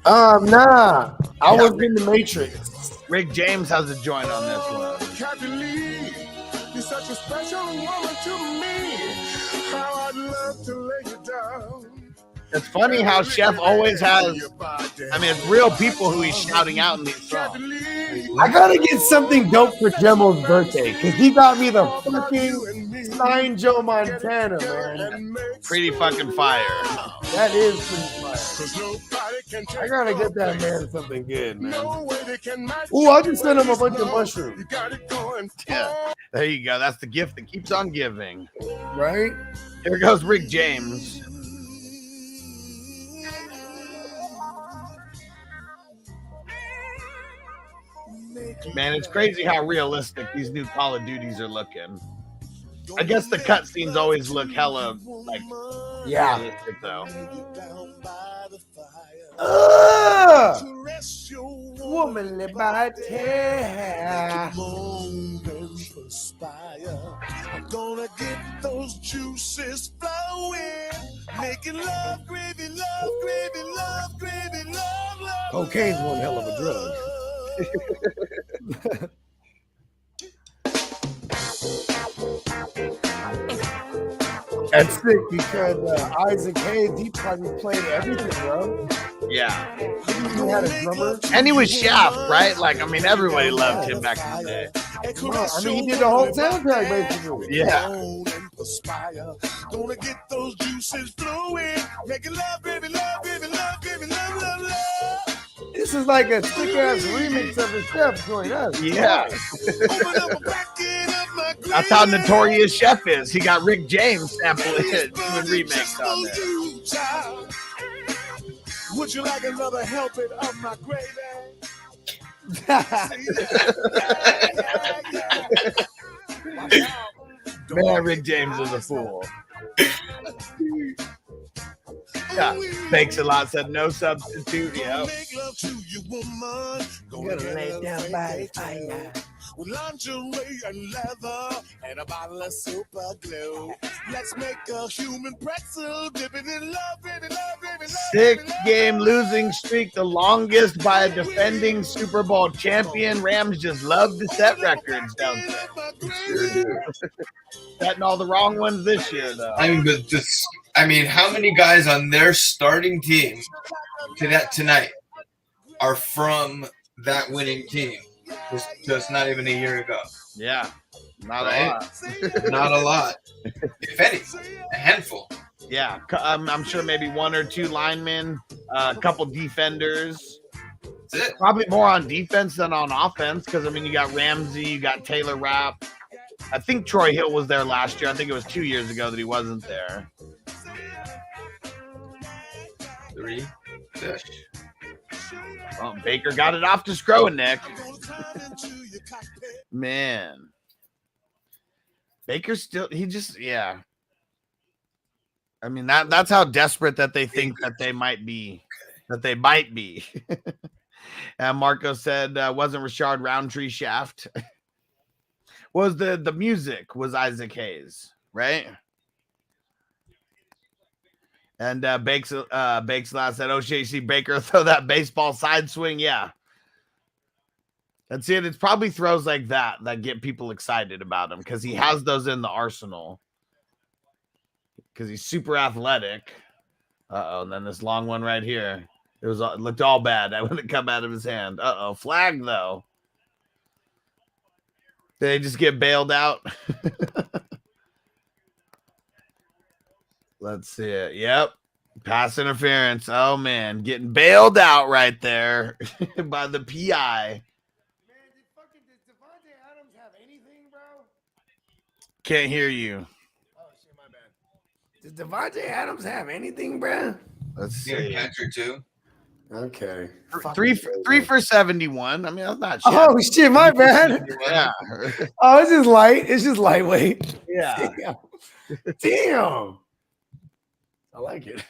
S11: Nah. I was in the Matrix.
S10: Rick James has a joint on this one.
S7: Kathy Lee, you're such a special woman to me. How I'd love to lay you down.
S10: It's funny how Chef always has. I mean, it's real people who he's shouting out in these songs.
S11: I gotta get something dope for Jemo's birthday because he got me the fucking signed Joe Montana, man.
S10: Pretty fucking fire.
S11: That is pretty fire. I gotta get that man something good, man. Ooh, I just sent him a bunch of mushrooms.
S10: Yeah, there you go. That's the gift that keeps on giving.
S11: Right?
S10: Here goes Rick James. Man, it's crazy how realistic these new Call of Duties are looking. I guess the cutscenes always look hella like realistic though.
S11: Womanly body.
S1: I'm gonna get those juices flowing, making love, gravy, love, gravy, love, gravy, love, love.
S11: Cocaine's one hell of a drug. That's sick because Isaac Hayes, he probably played everything, bro.
S10: Yeah.
S11: He had a drummer.
S10: And he was Shaft, right? Like, I mean, everybody loved him back in the day.
S11: I mean, he did the whole soundtrack basically.
S10: Yeah.
S1: Gonna get those juices flowing, making love, gravy, love, gravy, love, gravy, love, love, love.
S11: This is like a sick ass remix of the Chef joint us.
S10: Yeah. That's how notorious Chef is. He got Rick James sample it doing remakes on there.
S1: Would you like another helping of my gravy?
S10: Man, Rick James is a fool. Yeah, thanks a lot. Said no substitute. Yeah.
S11: Gonna lay down by the fire.
S1: With lingerie and leather and a bottle of super glue. Let's make a human pretzel, dipping in love, baby, love, baby, love.
S10: 6-game losing streak, the longest by a defending Super Bowl champion. Rams just love to set records, don't they? Sure do. Setting all the wrong ones this year, though.
S6: I mean, how many guys on their starting team tonight are from that winning team? Just not even a year ago.
S10: Yeah, not
S6: right?
S10: a lot.
S6: Not a lot. If any, a handful.
S10: Yeah, I'm sure maybe one or two linemen, a couple defenders. Probably more on defense than on offense because, I mean, you got Ramsey, you got Taylor Rapp. I think Troy Hill was there last year. I think it was 2 years ago that he wasn't there.
S6: 3.
S10: Well, Baker got it off to Skroenek. Man. Baker still, yeah. I mean, that's how desperate that they think that they might be. And Marco said, wasn't Rashard Roundtree Shaft? Was the music was Isaac Hayes, right? And Bakes last said, "Oh shit, you see Baker throw that baseball side swing, yeah." That's it. It's probably throws like that get people excited about him because he has those in the arsenal. Because he's super athletic. And then this long one right here. It looked all bad. That wouldn't come out of his hand. Flag though. Did they just get bailed out? Let's see it. Yep. Pass interference. Oh, man. Getting bailed out right there by the PI.
S11: Does Devontae Adams have anything, bro?
S10: Can't hear you.
S11: Oh, shit, my bad. Does Devontae Adams have anything, bro?
S10: Let's see.
S6: Catcher, too.
S11: Okay.
S10: Three for 71. I mean, that's not shit.
S11: Oh, shit, my bad.
S10: Yeah.
S11: Oh, it's just light. It's just lightweight.
S10: Yeah.
S11: Damn. I like it.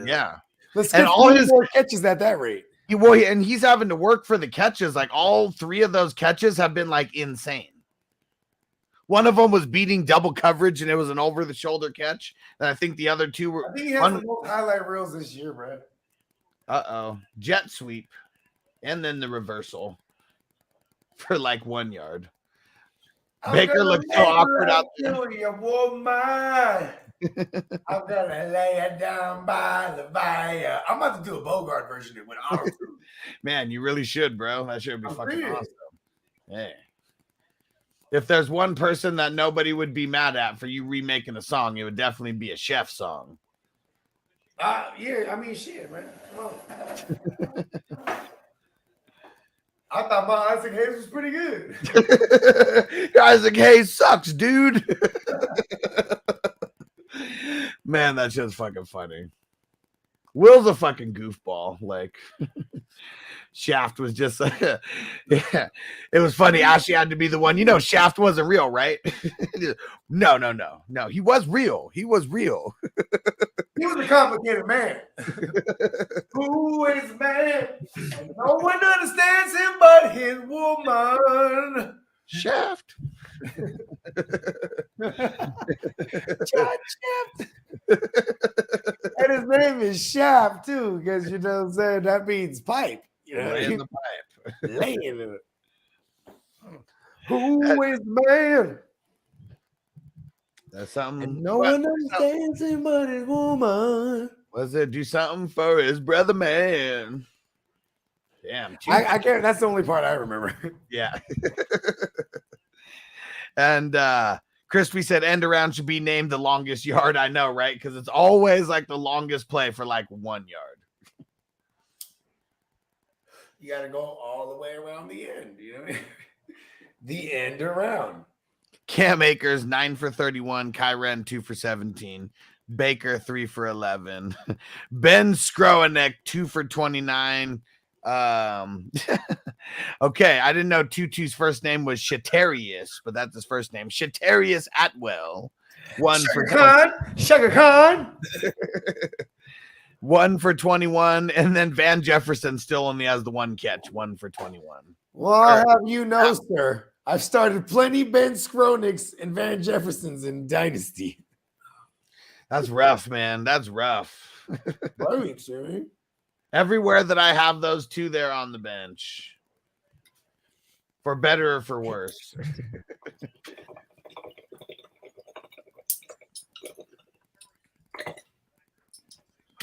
S10: Yeah.
S11: Let's
S10: And
S11: get
S10: all his
S11: more catches at that rate.
S10: and he's having to work for the catches. Like all 3 of those catches have been like insane. One of them was beating double coverage and it was an over the shoulder catch. And I think the other 2 were.
S11: I think he has the most highlight reels this year, bro.
S10: Jet sweep. And then the reversal for like 1 yard. Baker looked so awkward out there.
S11: I'm gonna lay it down by the fire. I'm about to do a Bogard version with auto.
S10: Man, you really should, bro. That should be fucking
S11: really?
S10: awesome. Hey. If there's one person that nobody would be mad at for you remaking a song, it would definitely be a Chef song.
S11: Yeah, I mean, shit, man. Come on. I thought my Isaac Hayes was pretty good.
S10: Isaac Hayes sucks, dude. Man, that shit's fucking funny. Will's a fucking goofball. Like, Shaft was just, yeah, it was funny. Ashley had to be the one. You know, Shaft wasn't real, right? No. He was real. He was
S11: He was a complicated man. Who is man? No one understands him but his woman.
S10: Shaft.
S11: Shaft. And his name is Shaft too, because you know what I'm saying? That means pipe. You know,
S10: Laying the pipe.
S11: Laying in it. Who is man?
S10: That's something.
S11: And no one understands him but his woman.
S10: Was it do something for his brother man? Damn.
S11: I can't. That's the only part I remember.
S10: Yeah. And Crispy said end around should be named the longest yard. I know, right? Because it's always like the longest play for like 1 yard.
S11: You got to go all the way around the end. You know what I mean? The end around.
S10: Cam Akers 9 for 31. Kyren 2 for 17. Baker 3 for 11. Ben Skroenek 2 for 29. Okay, I didn't know Tutu's first name was Shatarius, but that's his first name. Shatarius Atwell.
S11: Sugar Khan.
S10: 1 for 21, and then Van Jefferson still only has the 1 catch. 1 for 21.
S11: Well, I'll have you know, sir, I've started plenty Ben Skroneks and Van Jeffersons in Dynasty.
S10: That's rough, man. That's rough.
S11: Right, sir.
S10: Everywhere that I have those 2 there on the bench. For better or for worse.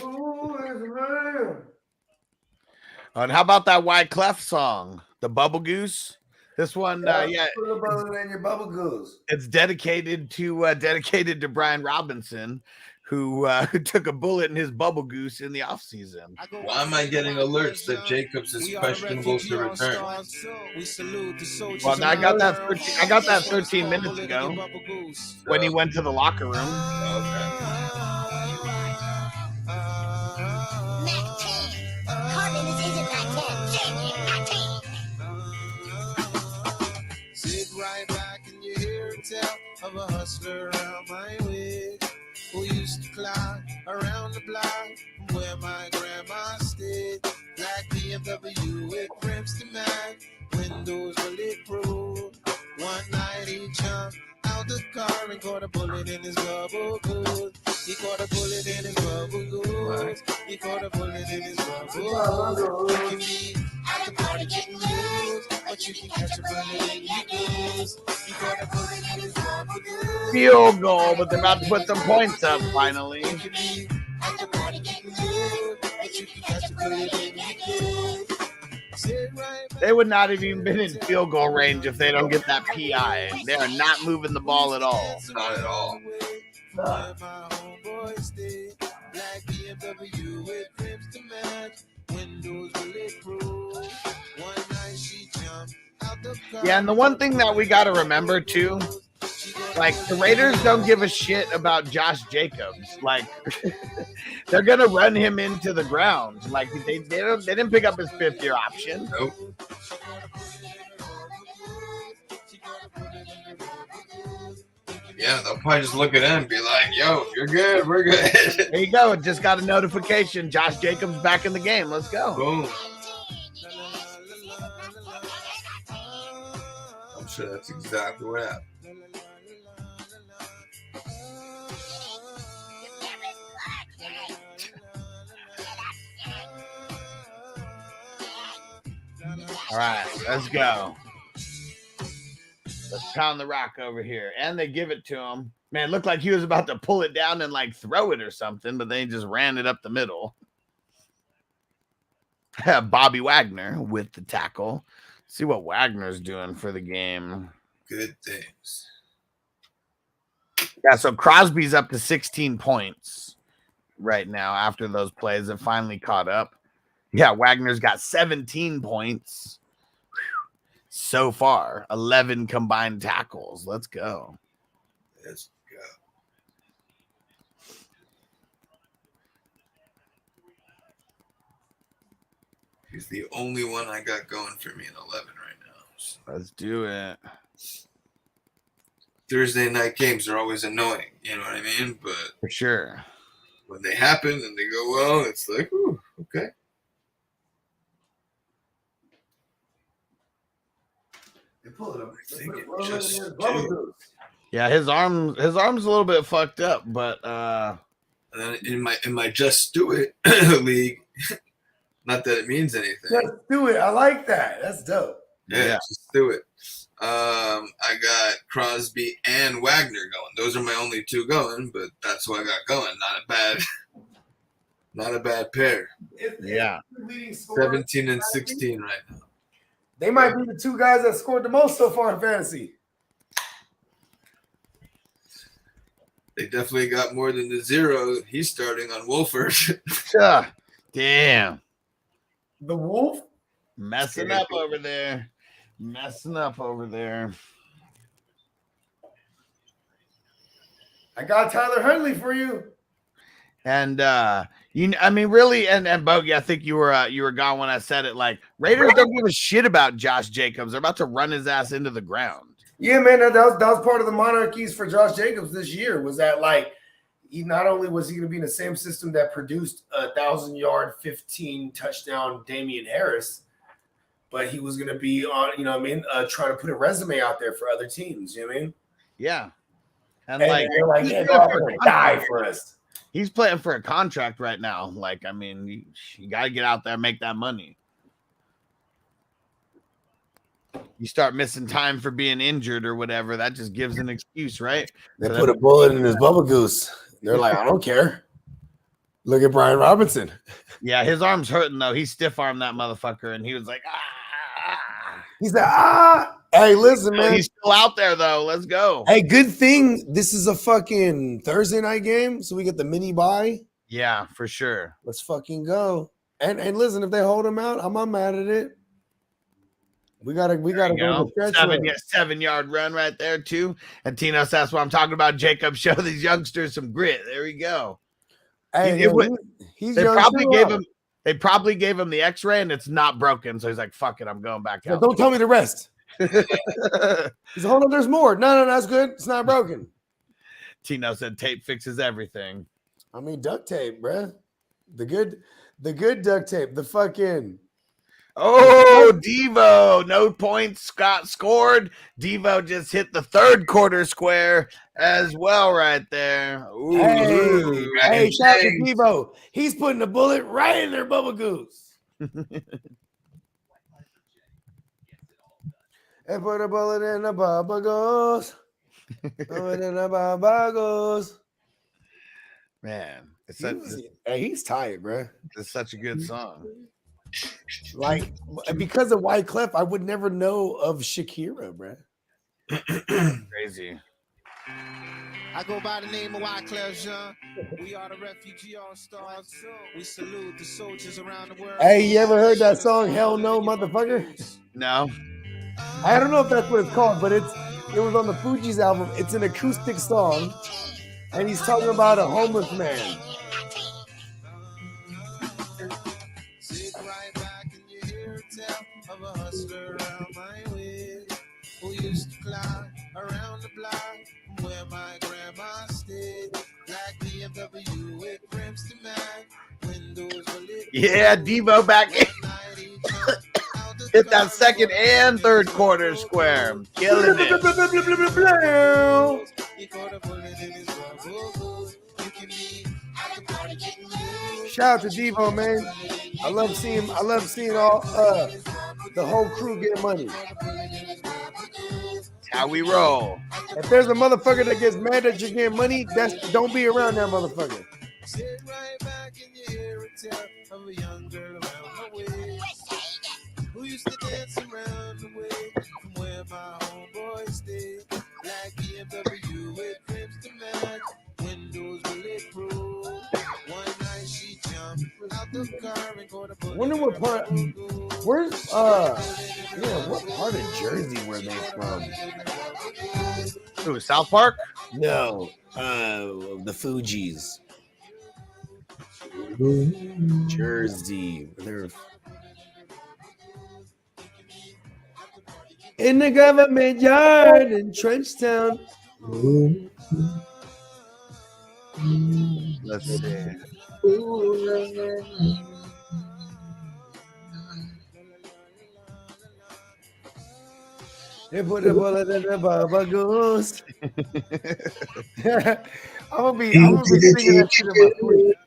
S11: Who is man?
S10: And how about that Wyclef song, the Bubble Goose? This one, yeah,
S11: Than your bubble goose.
S10: it's dedicated to Brian Robinson, who took a bullet in his bubble goose in the offseason.
S6: Why am I getting alerts that Jacobs is questionable to return?
S10: Well, I got that 13 minutes ago when he went to the locker room.
S1: Sit right back and you hear him tell of a hustler around my way who used to climb around the block from where my grandma stayed. Black BMW with rims to match, windows bulletproof. One night he jumped out the car and caught a bullet in his bubble goose. He caught a bullet in his bubble goose. He caught a bullet in his bubble goose. You can be at the party getting loose, but you can catch a bullet in your goose. He caught a bullet in his bubble goose.
S10: Field goal, but they're about to put some points up finally.
S1: You can be at the party getting loose, but you can catch a bullet in your goose.
S10: They would not have even been in field goal range if they don't get that PI. They are not moving the ball at all.
S6: Not at all.
S10: Yeah, and the one thing that we got to remember too, like the Raiders don't give a shit about Josh Jacobs. Like they're gonna run him into the ground. Like they didn't pick up his 5th-year option.
S6: Nope. Yeah, they'll probably just look at him and be like, yo, you're good, we're good.
S10: There you go. Just got a notification. Josh Jacobs back in the game. Let's go.
S6: Boom. I'm sure that's exactly what happened.
S10: All right, let's go. Let's pound the rock over here. And they give it to him. Man, it looked like he was about to pull it down and like throw it or something, but they just ran it up the middle. Bobby Wagner with the tackle. See what Wagner's doing for the game.
S6: Good things.
S10: Yeah, so Crosby's up to 16 points right now after those plays that finally caught up. Yeah, Wagner's got 17 points so far. 11 combined tackles. Let's go.
S6: Let's go. He's the only one I got going for me in 11 right now. So
S10: let's do it.
S6: Thursday night games are always annoying, you know what I mean? But
S10: for sure,
S6: when they happen and they go well, it's like, ooh, okay. They pull it up.
S10: Yeah, his arm's a little bit fucked up, but
S6: and then in my Just Do It league, not that it means anything.
S11: Just do it. I like that. That's dope.
S6: Yeah. Just do it. I got Crosby and Wagner going. Those are my only two going, but that's what I got going. Not a bad pair.
S10: Yeah.
S6: 17 and 16 right now.
S11: They might be the two guys that scored the most so far in fantasy.
S6: They definitely got more than the 0 he's starting on Wolford.
S10: Damn.
S11: The Wolf?
S10: Messing up over there.
S11: I got Tyler Huntley for you.
S10: And really, and Bogey, I think you were gone when I said it. Like, Raiders don't give a shit about Josh Jacobs. They're about to run his ass into the ground.
S11: Yeah, man, that was part of the monarchies for Josh Jacobs this year. Was that like he not only was he going to be in the same system that produced 1,000-yard, 15 touchdown Damian Harris, but he was going to be on, trying to put a resume out there for other teams. You know what I mean?
S10: Yeah, and
S11: they're like, yeah, go die for us.
S10: He's playing for a contract right now. Like, I mean, you got to get out there and make that money. You start missing time for being injured or whatever, that just gives an excuse, right?
S11: They put a bullet in his bubble goose. They're like, I don't care. Look at Brian Robinson.
S10: Yeah, his arm's hurting, though. He stiff-armed that motherfucker, and he was like, ah.
S11: He's like, Hey, listen, man.
S10: He's still out there though. Let's go.
S11: Hey, good thing this is a fucking Thursday night game, so we get the mini bye.
S10: Yeah, for sure.
S11: Let's fucking go. And listen, if they hold him out, I'm not mad at it. We gotta go to the stretch.
S10: 7-yard run right there too. And Tino, that's what I'm talking about. Jacob, show these youngsters some grit. There we go.
S11: Hey,
S10: they probably gave him the X-ray and it's not broken. So he's like, "Fuck it, I'm going back out."
S11: Don't tell me the rest. He's like, "Hold on, there's more." No, that's good. It's not broken.
S10: Tino said, "Tape fixes everything."
S11: I mean, duct tape, bruh. The good duct tape. The fucking.
S10: Oh, Devo, no points. Scott scored. Devo just hit the third quarter square as well right there. Ooh,
S11: hey, shout out to Devo. He's putting a bullet right in their bubble goose. And put a bullet in the bubble goose. Put it in the bubble goose.
S10: Man,
S11: he's tired, bro.
S10: It's such a good song.
S11: Like, because of Wyclef, I would never know of Shakira, bro.
S10: Crazy.
S15: I go by the name of Wyclef Jean. We are the refugee all-stars. We salute the soldiers around the world.
S11: Hey, you ever heard that song, Hell No, Motherfucker?
S10: No.
S11: I don't know if that's what it's called, but it was on the Fugees album. It's an acoustic song, and he's talking about a homeless man.
S15: Of a hustler around my way, who used to climb around the block from where my grandma stayed. Black BMW with rims to match, windows were lit.
S10: Yeah, Devo back in. Hit that second and third quarter square. Killing it.
S11: Shout out to Devo, man. I love seeing all the whole crew get money.
S10: That's how we roll.
S11: If there's a motherfucker that gets mad that you're getting money, don't be around that motherfucker.
S15: Sit right back and you hear a tale of a young girl around the way, who used to dance around the way from where my homeboy stayed. Black BMW with rims to match, windows bulletproof. One night she jumped out the car and caught a bullet.
S11: Wonder what part. Where's what part of Jersey were they from?
S10: Who, South Park?
S11: No, the Fugees. Jersey. They're in the government yard in Trenchtown.
S10: Let's see.
S11: They put a bullet in the bubble goose. I'm gonna be singing that shit in my sleep.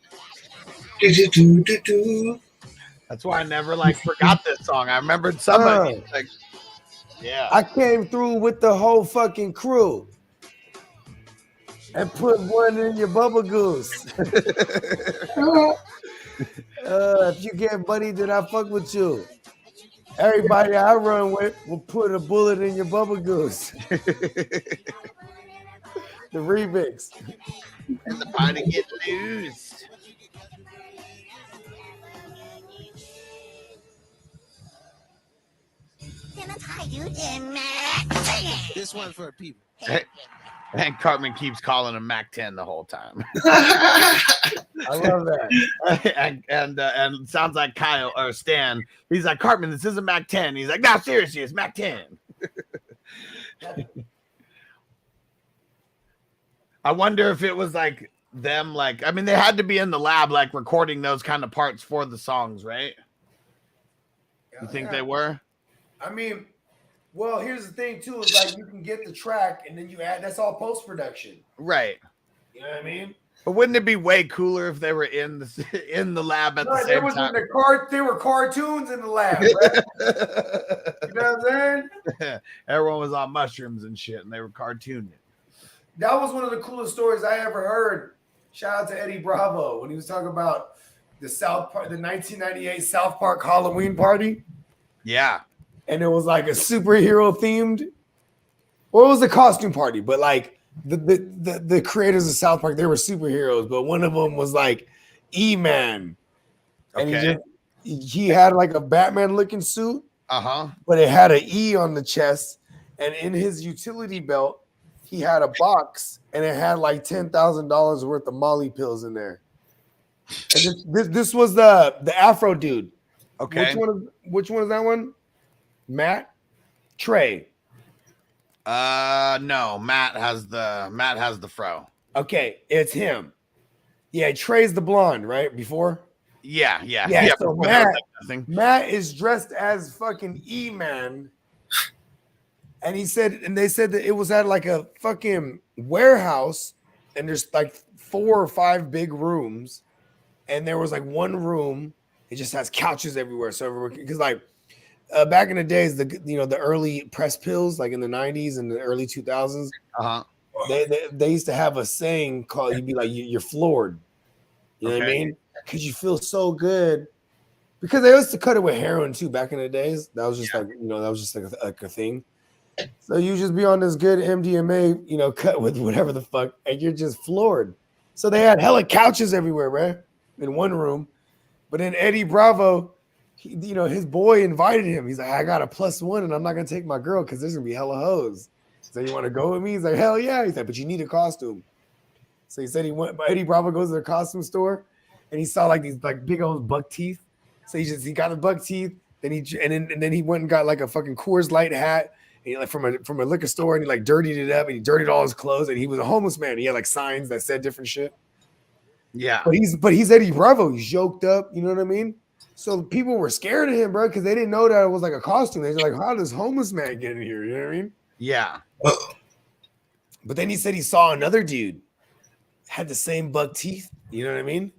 S10: That's why I never forgot this song. I remembered somebody. Yeah.
S11: I came through with the whole fucking crew and put one in your bubble goose. If you get money, then I fuck with you. Everybody I run with will put a bullet in your bubble goose. The remix.
S10: And the party get loose.
S15: This one's for people.
S10: And Cartman keeps calling him Mac 10 the whole time.
S11: I love that.
S10: and sounds like Kyle or Stan. He's like, Cartman, this isn't Mac 10. He's like, no, seriously, it's Mac 10. I wonder if it was them, I mean, they had to be in the lab, recording those kind of parts for the songs, right? You think they were?
S11: I mean, well, here's the thing too, is you can get the track and then you add, that's all post-production.
S10: Right.
S11: You know what I mean?
S10: But wouldn't it be way cooler if they were in the lab at the same time?
S11: There were cartoons in the lab, right? You know what I'm saying?
S10: Everyone was on mushrooms and shit, and they were cartooning.
S11: That was one of the coolest stories I ever heard. Shout out to Eddie Bravo when he was talking about the 1998 South Park Halloween party.
S10: Yeah.
S11: and it was like a superhero themed, or it was a costume party, but like the creators of South Park, they were superheroes, but one of them was like E-Man, and he had like a Batman looking suit, but it had an E on the chest, and in his utility belt, he had a box, and it had like $10,000 worth of Molly pills in there. And this was the Afro dude.
S10: Okay.
S11: Which one is that one? Matt? Trey.
S10: No, Matt has the fro.
S11: Okay, it's him. Yeah, Trey's the blonde, right? Before?
S10: Yeah.
S11: So Matt is dressed as fucking E-Man. And they said that it was at like a fucking warehouse, and there's like 4 or 5 big rooms, and there was like one room, it just has couches everywhere. So everywhere, because like back in the days, the early press pills, like in the 90s and the early 2000s, they used to have a saying called, you'd be like, you're floored. You know what I mean? Because you feel so good. Because they used to cut it with heroin too back in the days. That was just like a thing. So you just be on this good MDMA, cut with whatever the fuck, and you're just floored. So they had hella couches everywhere, man, in one room. But then Eddie Bravo, his boy invited him. He's like, I got a +1, and I'm not gonna take my girl because there's gonna be hella hoes. So you want to go with me? He's like, hell yeah. He's like, but you need a costume. So he said Eddie Bravo goes to the costume store, and he saw like these like big old buck teeth. So he got the buck teeth. Then he went and got like a fucking Coors Light hat. He like from a liquor store, and he like dirtied it up, and he dirtied all his clothes, and he was a homeless man. He had like signs that said different shit.
S10: Yeah.
S11: But he's Eddie Bravo. He's yoked up, you know what I mean? So people were scared of him, bro, because they didn't know that it was like a costume. They were like, how does homeless man get in here? You know what I mean?
S10: Yeah.
S11: But then he said he saw another dude had the same buck teeth, you know what I mean?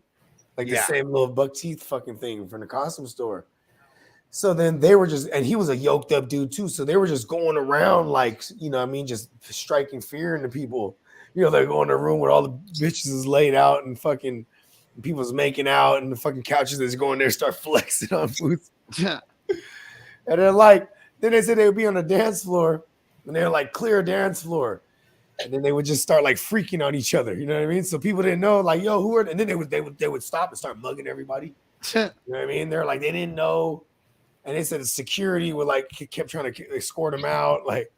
S11: Like the same little buck teeth fucking thing from the costume store. So then they were and he was a yoked up dude too. So they were just going around like, just striking fear into people. They're going to a room where all the bitches is laid out and fucking people's making out, and the fucking couches that's going there start flexing on boots. And then they said they would be on a dance floor, and they're like clear dance floor. And then they would just start like freaking on each other. You know what I mean? So people didn't know, like, yo, who are, and then they would stop and start mugging everybody. You know what I mean? They're like, they didn't know. And they said the security would kept trying to escort him out. Like,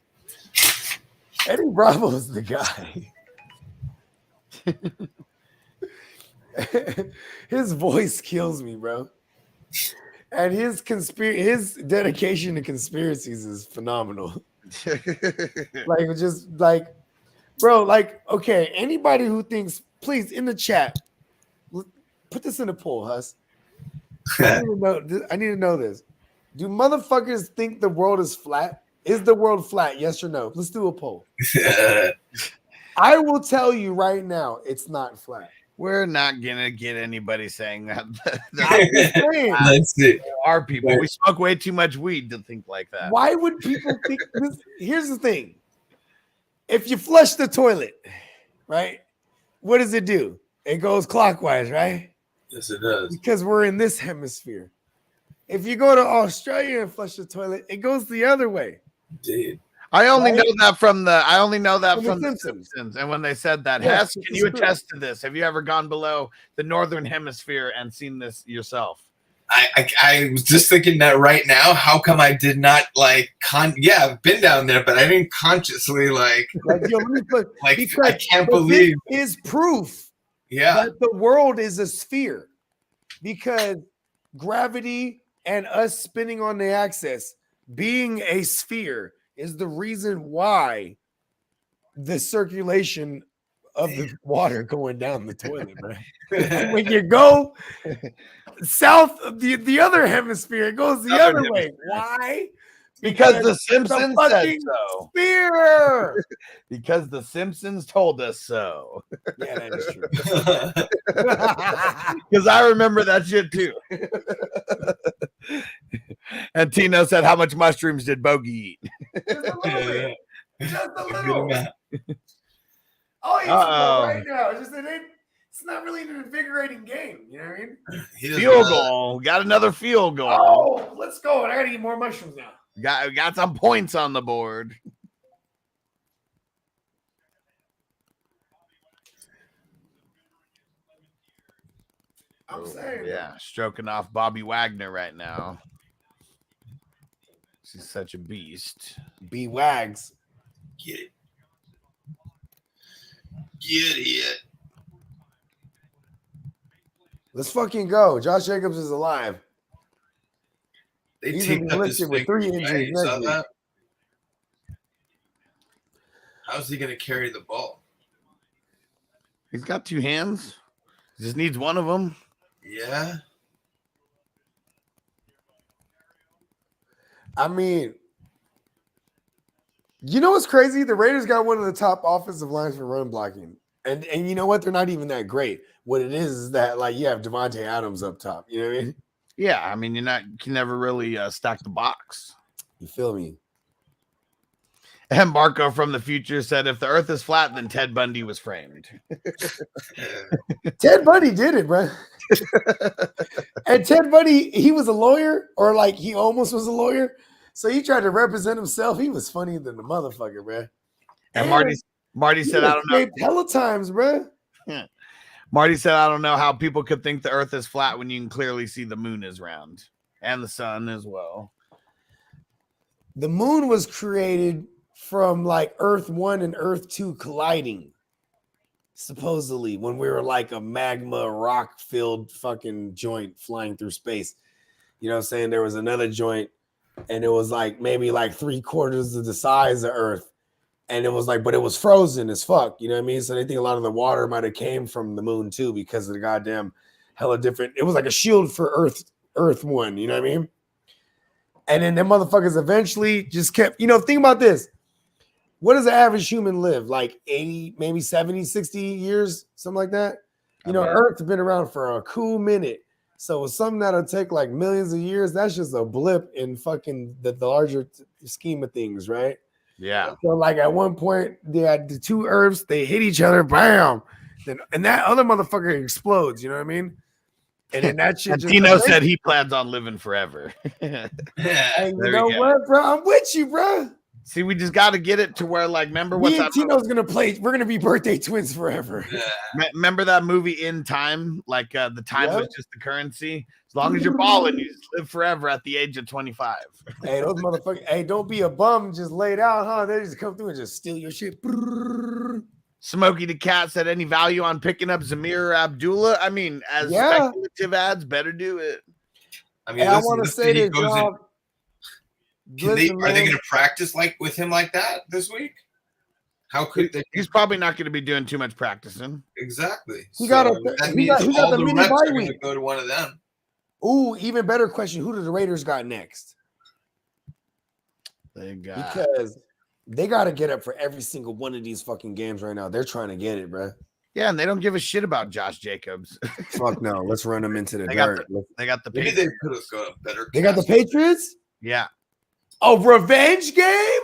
S11: Eddie Bravo is the guy. His voice kills me, bro. And his dedication to conspiracies is phenomenal. Okay, anybody who thinks, please, in the chat, put this in a poll, Huss. I need to know this. Do motherfuckers think the world is flat? Is the world flat? Yes or no? Let's do a poll. I will tell you right now, it's not flat.
S10: We're not gonna get anybody saying that.
S11: Let's
S10: see. Our people, we smoke way too much weed to think like that.
S11: Why would people think this? Here's the thing. If you flush the toilet, right? What does it do? It goes clockwise, right?
S6: Yes, it does.
S11: Because we're in this hemisphere. If you go to Australia and flush the toilet, it goes the other way.
S6: Indeed.
S10: I only know that from the Simpsons. And when they said that, Hess, can you attest to this? Have you ever gone below the northern hemisphere and seen this yourself?
S6: I was just thinking that right now. How come I did not I've been down there, but I didn't consciously I can't believe
S11: is proof.
S6: Yeah,
S11: that the world is a sphere, because gravity and us spinning on the axis being a sphere is the reason why the circulation of the water going down the toilet, right? When you go south of the other hemisphere, it goes the other way. Why?
S10: Because the Simpsons said so.
S11: Sphere.
S10: Because the Simpsons told us so.
S11: Yeah, that is
S10: true. Because I remember that shit too. And Tino said, how much mushrooms did Bogey eat?
S11: Just a little bit. Just a little. Oh, he's right now. It's not really an invigorating game. You know what I mean?
S10: Field goal. Got another field goal.
S11: Oh, let's go. I got to eat more mushrooms now.
S10: Got some points on the board.
S11: I'm saying,
S10: yeah, stroking off Bobby Wagner right now. She's such a beast.
S11: B Wags.
S6: Get it. Get it.
S11: Let's fucking go. Josh Jacobs is alive.
S6: They
S11: He's gonna
S6: taped
S11: be
S6: up his
S11: listed with
S6: finger,
S11: 3
S6: right?
S11: injuries
S6: You saw
S11: next week.
S6: that? How's he gonna carry the ball?
S10: He's got 2 hands. He just needs one of them.
S6: Yeah.
S11: I mean, you know what's crazy? The Raiders got one of the top offensive lines for run blocking. And you know what? They're not even that great. What it is that, like, you have Devontae Adams up top. You know what I mean?
S10: Yeah, I mean, you can never really stack the box.
S11: You feel me?
S10: And Marco from the future said, if the earth is flat, then Ted Bundy was framed.
S11: Ted Bundy did it, bro. And Ted Bundy, he was a lawyer, or like he almost was a lawyer. So he tried to represent himself. He was funnier than the motherfucker, bro.
S10: And Marty said, I don't know.
S11: Hella times, bro.
S10: Marty said, I don't know how people could think the earth is flat when you can clearly see the moon is round and the sun as well.
S11: The moon was created from like Earth 1 and Earth 2 colliding. Supposedly, when we were like a magma rock filled fucking joint flying through space. You know what I'm saying? There was another joint, and it was like maybe like 3/4 of the size of Earth. And it was like, but it was frozen as fuck. You know what I mean? So they think a lot of the water might have came from the moon too, because of the goddamn hella different. It was like a shield for Earth 1. You know what I mean? And then them motherfuckers eventually just kept, think about this. What does the average human live? Like 80, maybe 70, 60 years, something like that? Earth's been around for a cool minute. So with something that'll take like millions of years, that's just a blip in fucking the larger scheme of things, right?
S10: Yeah.
S11: So like at one point, they had the 2 Earths, they hit each other, bam. And that other motherfucker explodes, you know what I mean? And then that shit
S10: and
S11: just
S10: Tino said he plans on living forever.
S11: Hey, you know what, bro? I'm with you, bro.
S10: See, we just got to get it to where, like, remember
S11: Me and Tino's gonna play. We're gonna be birthday twins forever.
S10: Remember that movie In Time? Like the time was just the currency. As long as you're balling, you just live forever at the age of 25.
S11: Hey, those motherfuckers. Hey, don't be a bum. Just lay it out, huh? They just come through and just steal your shit.
S10: Smokey the Cat said, any value on picking up Zamir or Abdullah? I mean, as speculative ads, better do it.
S6: I mean,
S11: I want to say this, y'all.
S6: Are they going to practice like with him like that this week? How could they?
S10: He's probably not going to be doing too much practicing.
S6: Exactly.
S11: He got the mini bye
S6: going
S11: week.
S6: to go to one of them.
S11: Ooh, even better question: who do the Raiders got next? Because they got to get up for every single one of these fucking games right now. They're trying to get it, bro.
S10: Yeah, and they don't give a shit about Josh Jacobs.
S11: Fuck no. Let's run them into the
S10: They
S11: dirt.
S10: got the
S6: Maybe
S10: Patriots.
S6: they could have got a better.
S11: They got the Patriots?
S10: Yeah.
S11: Oh, revenge game?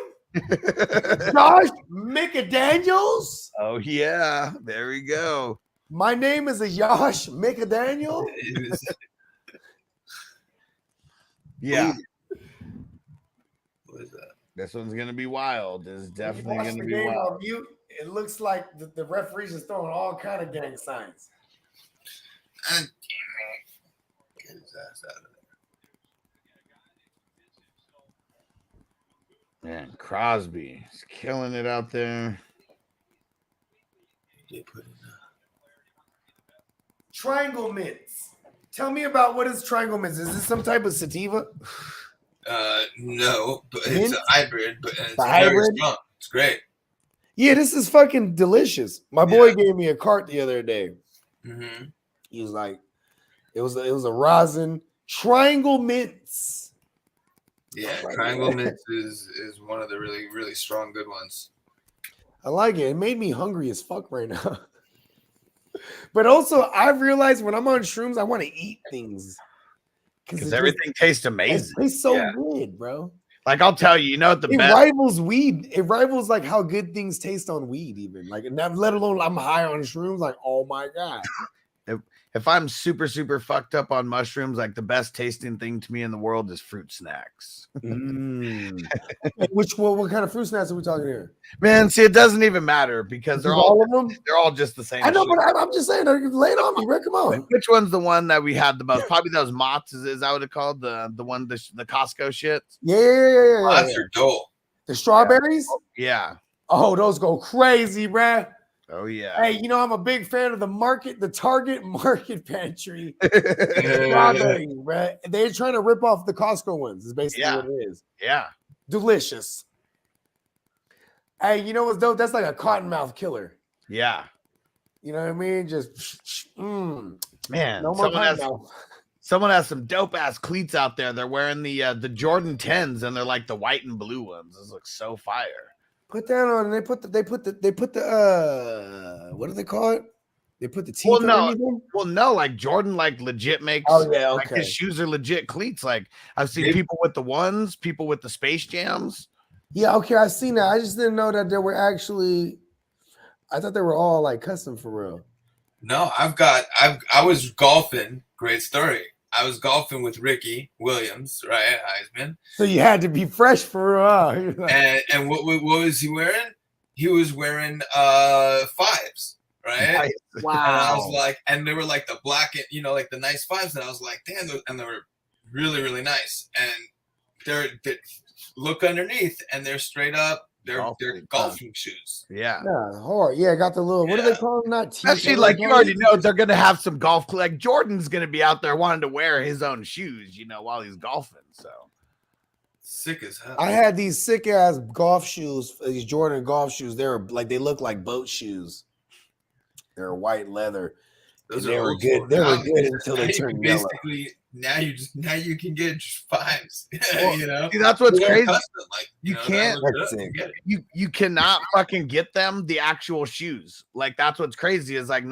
S11: Josh McDaniels?
S10: Oh, yeah. There we go.
S11: My name is Josh McDaniel.
S10: Yeah.
S6: What is that?
S10: This one's going to be wild. This is definitely
S11: Watch
S10: going
S11: the
S10: to be
S11: game
S10: wild.
S11: on mute. It looks like the referees is throwing all kind of gang signs.
S6: And get his ass out of there.
S10: Man, Crosby is killing it out there.
S11: Triangle mints. Tell me about what is triangle mints. Is this some type of sativa?
S6: No, but
S11: Mint?
S6: it's a hybrid, but it's
S11: A
S6: very
S11: hybrid?
S6: strong. It's great.
S11: Yeah, this is fucking delicious. My boy gave me a cart the other day.
S6: Mm-hmm.
S11: He was like, it was a rosin triangle mints.
S6: Yeah, triangle mints is one of the really, really strong good ones.
S11: I like it. It made me hungry as fuck right now. But also, I've realized when I'm on shrooms, I want to eat things.
S10: Because everything tastes amazing.
S11: It tastes so good, bro.
S10: Like, I'll tell you, what the
S11: It
S10: best.
S11: rivals weed. It rivals like how good things taste on weed, even. Like, and that, let alone I'm high on shrooms. Like, oh my God.
S10: if I'm super fucked up on mushrooms, like the best tasting thing to me in the world is fruit snacks.
S11: Which what kind of fruit snacks are we talking here?
S10: Man, see, it doesn't even matter because they're all
S11: of them.
S10: They're all just the same.
S11: I know,
S10: shit.
S11: but I'm just saying, lay it on me, Rick. Come on.
S10: Which one's the one that we had the most? Probably those Mott's. Is that what it's called? The one the Costco shit.
S11: Yeah.
S6: That's your goal.
S11: The strawberries.
S10: Yeah.
S11: Oh, those go crazy, bruh.
S10: Oh yeah.
S11: Hey, you know I'm a big fan of the Target Market Pantry strawberries, bruh. They're trying to rip off the Costco ones. Is basically what it is.
S10: Yeah.
S11: Delicious. Hey, you know what's dope? That's like a cottonmouth killer.
S10: Yeah.
S11: You know what I mean? Just
S10: man.
S11: No more cottonmouth.
S10: Someone has some dope ass cleats out there. They're wearing the Jordan 10s and they're like the white and blue ones. This looks so fire.
S11: Put that on. They put the what do they call it? They put the teeth.
S10: Well, no, like Jordan, like legit makes.
S11: Oh yeah,
S10: like
S11: okay.
S10: his shoes are legit cleats. Like I've seen people with the ones, people with the Space Jams.
S11: Yeah, okay, I've seen that. I just didn't know that there were actually. I thought they were all like custom for real.
S6: No, I was golfing. Great story. I was golfing with Ricky Williams, right? Heisman.
S11: So you had to be fresh for
S6: and what was he wearing? He was wearing 5s, right?
S10: Nice.
S11: Wow.
S6: And I was like, and they were like the black, like the nice 5s, and I was like, damn, and they were really, really nice. And they look underneath, and they're straight up. They're golfing shoes.
S10: Yeah.
S11: Yeah, hard. Yeah, got the little. What do they call them? Not teeth.
S10: Especially like you already know they're gonna have some golf. Like Jordan's gonna be out there wanting to wear his own shoes, while he's golfing. So
S6: sick as hell.
S11: I had these sick ass golf shoes, these Jordan golf shoes. They look like boat shoes. They're white leather. They were good. They were good until they turned yellow.
S6: Basically, now you can get just 5s.
S10: Well, see, that's what's crazy. You can't. You cannot fucking get them the actual shoes. Like that's what's crazy is like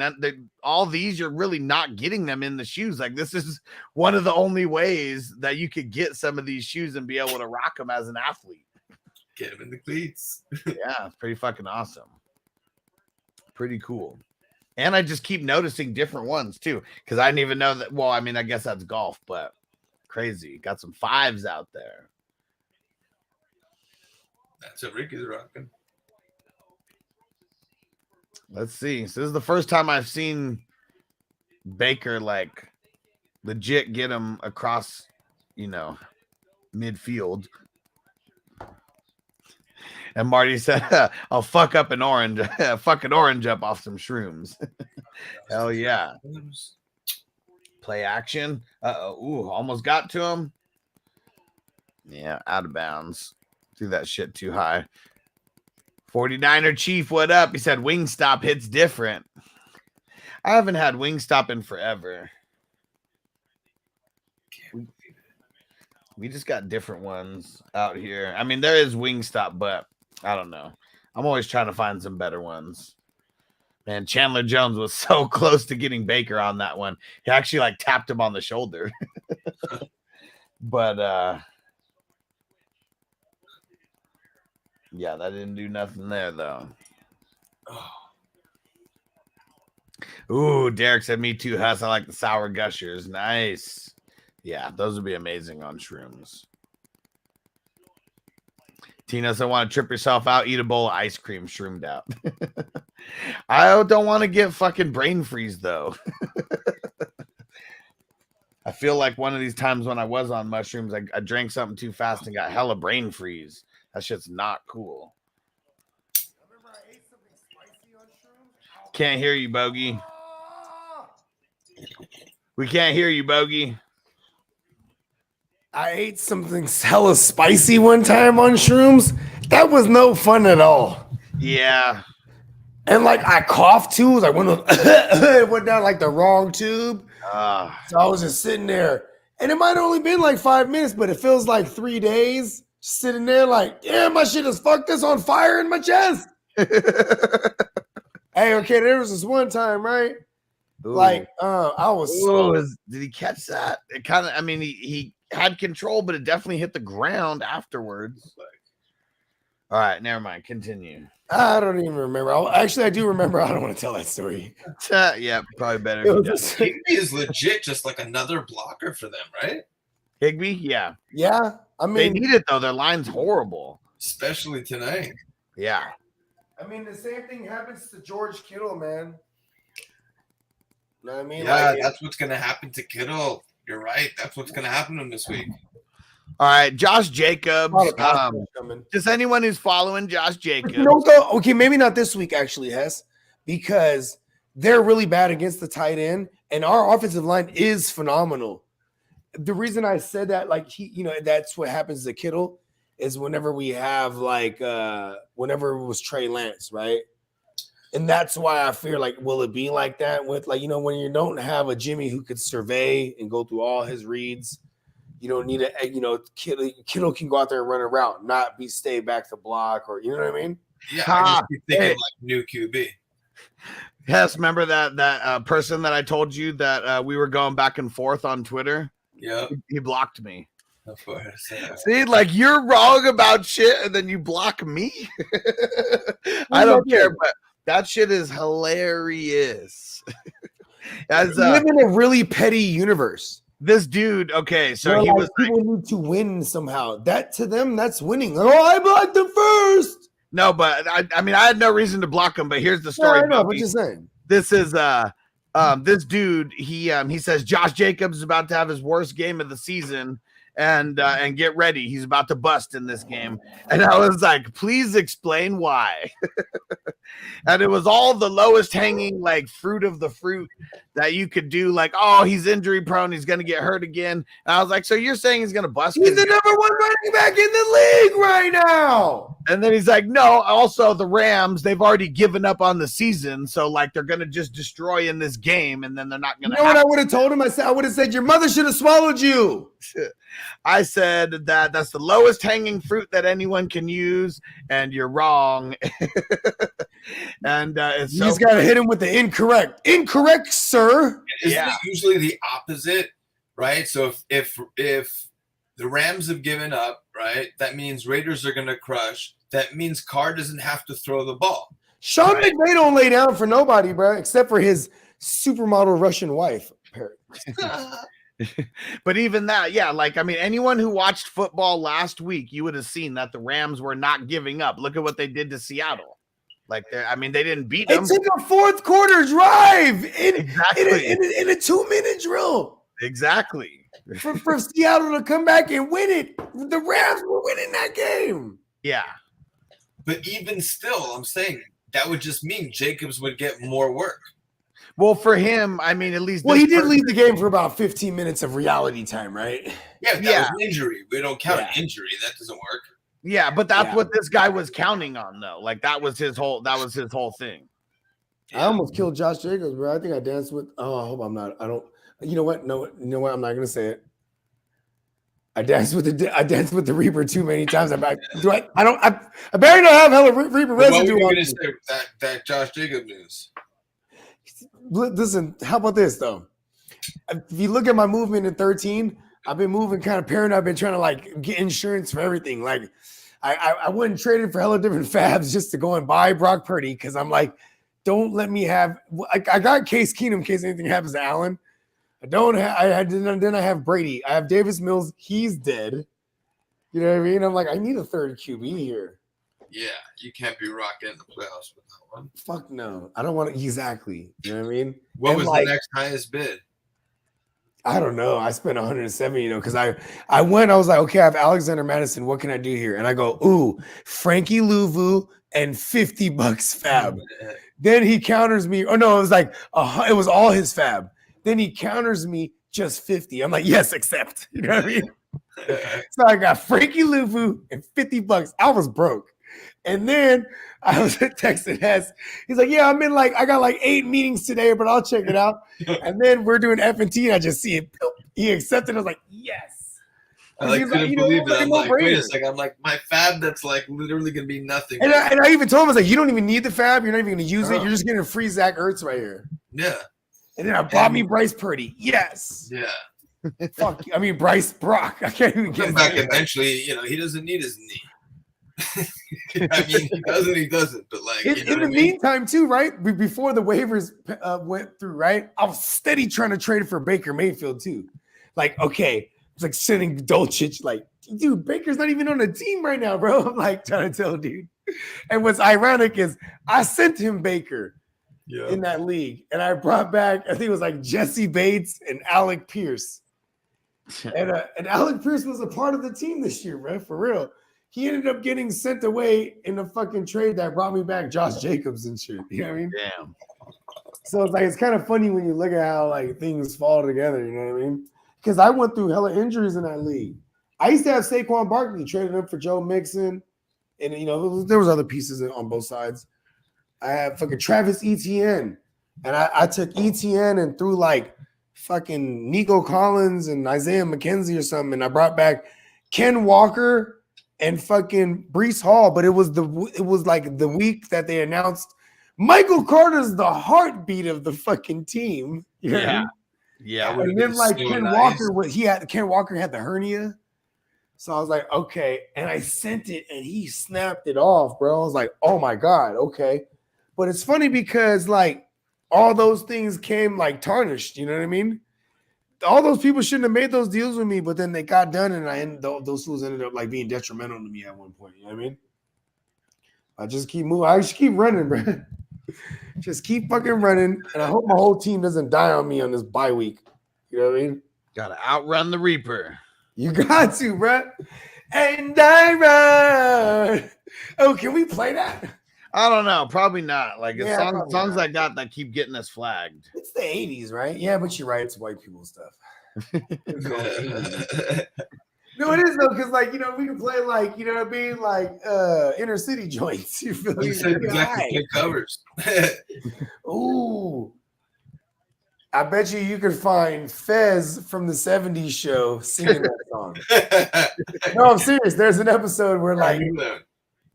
S10: all these you're really not getting them in the shoes. Like this is one of the only ways that you could get some of these shoes and be able to rock them as an athlete.
S6: Get them in the cleats.
S10: Yeah, it's pretty fucking awesome. Pretty cool. And I just keep noticing different ones too, because I didn't even know that. Well, I mean, I guess that's golf, but crazy. Got some 5s out there.
S6: That's what Ricky's rocking.
S10: Let's see. So this is the first time I've seen Baker like legit get him across, midfield. And Marty said, I'll fuck up an orange, fuck an orange up off some shrooms. Hell yeah. Play action. Ooh, almost got to him. Yeah, out of bounds. Threw that shit too high. 49er Chief, what up? He said Wingstop hits different. I haven't had Wingstop in forever. We just got different ones out here. I mean, there is Wingstop, but I don't know. I'm always trying to find some better ones. Man, Chandler Jones was so close to getting Baker on that one. He actually like tapped him on the shoulder. But yeah, that didn't do nothing there though. Ooh, Derek said me too, Huss. I like the sour gushers. Nice. Yeah, those would be amazing on shrooms. Tina said, want to trip yourself out, eat a bowl of ice cream shroomed out. I don't want to get fucking brain freeze, though. I feel like one of these times when I was on mushrooms, I drank something too fast and got hella brain freeze. That shit's not cool. Can't hear you, Bogey. We can't hear you, Bogey.
S11: I ate something hella spicy one time on shrooms. That was no fun at all.
S10: Yeah.
S11: And like I coughed too. I went down like the wrong tube. So I was just sitting there. And it might have only been like 5 minutes, but it feels like 3 days. Just sitting there like, yeah, my shit is fucked. This on fire in my chest. Hey, okay, there was this one time, right?
S10: Ooh.
S11: Like, I was
S10: did he catch that? It kind of, I mean, he had control, but it definitely hit the ground afterwards. All right, never mind. Continue.
S11: I don't even remember. Actually, I do remember. I don't want to tell that story.
S10: Yeah, probably better. If you don't.
S6: Higby is legit just like another blocker for them, right?
S10: Higby, yeah.
S11: Yeah, I
S10: They
S11: mean,
S10: need it though. Their line's horrible.
S6: Especially tonight.
S10: Yeah.
S11: I mean, the same thing happens to George Kittle, man. You know what I mean?
S6: Yeah,
S11: Like,
S6: that's what's gonna happen to Kittle. You're right. That's what's gonna happen to him this week.
S10: All right, Josh Jacobs.
S11: Not a pass rush coming.
S10: Just anyone who's following Josh Jacobs.
S11: You know, though, okay, maybe not this week, actually, Hess, because they're really bad against the tight end, and our offensive line is phenomenal. The reason I said that, like, that's what happens to Kittle, is whenever we have, like, whenever it was Trey Lance, right? And that's why I fear, like, will it be like that with, like, when you don't have a Jimmy who could survey and go through all his reads. You don't need Kittle can go out there and run a route, not stay back to block, or you know what I mean?
S6: Yeah, I just keep thinking like new QB.
S10: Yes, remember that person that I told you that we were going back and forth on Twitter?
S6: Yeah,
S10: he blocked me.
S6: Of course. Yeah.
S10: See, like you're wrong about shit, and then you block me. I don't care, but that shit is hilarious.
S11: We live in a really petty universe.
S10: This dude, okay, so he was
S11: people need to win somehow. That to them, that's winning. Oh, I blocked them first.
S10: No, but I mean, I had no reason to block him. But here's the story.
S11: No, what you saying?
S10: This is this dude. He says Josh Jacobs is about to have his worst game of the season, and get ready. He's about to bust in this game. And I was like, please explain why. And it was all the lowest hanging like fruit of the fruit that you could do. Like, oh, he's injury prone. He's going to get hurt again. And I was like, so you're saying he's going to bust?
S11: He's the number one running back in the league right now.
S10: And then he's like, no, also the Rams, they've already given up on the season. So like they're going to just destroy in this game. And then they're not going to.
S11: You know what I would have told him? I would have said, your mother should have swallowed you.
S10: I said that that's the lowest hanging fruit that anyone can use, and you're wrong. And it's
S11: you just got to hit him with the incorrect, sir.
S6: Isn't it usually the opposite, right? So if the Rams have given up, right, that means Raiders are going to crush. That means Carr doesn't have to throw the ball.
S11: Sean McVay don't lay down for nobody, bro, except for his supermodel Russian wife.
S10: But even that, yeah, like I mean, anyone who watched football last week, you would have seen that the Rams were not giving up. Look at what they did to Seattle. Like, they didn't beat them.
S11: It took a fourth quarter drive in a 2-minute drill.
S10: Exactly.
S11: For Seattle to come back and win it. The Rams were winning that game.
S10: Yeah.
S6: But even still, I'm saying that would just mean Jacobs would get more work.
S10: Well, for him, I mean, at least.
S11: Well, he did leave the game for about 15 minutes of reality time, right?
S6: Yeah, that was an injury. We don't count an injury. That doesn't work.
S10: Yeah, but that's what this guy was counting on, though. Like that was his whole thing.
S11: I almost killed Josh Jacobs, bro. I think I danced with. Oh, I hope I'm not. I don't. You know what? No, you know what? I'm not gonna say it. I danced with the Reaper too many times. I better not have hella Reaper residue.
S6: What were you
S11: on
S6: gonna say that Josh Jacobs news?
S11: Listen, how about this though? If you look at my movement in 13, I've been moving kind of paranoid. I've been trying to like get insurance for everything. Like I wouldn't trade it for hella different fabs just to go and buy Brock Purdy because I'm like, don't let me have. I got Case Keenum in case anything happens to Allen. I don't have. Then I have Brady. I have Davis Mills. He's dead. You know what I mean? I'm like, I need a third QB here.
S6: Yeah, you can't be rocking in the playoffs with that one.
S11: Fuck no. I don't want to exactly. You know what I mean?
S6: What was the next highest bid?
S11: I don't know. I spent 170, because I went, I was like, okay, I have Alexander Madison. What can I do here? And I go, ooh, Frankie Louvu and $50 fab. Then he counters me. Oh no, it was like it was all his fab. Then he counters me just 50. I'm like, yes, accept. You know what I mean? So I got Frankie Louvu and $50. I was broke. And then I was texting Hess. He's like, yeah, I got like 8 meetings today, but I'll check it out. And then we're doing F&T, and I just see it. He accepted. I was like, yes.
S6: I couldn't believe it. I'm like, wait a second. I'm like, my fab that's like literally going to be nothing.
S11: And I even told him, I was like, you don't even need the fab. You're not even going to use it. You're just getting a free Zach Ertz right here.
S6: Yeah.
S11: And then I bought me Bryce Purdy. Yes.
S6: Yeah.
S11: Fuck. Bryce Brock. I can't even get
S6: back eventually. He doesn't need his knee. I mean, he does and he doesn't, but like, you know
S11: In the meantime, too, right? Before the waivers went through, right? I was steady trying to trade for Baker Mayfield, too. Like, okay, it's like sending Dolchich, like, dude, Baker's not even on the team right now, bro. I'm like trying to tell dude. And what's ironic is I sent him Baker in that league, and I brought back, I think it was like Jesse Bates and Alec Pierce. And Alec Pierce was a part of the team this year, bro, for real. He ended up getting sent away in a fucking trade that brought me back Josh Jacobs and shit. You know what I mean?
S10: Damn.
S11: So it's like it's kind of funny when you look at how like things fall together. You know what I mean? Because I went through hella injuries in that league. I used to have Saquon Barkley, traded him for Joe Mixon, and you know there was other pieces on both sides. I had fucking Travis Etienne, and I took Etienne and threw like fucking Nico Collins and Isaiah McKenzie or something, and I brought back Ken Walker and fucking Breece Hall, but it was like the week that they announced Michael Carter's the heartbeat of the fucking team. You know what I mean?
S10: Yeah.
S11: And then like Ken Walker had the hernia. So I was like, okay. And I sent it and he snapped it off, bro. I was like, oh my God, okay. But it's funny because like all those things came like tarnished, you know what I mean? All those people shouldn't have made those deals with me, but then they got done, and those fools ended up like being detrimental to me at one point. You know what I mean? I just keep moving. I just keep running, bro. Just keep fucking running, and I hope my whole team doesn't die on me on this bye week. You know what I mean?
S10: Gotta outrun the Reaper.
S11: You got to, bro. And I run. Oh, can we play that?
S10: I don't know. Probably not. Like songs
S11: not.
S10: like that keep getting us flagged.
S11: It's the 80s, right? Yeah, but you're right. It's white people stuff. No, it is though, because like you know, we can play like you know what I mean, like inner city joints. You feel
S6: You said exactly play covers.
S11: Ooh. I bet you could find Fez from the 70s show singing that song. No, I'm serious. There's an episode where like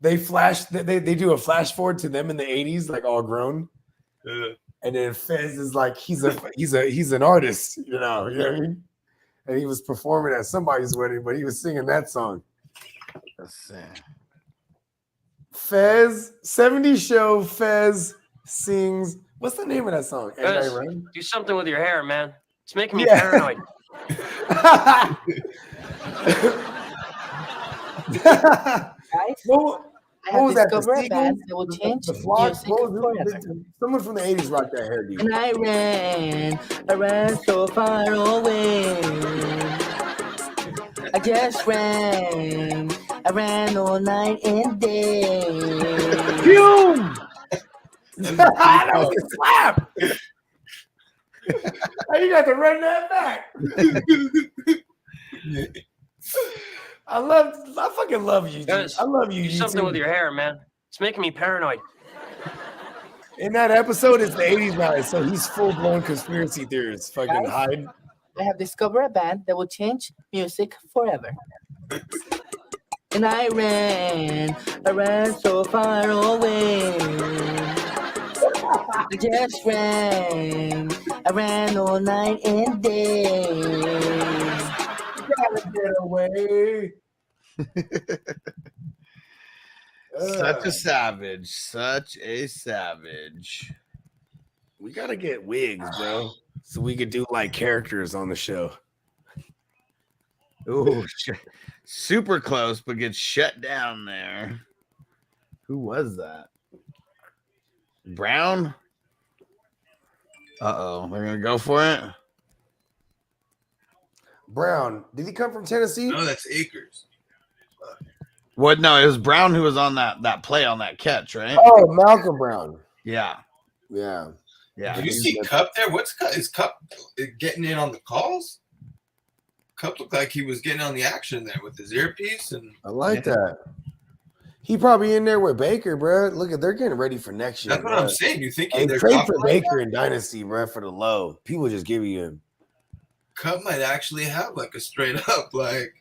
S11: they do a flash forward to them in the 80s, like all grown. And then Fez is like he's an artist, you know what I mean? And he was performing at somebody's wedding, but he was singing that song. Fez, 70s show, Fez sings. What's the name of that song?
S9: Fez, do something with your hair, man. It's making me paranoid.
S11: What was that?
S9: discovered a band that will change music forever.
S11: Someone from the 80s rocked that hairdo.
S9: And I ran so far away. I just ran. I ran all night and day.
S11: Boom! That was a slap. You got to run that back. I fucking love you.
S9: Guys,
S11: I love you.
S9: do something with your hair, man. It's making me paranoid.
S11: In that episode, it's the 80s now, so he's full-blown conspiracy theorist. Fucking hide.
S9: I have discovered a band that will change music forever. And I ran so far away. I just ran. I ran all night and day.
S11: Gotta get away.
S10: Such a savage. Such a savage.
S11: We gotta get wigs, bro, so we could do like characters on the show.
S10: Ooh, super close, but gets shut down there. Who was that? Brown? Uh-oh. They're going to go for it?
S11: Brown. Did he come from Tennessee?
S6: No, that's Akers.
S10: What? No, it was Brown who was on that play on that catch, right?
S11: Oh, Malcolm Brown.
S10: Yeah.
S11: Yeah.
S10: Yeah.
S6: Did you see Cup there? Is Cup getting in on the calls? Cup looked like he was getting on the action there with his earpiece, and
S11: I like that. He probably in there with Baker, bro. Look at they're getting ready for next year.
S6: That's what I'm saying. You think
S11: they
S6: they're
S11: trade for
S6: talking
S11: Baker in Dynasty, bro, for the low. People just give you him.
S6: Cup might actually have like a straight up like.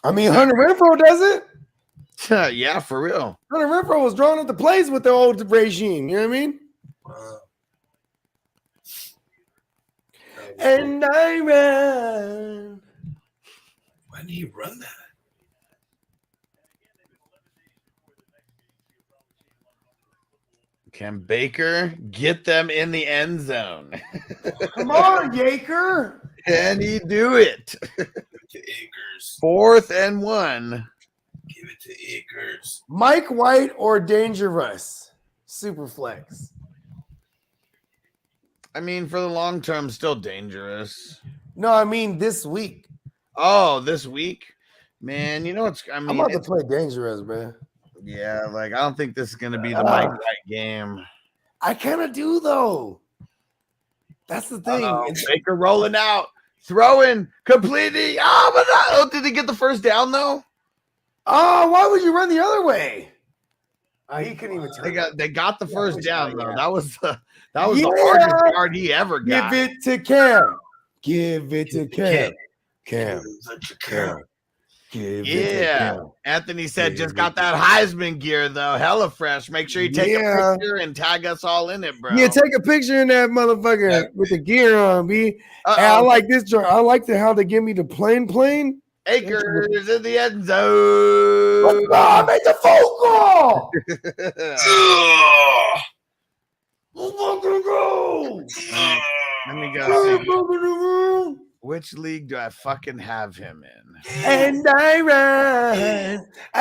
S11: I mean, Hunter Renfrow does it.
S10: Yeah, for real.
S11: Hunter Renfrow was drawing up the plays with the old regime. You know what I mean? And I ran.
S6: Why did he run that?
S10: Can Baker get them in the end zone?
S11: Come on, Yaker.
S10: Can he do it?
S6: To Akers.
S10: 4th and 1.
S6: Give it to Akers.
S11: Mike White or Dangerous? Superflex.
S10: I mean, for the long term, still dangerous.
S11: No, I mean this week.
S10: Oh, this week? Man, you know what's... I mean,
S11: I'm about to play Dangerous, man.
S10: Yeah, like, I don't think this is going to be the Mike White game.
S11: I kind of do, though. That's the thing.
S10: Baker rolling out. Throwing. Completing. Oh, but oh, did he get the first down, though?
S11: Oh, why would you run the other way? He couldn't even turn.
S10: They got the first down, though. That was the hardest yard he ever got.
S11: Give it to Cam. Give it to Cam. Cam. Give it to Cam.
S10: Anthony said just got that Heisman gear, though. Hella fresh. Make sure you take a picture and tag us all in it, bro.
S11: Yeah, take a picture in that motherfucker with the gear on, B. And I like this joint. I like how they give me the plane.
S10: Akers in the end zone.
S11: Let's go. Make the phone call. Let's fucking go.
S10: Let me go see. Which league do I fucking have him in?
S11: And I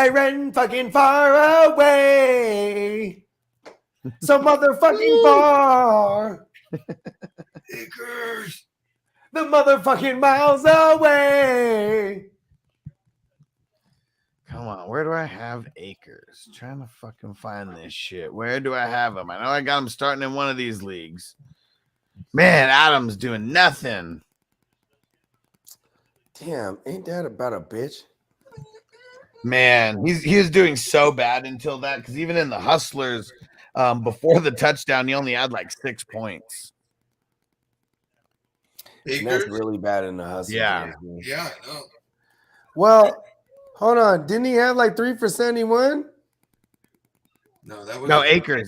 S11: ran fucking far away. So motherfucking far.
S6: Akers.
S11: The motherfucking miles away.
S10: Come on, where do I have Akers? Trying to fucking find this shit. Where do I have him? I know I got him starting in one of these leagues. Man, Adam's doing nothing.
S11: Damn, ain't that about a bitch?
S10: Man, he was doing so bad until that, because even in the Hustlers, before the touchdown, he only had like 6 points.
S11: That's really bad in the Hustlers.
S10: Yeah.
S6: Yeah, I know.
S11: Well, hold on. Didn't he have like 3 for 71?
S6: No, that was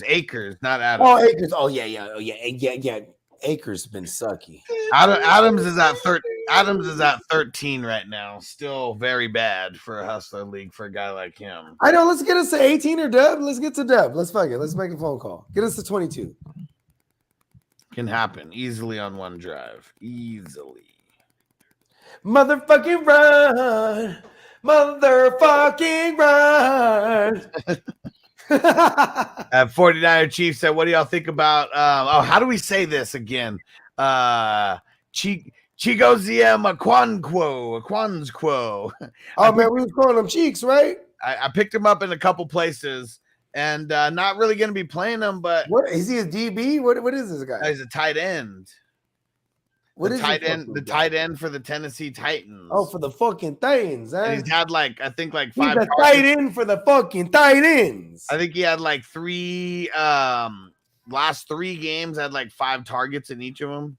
S10: Akers, not Adams.
S11: Oh, Akers. Oh, yeah. Akers been sucky.
S10: Adams is at 13 right now. Still very bad for a Hustler league for a guy like him.
S11: I know. Let's get us to 18 or Dub. Let's get to Dub. Let's fuck it. Let's make a phone call. Get us to 22.
S10: Can happen easily on one drive. Easily.
S11: Motherfucking run. Motherfucking run.
S10: 49er Chief said, what do y'all think about how do we say this again? Chigoziem Aquansquo.
S11: Oh man, we was calling them cheeks, right?
S10: I picked him up in a couple places and not really gonna be playing him, but
S11: what is he a DB? What is this guy?
S10: He's a tight end.
S11: What is
S10: the tight end for the Tennessee Titans?
S11: Oh, for the fucking Titans, huh?
S10: And he's had I think 5
S11: He's a tight end for the fucking tight ends.
S10: I think he had like 3 last 3 games had like 5 targets in each of them.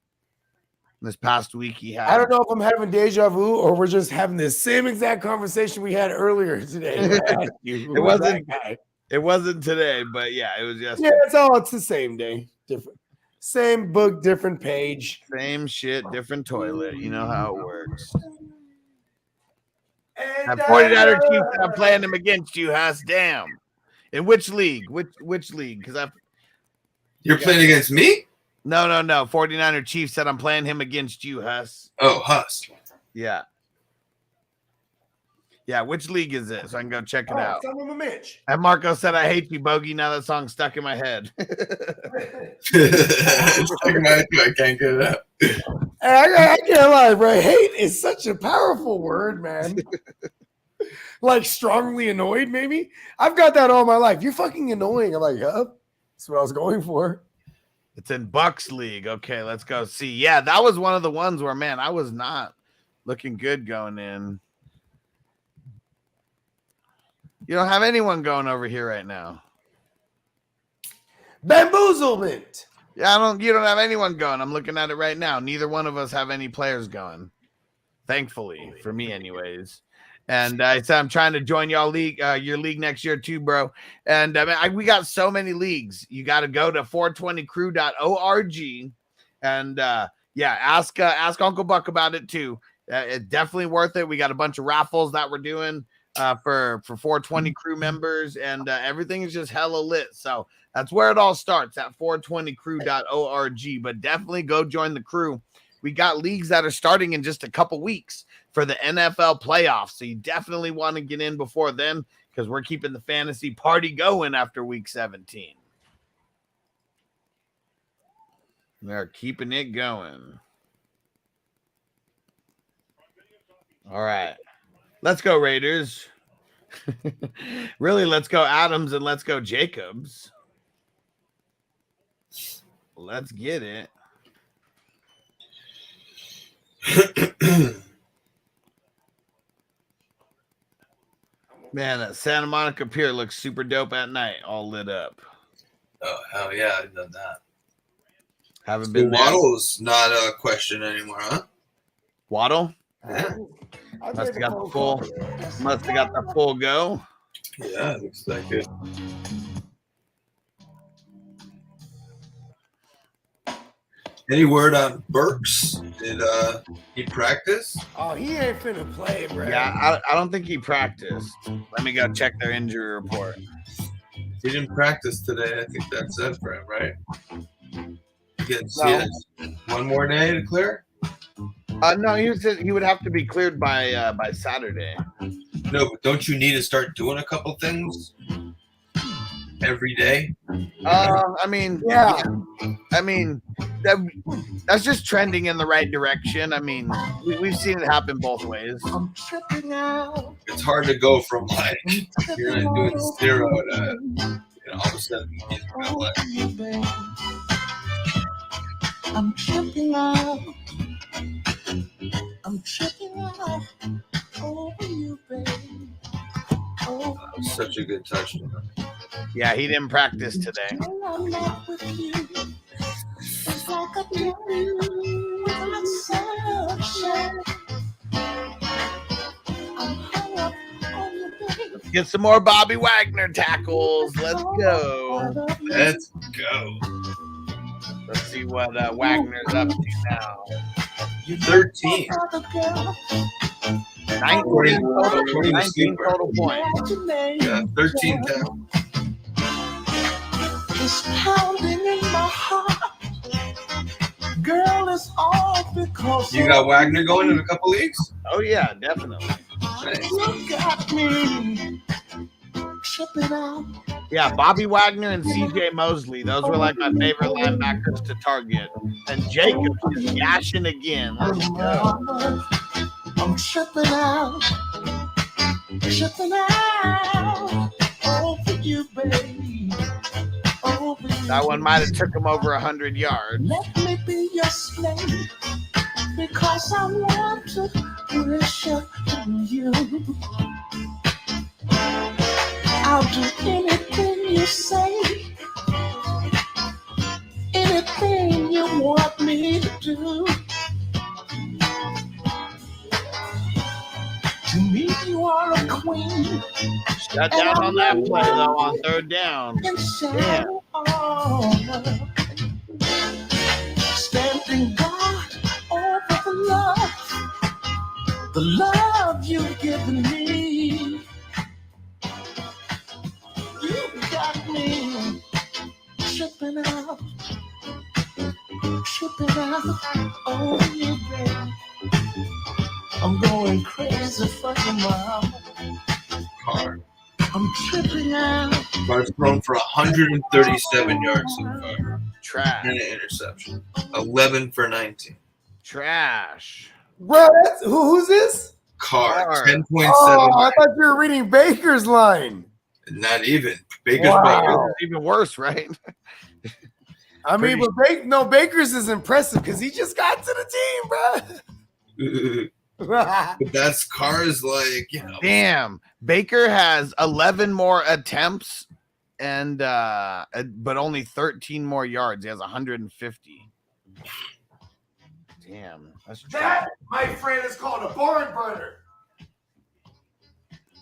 S10: This past week he had.
S11: I don't know if I'm having deja vu or we're just having the same exact conversation we had earlier today.
S10: It wasn't today, but yeah, it was yesterday.
S11: Yeah, it's the same day, different. Same book, different page.
S10: Same shit, different toilet. You know how it works.
S11: And
S10: 49er Chiefs, I'm playing them against you, Huss. Damn. In which league? Which league? Because
S6: You're playing against me?
S10: No. 49er Chiefs said I'm playing him against you, Huss.
S6: Oh, Huss.
S10: Yeah. Yeah, which league is it? So I can go check it out.
S11: Some of them Mitch.
S10: And Marco said, I hate you, Bogey. Now that song's stuck in my head.
S6: It's stuck in my head too. I can't get it out.
S11: I can't lie, bro. Hate is such a powerful word, man. Like strongly annoyed, maybe. I've got that all my life. You're fucking annoying. I'm like, huh? That's what I was going for.
S10: It's in Bucks League. Okay, let's go see. Yeah, that was one of the ones where, man, I was not looking good going in. You don't have anyone going over here right now.
S11: Bamboozlement.
S10: Yeah, you don't have anyone going. I'm looking at it right now. Neither one of us have any players going. Thankfully, for me anyways. And I said I'm trying to join your league next year too, bro. And we got so many leagues. You got to go to 420crew.org and ask Uncle Buck about it too. It's definitely worth it. We got a bunch of raffles that we're doing. for 420 crew members, and everything is just hella lit. So that's where it all starts, at 420crew.org. But definitely go join the crew. We got leagues that are starting in just a couple weeks for the NFL playoffs. So you definitely want to get in before then, because we're keeping the fantasy party going after week 17. They're keeping it going. All right. Let's go, Raiders. Really, let's go Adams and let's go Jacobs. Let's get it. Man, that Santa Monica Pier looks super dope at night, all lit up.
S6: Oh, hell yeah, I've done that.
S10: Haven't been there.
S6: Waddle's not a question anymore, huh?
S10: Waddle? Must have got the full. Must have got the full go.
S6: Yeah, looks like it. Any word on Burks? Did he practice?
S11: Oh, he ain't finna play, bro.
S10: Yeah, I don't think he practiced. Let me go check their injury report.
S6: He didn't practice today. I think that's it for him, right? He has one more day to clear?
S10: No, he would have to be cleared by Saturday.
S6: No, but don't you need to start doing a couple things every day?
S10: I mean, yeah. I mean, that's just trending in the right direction. I mean, we've seen it happen both ways.
S2: I'm tripping out.
S6: It's hard to go from like you're not doing 0 to all of a sudden he's gonna play.
S2: I'm tripping out. I'm tripping out over you, baby.
S6: That was such a good touchdown.
S10: Yeah, he didn't practice today.
S2: I'm not with you. It's like a dream without sunshine. I'm hung up on you, baby.
S10: Let's get some more Bobby Wagner tackles. Let's go.
S6: Let's go.
S10: Let's see what Wagner's up to now.
S6: 13.
S10: 19 total points.
S6: Yeah, 13 down.
S2: It's pounding in my heart. Girl, it's all because
S6: You got Wagner going in a couple weeks?
S10: Oh yeah, definitely.
S6: Nice.
S2: you got me tripping out.
S10: Yeah, Bobby Wagner and CJ Mosley. Those were like my favorite linebackers to target. And Jacobs is gashing again. Let's go.
S2: I'm tripping out over you, baby. Over you.
S10: That one might have took him over 100 yards.
S2: Let me be your slave because I want to worship you. I'll do anything you say, anything you want me to do. To me, you are a queen.
S10: Shut down on that play, though, on third down.
S2: Yeah. Standing guard over the love you've given me. You got me tripping out oh you, baby. I'm going crazy for your mom.
S6: Carr.
S2: I'm tripping out.
S6: Carr's thrown for 137 yards so far.
S10: Trash.
S6: And an interception. 11 for 19.
S10: Trash.
S11: Bro, that's who's this?
S6: Carr, 10.7.
S11: Oh, I thought you were reading Baker's line.
S6: Not even. Baker's
S11: Wow.
S10: Even worse, right?
S11: I mean, but Baker's is impressive because he just got to the team, bro.
S6: But that's Carr's like, you know.
S10: Damn. Baker has 11 more attempts and but only 13 more yards. He has 150. Damn. That's
S11: That, my friend, is called a barn burner.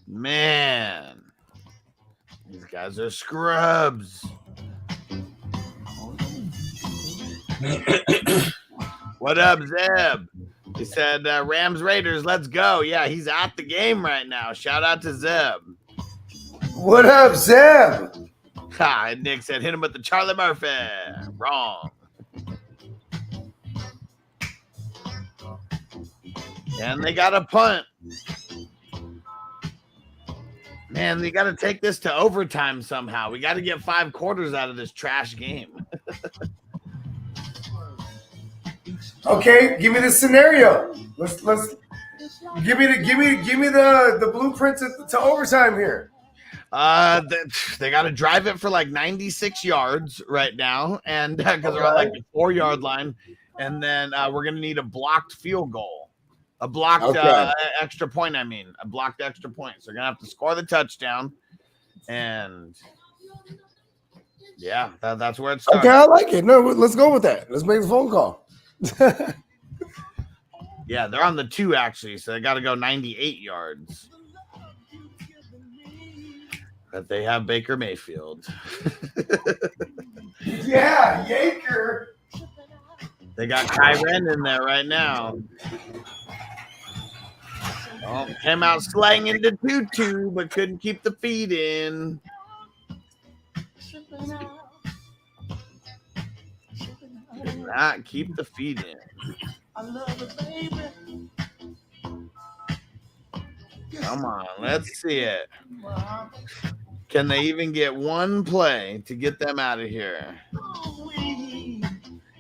S10: Man. These guys are scrubs. What up, Zeb? He said, Rams Raiders, let's go. Yeah, he's at the game right now. Shout out to Zeb.
S11: What up, Zeb?
S10: Ha, and Nick said, hit him with the Charlie Murphy. Wrong. And they got a punt. Man, they got to take this to overtime somehow. We got to get 5 quarters out of this trash game.
S11: Okay, give me the scenario. Let's give me the blueprint to overtime here.
S10: They got to drive it for like 96 yards right now, and because they're on like the 4-yard line, and then we're gonna need a blocked field goal, a blocked extra point. I mean, a blocked extra point. So they're gonna have to score the touchdown, and yeah, that's where it starts.
S11: Okay, I like it. No, let's go with that. Let's make the phone call.
S10: Yeah, they're on the 2 actually, so they got to go 98 yards. But they have Baker Mayfield.
S11: Yeah, Yaker.
S10: They got Kyren in there right now. Oh, came out slanging the tutu, but couldn't keep the feet in. Could not keep the feet in. Come on, let's see it. Can they even get one play to get them out of here?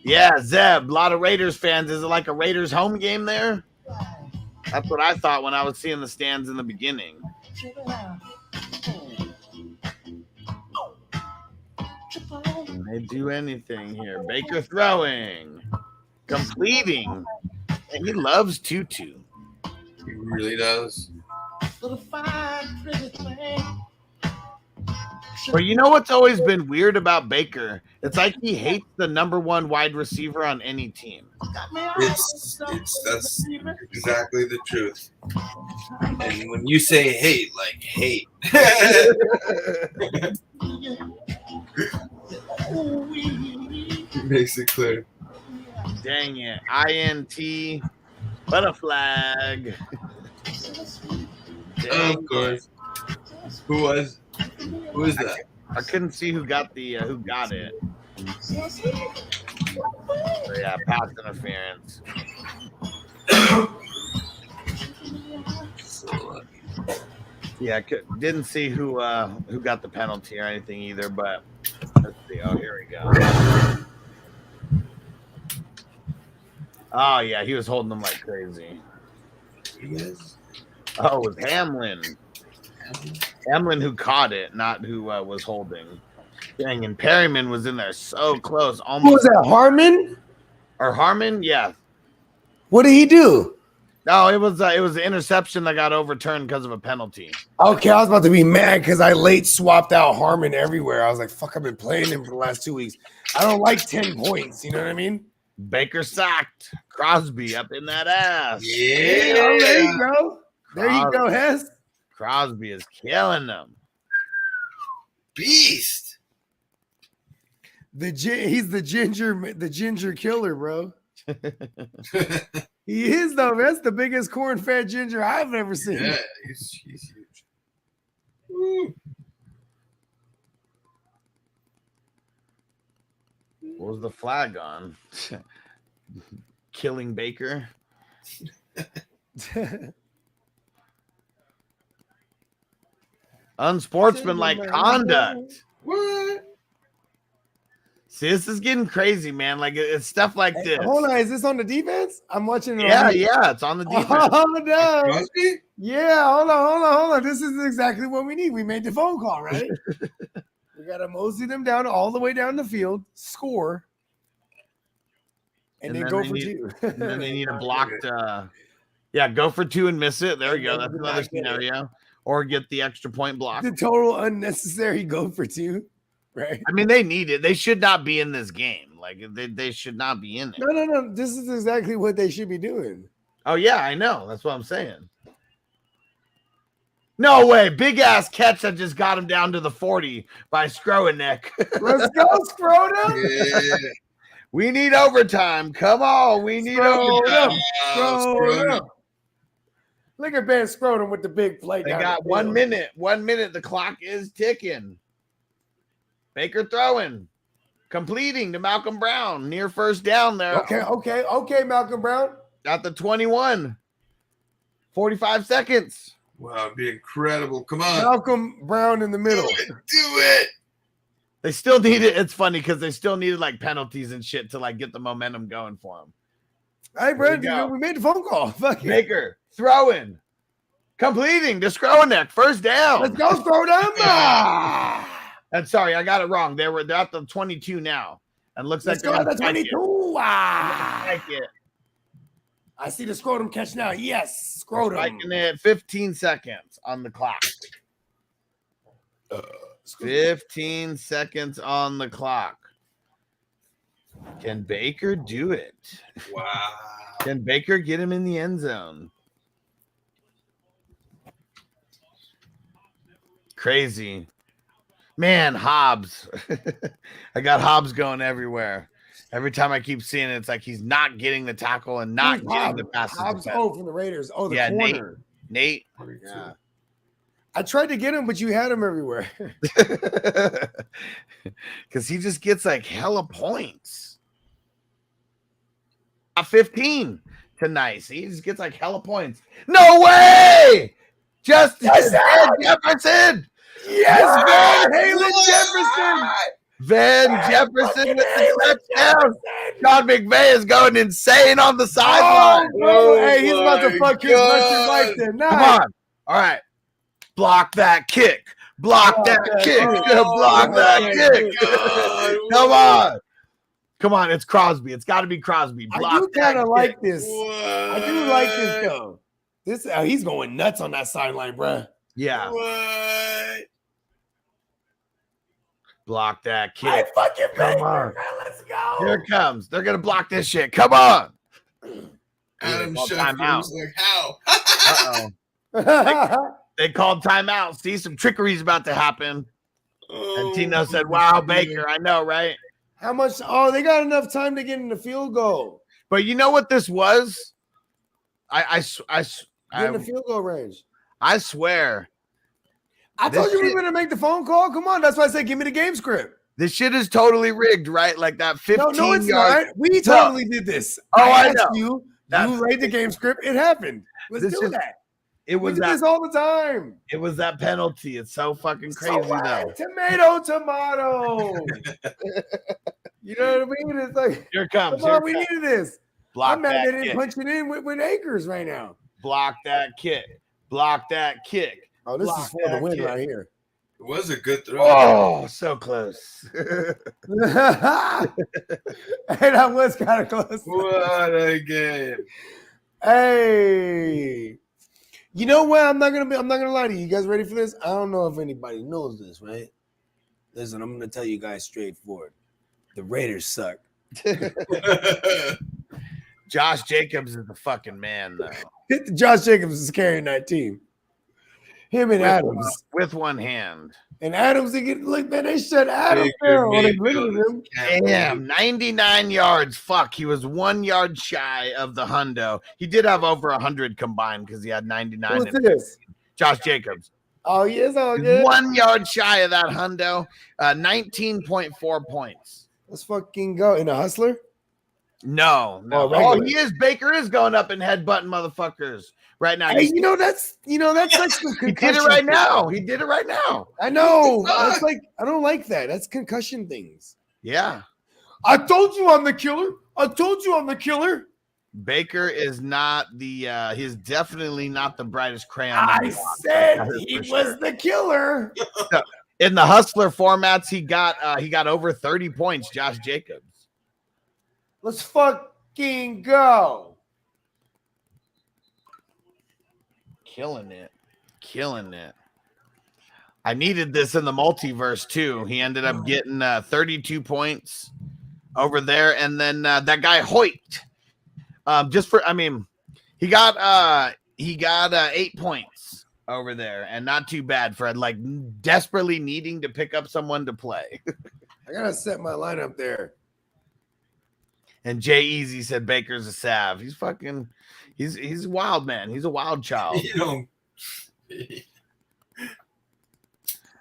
S10: Yeah, Zeb, a lot of Raiders fans. Is it like a Raiders home game there? That's what I thought when I was seeing the stands in the beginning. Can they do anything here? Baker throwing, completing, and he loves tutu.
S6: He really does.
S10: But you know what's always been weird about Baker? It's like he hates the number 1 wide receiver on any team.
S6: That's exactly the truth. And when you say hate, like hate. Makes it clear.
S10: Dang it. INT, but a flag.
S6: Of course. Who is that?
S10: I couldn't see who got it. So yeah, pass interference. Yeah, didn't see who got the penalty or anything either, but let's see. Oh, here we go. Oh yeah, he was holding them like crazy. Oh, it was Hamlin. Hamlin who caught it, not who was holding. Dang, and Perryman was in there so close. Almost.
S11: Who was that, Harmon?
S10: Or Harmon? Yeah.
S11: What did he do?
S10: No, it was an interception that got overturned because of a penalty.
S11: Okay, I was about to be mad because I late swapped out Harmon everywhere. I was like, fuck, I've been playing him for the last 2 weeks. I don't like 10 points. You know what I mean?
S10: Baker sacked. Crosby up in that ass.
S11: Yeah, all right, bro. There you go, Hess.
S10: Crosby is killing them.
S6: Beast.
S11: He's the ginger killer, bro. He is though. That's the biggest corn-fed ginger I've ever seen.
S6: Yeah, he's huge. Woo.
S10: What was the flag on? Killing Baker. Unsportsmanlike conduct.
S6: What?
S10: See, this is getting crazy, man. Like it's stuff like this.
S11: Hold on, is this on the defense? I'm watching it.
S10: Yeah, it's on the defense.
S11: Oh no.
S6: Crosby?
S11: Yeah, hold on. This is exactly what we need. We made the phone call, right? We gotta mosey them down all the way down the field, score, and then go for 2.
S10: And then they need a blocked. Go for 2 and miss it. There we go. That's another scenario. Or get the extra point block.
S11: The total unnecessary go for 2. Right.
S10: I mean, they need it. They should not be in this game. Like they should not be in it.
S11: No. This is exactly what they should be doing.
S10: Oh yeah, I know. That's what I'm saying. No way. Big ass catch that just got him down to the 40 by Skroenek.
S11: Let's go, Skroenek.
S6: Yeah.
S10: We need overtime. Come on. We need overtime.
S11: Scrotum. Look at Ben Scrotum with the big play.
S10: They
S11: down
S10: got
S11: the
S10: 1
S11: field.
S10: minute. 1 minute. The clock is ticking. Baker throwing. Completing to Malcolm Brown. Near first down there.
S11: Okay, Malcolm Brown.
S10: At the 21. 45 seconds.
S6: Wow, it'd be incredible. Come on.
S11: Malcolm Brown in the middle.
S6: Do it.
S10: They still need it. It's funny because they still needed like penalties and shit to like get the momentum going for them.
S11: Hey, Brandon, we made the phone call. Fuck it.
S10: Baker throwing. Completing to Skronek. First down.
S11: Let's go, Scrotum.
S10: And sorry, I got it wrong. They're at the 22 now. And looks
S11: Let's
S10: like
S11: go
S10: they're
S11: to the
S10: gonna spike
S11: 22.
S10: Spike it.
S11: I see the Scrotum catch now. Yes, Scrotum.
S10: Spiking it. 15 seconds on the clock. 15 seconds on the clock. Can Baker do it?
S6: Wow.
S10: Can Baker get him in the end zone? Crazy. Man, Hobbs. I got Hobbs going everywhere. Every time I keep seeing it, it's like he's not getting the tackle and not getting the passes.
S11: Hobbs, from the Raiders. Oh, the
S10: yeah,
S11: corner.
S10: Nate.
S11: Yeah. I tried to get him, but you had him everywhere.
S10: Because he just gets like hella points. 15 to nice. He just gets like hella points. No way! Justin Jefferson!
S11: Yes, Van Halen Jefferson!
S10: Van Jefferson with the touchdown. John McVay is going insane on the sideline.
S11: Hey, he's about to fuck his Russian wife tonight.
S10: Come on. All right. Block that kick. Block that kick. Block that kick. Come on. Come on. It's Crosby. It's got to be Crosby.
S11: Block I do kind of like this. I do like this, though. He's going nuts on that sideline, bro.
S10: Yeah.
S6: What?
S10: Block that kick.
S11: I fucking
S10: Come on.
S11: Let's go.
S10: Here it comes. They're going to block this shit. Come on.
S6: Adam
S10: called
S6: Schefter
S10: timeout.
S6: was like, how?
S10: Uh-oh. They called timeout. See, some trickery's about to happen. And Tino said, wow, Baker. I know, right?
S11: How much? Oh, they got enough time to get in the field goal.
S10: But you know what this was?
S11: Get in the field goal range.
S10: I swear.
S11: I told you we were going to make the phone call. Come on. That's why I said, give me the game script.
S10: This shit is totally rigged, right? Like that 15
S11: No, it's
S10: yard.
S11: not. We totally did this.
S10: Oh,
S11: I
S10: I know.
S11: You read the game script. It happened. Let's do that.
S10: It was
S11: we do this all the time.
S10: It was that penalty. It's so fucking crazy, though.
S11: Tomato. You know what I mean? It's like,
S10: here comes.
S11: Come on, we needed this.
S10: Block
S11: I'm mad
S10: that
S11: they didn't
S10: kick.
S11: punch it in with Akers right now.
S10: Block that kick. Block that kick.
S11: Oh, this is for the win right here.
S6: It was a good throw.
S10: Oh, so close.
S11: Hey, that was kind of close.
S6: What a game.
S11: Hey, you know what? I'm not gonna lie to you. You guys ready for this? I don't know if anybody knows this, right? Listen, I'm gonna tell you guys straightforward. The Raiders suck.
S10: Josh Jacobs is the fucking man, though.
S11: Josh Jacobs is carrying that team. Him and Adams.
S10: With one hand.
S11: And Adams, look, man, they shut Adams down. They limited him.
S10: Damn, 99 yards. Fuck, he was 1 yard shy of the hundo. He did have over 100 combined because he had 99.
S11: Who's this?
S10: Josh Jacobs.
S11: Oh, he is all good.
S10: 1 yard shy of that hundo. 19.4 points.
S11: Let's fucking go. In a hustler?
S10: No.
S11: Oh,
S10: he is. Baker is going up and headbutting motherfuckers right now.
S11: Hey, that's like some
S10: He
S11: concussion.
S10: did it right now. He did it right now.
S11: I know. That's like, I don't like that. That's concussion things.
S10: Yeah.
S11: I told you I'm the killer. I told you I'm the killer.
S10: Baker is not the he's definitely not the brightest crayon.
S11: I said he was the killer.
S10: In the hustler formats, he got over 30 points, Josh Jacobs.
S11: Let's fucking go.
S10: Killing it. I needed this in the multiverse too. He ended up getting 32 points over there, and then that guy Hoyt. He got 8 points over there, and not too bad for like desperately needing to pick up someone to play.
S11: I gotta set my lineup there.
S10: And Jay Easy said Baker's a sav. He's fucking, he's a wild man. He's a wild child.
S6: You know,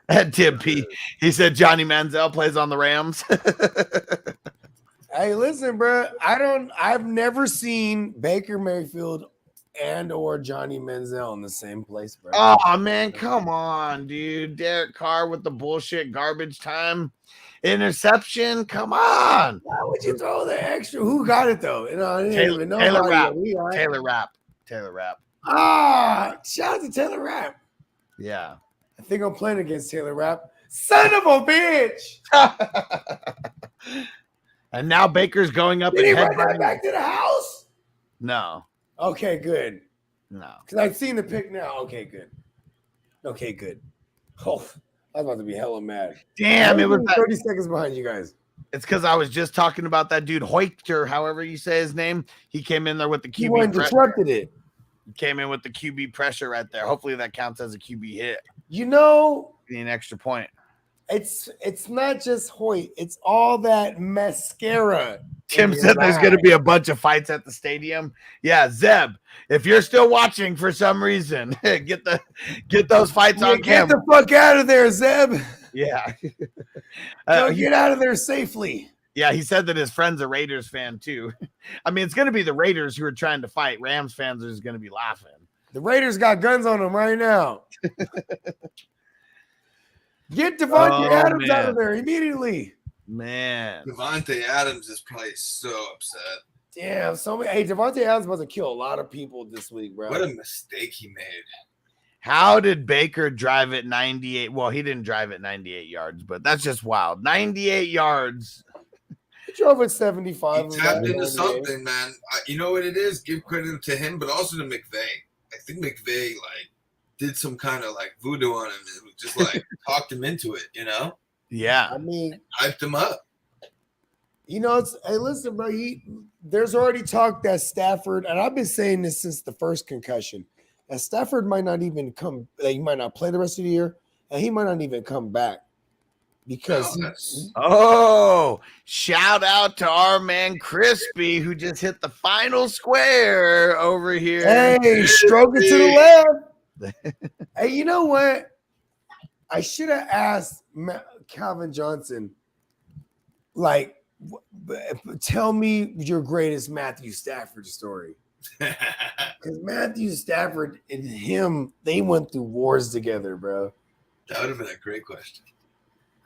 S10: And Tim P, he said Johnny Manziel plays on the Rams.
S11: Hey, listen, bro. I've never seen Baker Mayfield and or Johnny Manziel in the same place, bro.
S10: Oh man, come on, dude. Derek Carr with the bullshit garbage time interception. Come on.
S11: Why would you throw the extra? Who got it though? You know, I didn't even know
S10: Taylor
S11: how
S10: Rapp.
S11: we got it.
S10: Taylor Rapp.
S11: Ah, shout out to Taylor Rapp.
S10: Yeah.
S11: I think I'm playing against Taylor Rapp. Son of a bitch.
S10: And now Baker's going up
S11: Did he
S10: and
S11: run that
S10: headbutting.
S11: back to the house?
S10: No.
S11: Okay, good.
S10: No.
S11: Because I've seen the pick now. Okay, good. Okay, good. Oh, I was about to be hella mad.
S10: Damn, it was
S11: 30 seconds behind you guys.
S10: It's because I was just talking about that dude Hoyter, however you say his name. He came in there with the
S11: He went
S10: QB
S11: and disrupted it.
S10: He came in with the QB pressure right there. Hopefully that counts as a QB hit.
S11: You know,
S10: Be an extra point.
S11: it's not just Hoyt. It's all that mascara.
S10: Tim said there's going to be a bunch of fights at the stadium. Yeah, Zeb, if you're still watching for some reason, get those fights on
S11: Get
S10: camera.
S11: the fuck out of there, Zeb.
S10: Yeah.
S11: Get out of there safely.
S10: Yeah, he said that his friend's a Raiders fan too. I mean, it's going to be the Raiders who are trying to fight. Rams fans are just going to be laughing.
S11: The Raiders got guns on them right now. Get Devontae Adams out of there immediately.
S10: Man.
S6: Devontae Adams is probably so upset.
S11: Damn, hey, Devontae Adams about to kill a lot of people this week, bro.
S6: What a mistake he made.
S10: How did Baker drive at 98? Well, he didn't drive at 98 yards, but that's just wild. 98 yards.
S11: He drove at 75.
S6: He tapped into something, man. You know what it is? Give credit to him, but also to McVay. I think McVay did some kind of voodoo on him and just talked him into it, you know?
S10: Yeah.
S11: I mean,
S6: hyped him up.
S11: You know, hey, listen, bro. There's already talk that Stafford, and I've been saying this since the first concussion, that Stafford might not even come. He might not play the rest of the year, and he might not even come back because.
S10: Shout out to our man Crispy who just hit the final square over here.
S11: Hey, stroke it to the left. Hey, you know what? I should have asked Calvin Johnson, tell me your greatest Matthew Stafford story. Because Matthew Stafford and him, they went through wars together, bro.
S6: That would have been a great question.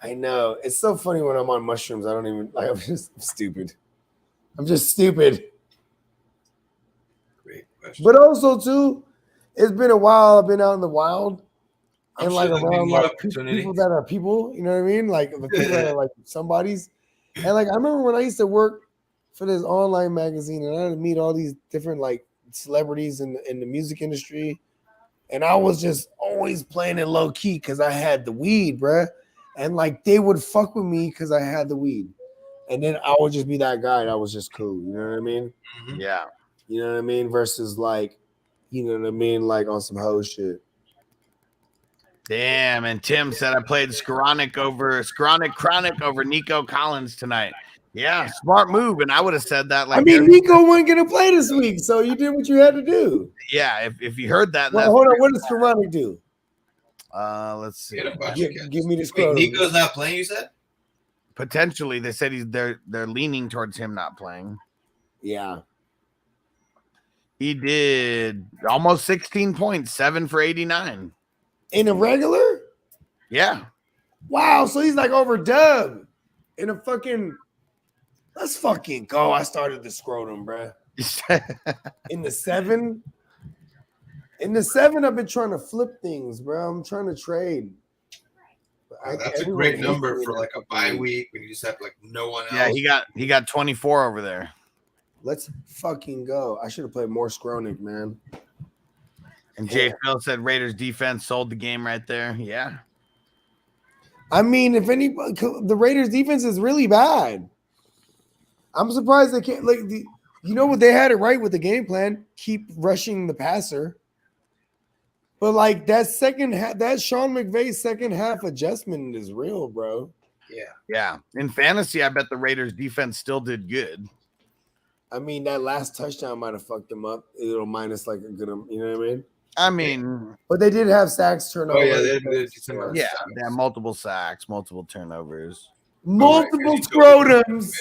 S11: I know. It's so funny when I'm on mushrooms. I don't even, I'm just stupid. I'm just stupid.
S6: Great question.
S11: But also, too, it's been a while. I've been out in the wild. And
S6: sure there'll be
S11: around
S6: more
S11: people that are people, you know what I mean? Like the people that are somebody's. And I remember when I used to work for this online magazine and I had to meet all these different celebrities in the music industry. And I was just always playing it low key because I had the weed, bruh. And they would fuck with me because I had the weed. And then I would just be that guy that was just cool. You know what I mean?
S6: Mm-hmm.
S10: Yeah.
S11: You know what I mean? Versus you know what I mean? On some hoe shit.
S10: Damn, and Tim said I played Chronic over Nico Collins tonight. Yeah, smart move, and I would have said that.
S11: Nico wasn't gonna play this week, so you did what you had to do.
S10: Yeah, if you heard that.
S11: Well, hold on, what does Chronic do?
S10: Let's see.
S11: Give me this.
S6: Wait, Nico's not playing. You said
S10: potentially. They said they're leaning towards him not playing.
S11: Yeah,
S10: he did almost 16 points, 7 for 89.
S11: In a regular?
S10: Yeah.
S11: Wow, so he's over Dub in a fucking. Let's fucking go. I started the scrotum, bro. In the 7. In the 7, I've been trying to flip things, bro. I'm trying to trade.
S6: That's a great number for a bye week when you just have no one else.
S10: Yeah, he got 24 over there.
S11: Let's fucking go. I should have played more Skronik, man.
S10: And Jay Phil said Raiders defense sold the game right there. Yeah.
S11: I mean, if anybody, the Raiders defense is really bad. I'm surprised they can't you know what, they had it right with the game plan. Keep rushing the passer. But that second half, that Sean McVay second half adjustment is real, bro.
S6: Yeah.
S10: Yeah. In fantasy, I bet the Raiders defense still did good.
S11: I mean, that last touchdown might have fucked them up. It'll minus like a good, you know what I mean?
S10: I mean,
S11: but they did have sacks, turnovers.
S6: Oh yeah, they
S10: had multiple sacks, multiple turnovers,
S11: multiple scrotums.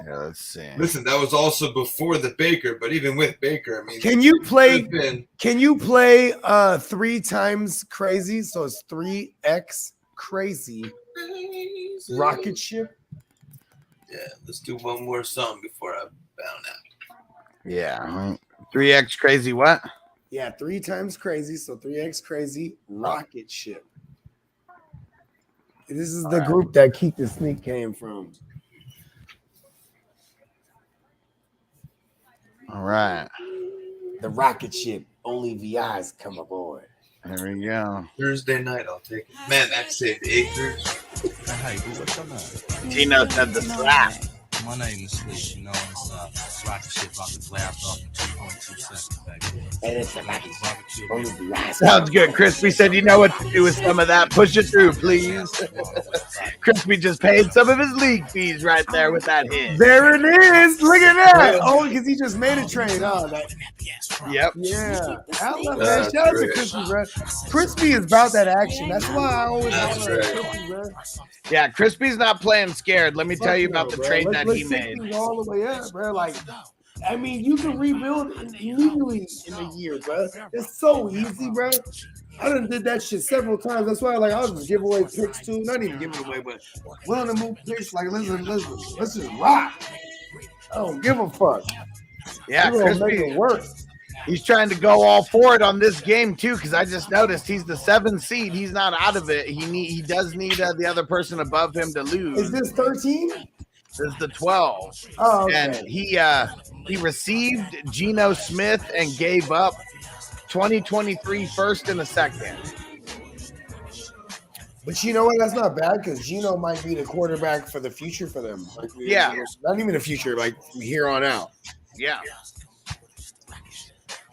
S10: Yeah, let's see.
S6: Listen, that was also before the Baker, but even with Baker, I mean,
S11: Can you play?
S6: been-
S11: Can you play 3 times crazy? So it's 3x crazy rocket ship.
S6: Yeah, let's do one more song before I bound out.
S10: Yeah, 3x crazy what?
S11: Yeah, 3 times crazy. So 3x crazy rocket ship. This is the group that Keith the Sneak came from.
S10: All right.
S11: The rocket ship. Only VIs come aboard.
S10: There we go.
S6: Thursday night, I'll take it. Man, that saved acres.
S16: Hey, what's your name?
S10: Tino said the slap.
S16: My name is Sleep. You know, it's rocket ship about to blast off in 2.2 seconds, baby.
S11: And it's the rocket ship. Only VIs.
S10: Sounds good. Crispy said, "You know what to do with some of that. Push it through, please." Crispy just paid some of his league fees right there with that hit.
S11: There it is. Look at that. Oh, because he just made a trade. Oh, that.
S10: Yep.
S11: Yeah. I love that. Shout out to Crispy, bro. Crispy is about that action. That's why I always holler at Crispy, bro.
S10: Yeah, Crispy's not playing scared. Let me tell you about the
S11: Bro,
S10: trade
S11: let's
S10: that he made.
S11: things all the way up, bro. Like, I mean, you can rebuild immediately in a year, bro. It's so easy, bro. I done did that shit several times. That's why, like, I'll just give away picks too. Not even give it away, but willing to move picks. Like, listen, let's just rock. I don't give a fuck.
S10: Yeah,
S11: We're gonna make
S10: Crispy.
S11: it work.
S10: He's trying to go all for it on this game too, because I just noticed he's the 7th seed. He's not out of it. He does need the other person above him to lose.
S11: Is this 13?
S10: This is the 12.
S11: Oh, okay.
S10: And he received Geno Smith and gave up 2023 first and a second.
S11: But you know what? That's not bad because Geno might be the quarterback for the future for them. Like,
S10: Yeah.
S11: Not even the future, like from here on out.
S10: Yeah.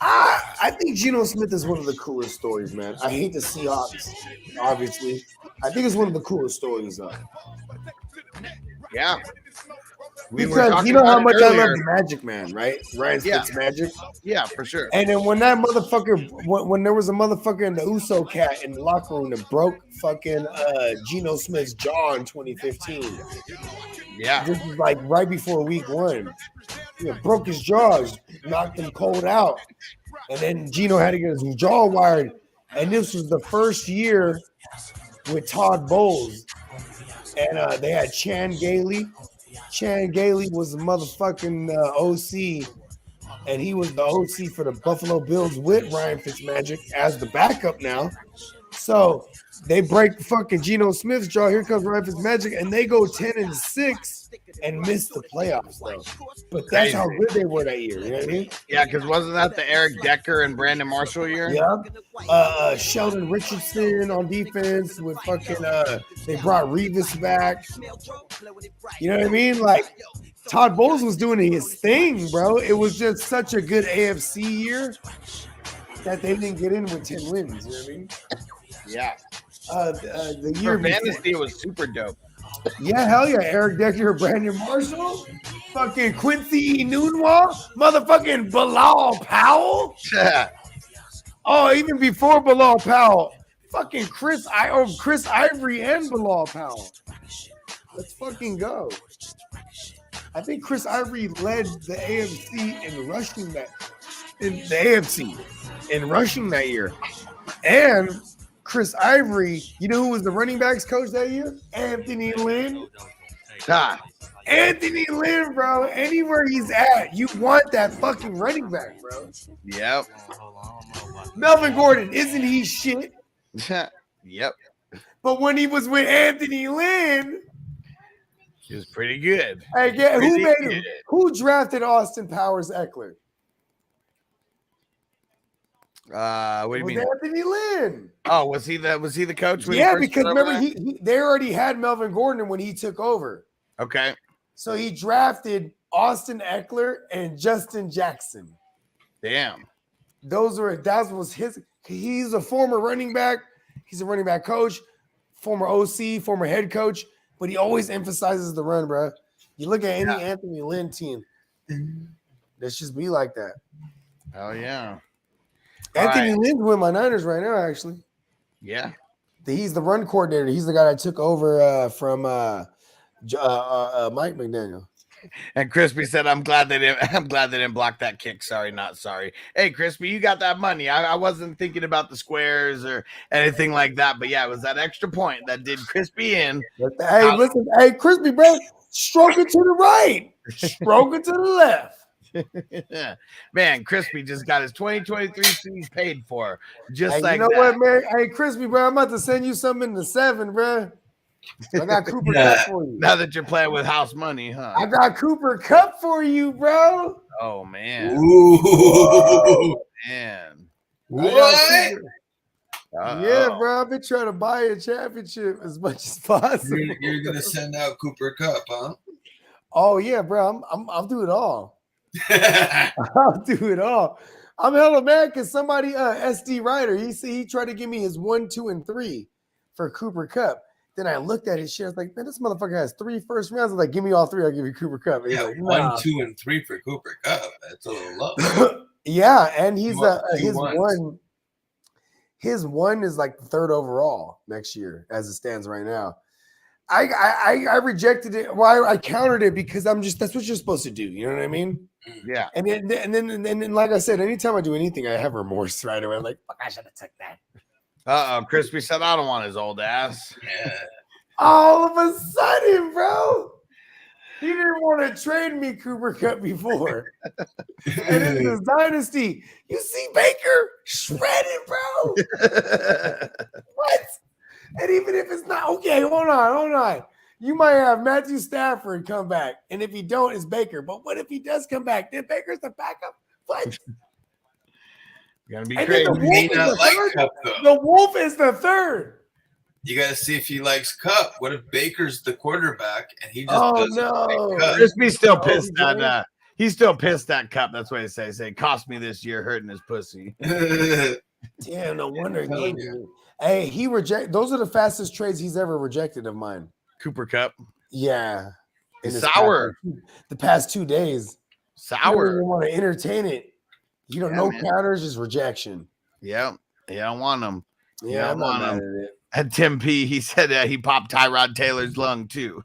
S11: I think Geno Smith is one of the coolest stories, man. I hate the Seahawks, obviously. I think it's one of the coolest stories, though.
S10: Yeah.
S11: Because you know how much I love the Magic Man, right? Ryan Fitzmagic.
S10: Yeah, for sure.
S11: And then when that motherfucker, when there was a motherfucker in the Uso cat in the locker room that broke fucking Geno Smith's jaw in 2015.
S10: Yeah.
S11: This was like right before week 1. He broke his jaws, knocked him cold out. And then Geno had to get his jaw wired. And this was the first year with Todd Bowles. And they had Chan Gailey. Chan Gailey was the motherfucking OC. And he was the OC for the Buffalo Bills with Ryan Fitzmagic as the backup now. So they break fucking Geno Smith's jaw. Here comes Ryan Fitzmagic. And they go 10-6 and miss the playoffs, though. But that's how good they were that year. You know what I mean?
S10: Yeah, because wasn't that the Eric Decker and Brandon Marshall year?
S11: Yeah. Sheldon Richardson on defense with fucking they brought Revis back. You know what I mean? Like Todd Bowles was doing his thing, bro. It was just such a good AFC year that they didn't get in with 10 wins. You know what I mean?
S10: Yeah.
S11: The year
S10: For fantasy, it was super dope.
S11: Yeah, hell yeah. Eric Decker, Brandon Marshall, fucking Quincy Enunwa, motherfucking Bilal Powell. Oh, even before Bilal Powell, fucking Chris Ivory and Bilal Powell. Let's fucking go. I think Chris Ivory led the AFC in rushing that year. And Chris Ivory, you know who was the running backs coach that year? Anthony Lynn. Anthony Lynn, bro. Anywhere he's at, you want that fucking running back, bro.
S10: Yep.
S11: Melvin Gordon, isn't he shit?
S10: Yep.
S11: But when he was with Anthony Lynn,
S10: he was pretty good.
S11: Hey, who drafted Austin Powers Eckler?
S10: What do you mean?
S11: Anthony Lynn.
S10: Oh, was he the coach? When
S11: Yeah, because remember they already had Melvin Gordon when he took over.
S10: Okay.
S11: So he drafted Austin Eckler and Justin Jackson.
S10: Damn.
S11: That was his. He's a former running back. He's a running back coach, former OC, former head coach, but he always emphasizes the run, bro. You look at any Anthony Lynn team, let's just be like that.
S10: Oh yeah.
S11: Anthony Lynn's with my Niners right now, actually.
S10: Yeah.
S11: He's the run coordinator. He's the guy that took over from Mike McDaniel.
S10: And Crispy said, I'm glad they didn't block that kick. Sorry, not sorry. Hey, Crispy, you got that money. I wasn't thinking about the squares or anything like that. But yeah, it was that extra point that did Crispy in.
S11: Hey, listen, hey, Crispy, bro, stroke it to the right, stroke it to the left.
S10: Man, Crispy just got his 2023 season paid for. Just
S11: Hey,
S10: like
S11: you know
S10: that.
S11: what, man? Hey, Crispy, bro, I'm about to send you something in the 7, bro. I got Cooper Cup for you.
S10: Now that you're playing with house money, huh?
S11: I got Cooper Cup for you, bro.
S10: Oh man.
S6: Ooh.
S10: Man.
S6: What?
S11: Yeah, bro. I've been trying to buy a championship as much as possible.
S6: You're gonna send out Cooper Cup, huh?
S11: Oh yeah, bro. I'll do it all. I'll do it all. I'm hella mad because somebody, SD Ryder, he tried to give me his 1, 2, and 3 for Cooper Cup. Then I looked at his shit. I was like, man, this motherfucker has 3 first rounds. I was like, give me all 3. I'll give you Cooper Cup. And he's like, nah.
S6: 1, 2, and 3 for Cooper Cup. That's a little low.
S11: Yeah, and he's his
S6: ones.
S11: his 1 is like the 3rd overall next year as it stands right now. I rejected it. Well, I countered it because that's what you're supposed to do. You know what I mean?
S10: Yeah.
S11: And then like I said, anytime I do anything, I have remorse right away. I'm like, fuck, I should have took that.
S10: Crispy said, I don't want his old ass.
S6: Yeah.
S11: All of a sudden, bro, he didn't want to trade me Cooper Cup before. And in this dynasty, you see Baker shredded, bro. What? And even if it's not, okay, hold on. You might have Matthew Stafford come back. And if he don't, it's Baker. But what if he does come back? Then Baker's the backup. What?
S10: Gonna be
S11: And
S10: crazy.
S11: then the Wolf is the 3rd.
S6: You got to see if he likes Cup. What if Baker's the quarterback and he just
S11: Oh,
S6: doesn't
S11: no.
S6: like Cup?
S10: Crispy's still pissed at he's still pissed at Cup. That's what he say cost me this year hurting his pussy.
S11: Damn, no wonder. Hey, he reject. Those are the fastest trades he's ever rejected of mine.
S10: Cooper Cup.
S11: Yeah.
S10: It's sour.
S11: The past 2 days.
S10: Sour.
S11: You don't want to entertain it. You don't know counters, just rejection.
S10: Yeah. Yeah, I want them.
S11: Yeah, I'm not mad at it.
S10: And Tim P, he said he popped Tyrod Taylor's lung too.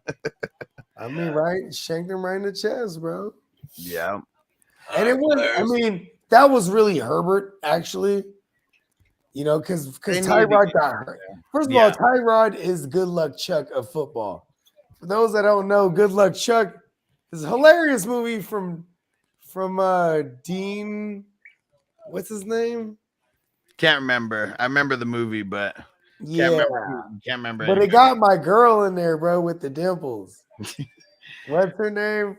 S11: I mean, right? Shanked him right in the chest, bro.
S10: Yeah.
S11: And it was, I mean, that was really Herbert, actually. You know, because Tyrod got hurt. First of all, Tyrod is Good Luck Chuck of football. For those that don't know, Good Luck Chuck is a hilarious movie from Dean. What's his name?
S10: Can't remember. I remember the movie, but
S11: Yeah.
S10: Can't remember.
S11: But it got my girl in there, bro, with the dimples. What's her name?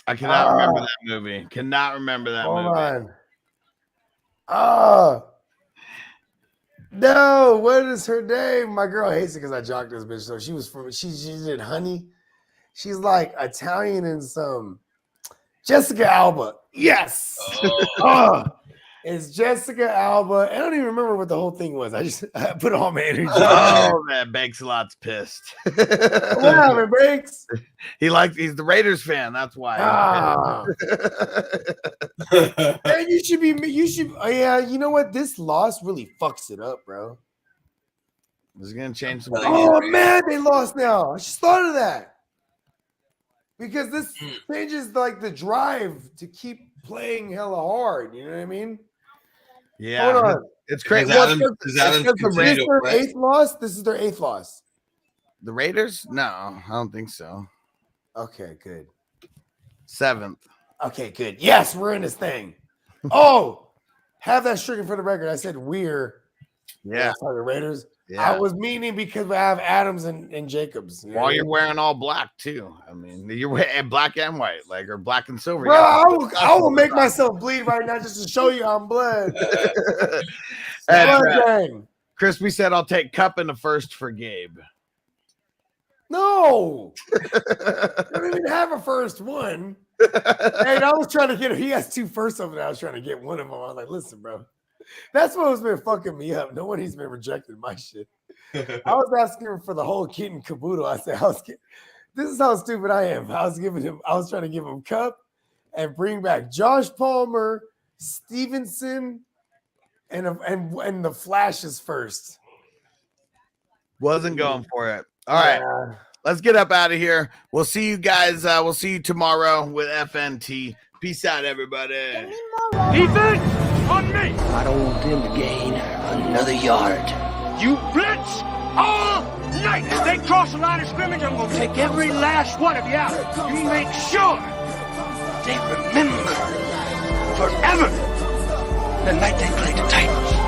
S10: I cannot remember that movie. Cannot remember that movie.
S11: Hold on. Oh. No, what is her name? My girl hates it because I jocked this bitch. So she did Honey. She's like Italian and some Jessica Alba. Yes. Oh. It's Jessica Alba. I don't even remember what the whole thing was. I put all my energy.
S10: Oh man, Banks a lot's pissed.
S11: What happened, Banks?
S10: He's the Raiders fan. That's why.
S11: Man, you should. Yeah, you know what? This loss really fucks it up, bro.
S10: This is gonna change some.
S11: Oh man, they lost now. I just thought of that because this changes like the drive to keep playing hella hard. You know what I mean?
S10: Yeah,
S11: hold on.
S10: It's crazy.
S11: This is their 8th loss. This is their 8th loss.
S10: The Raiders? No, I don't think so.
S11: Okay, good.
S10: 7th.
S11: Okay, good. Yes, we're in this thing. Oh, have that stricken for the record. I said we're.
S10: Yeah.
S11: The Raiders.
S10: Yeah.
S11: I was meaning because we have Adams and Jacobs. You know?
S10: While you're wearing all black too. I mean, you're wearing black and white, or black and silver.
S11: Bro, I will make myself bleed right now just to show you I'm blood.
S10: And, Crispy said, "I'll take Cup in the first for Gabe."
S11: No, I don't even have a first one. And I was trying to get him. He has 2 firsts over there. I was trying to get one of them. I was like, listen, bro. That's what's been fucking me up. Nobody's been rejecting my shit. I was asking him for the whole kit and caboodle. I said, This is how stupid I am. I was trying to give him Cup and bring back Josh Palmer, Stevenson, and the Flashes first.
S10: Wasn't going for it. All right. Let's get up out of here. We'll see you guys. We'll see you tomorrow with FNT. Peace out, everybody.
S8: Defense on me.
S17: I don't want them to gain another yard.
S8: You blitz all night. If they cross the line of scrimmage, I'm going to take every last one of you out. You make sure they remember forever the night they played the Titans.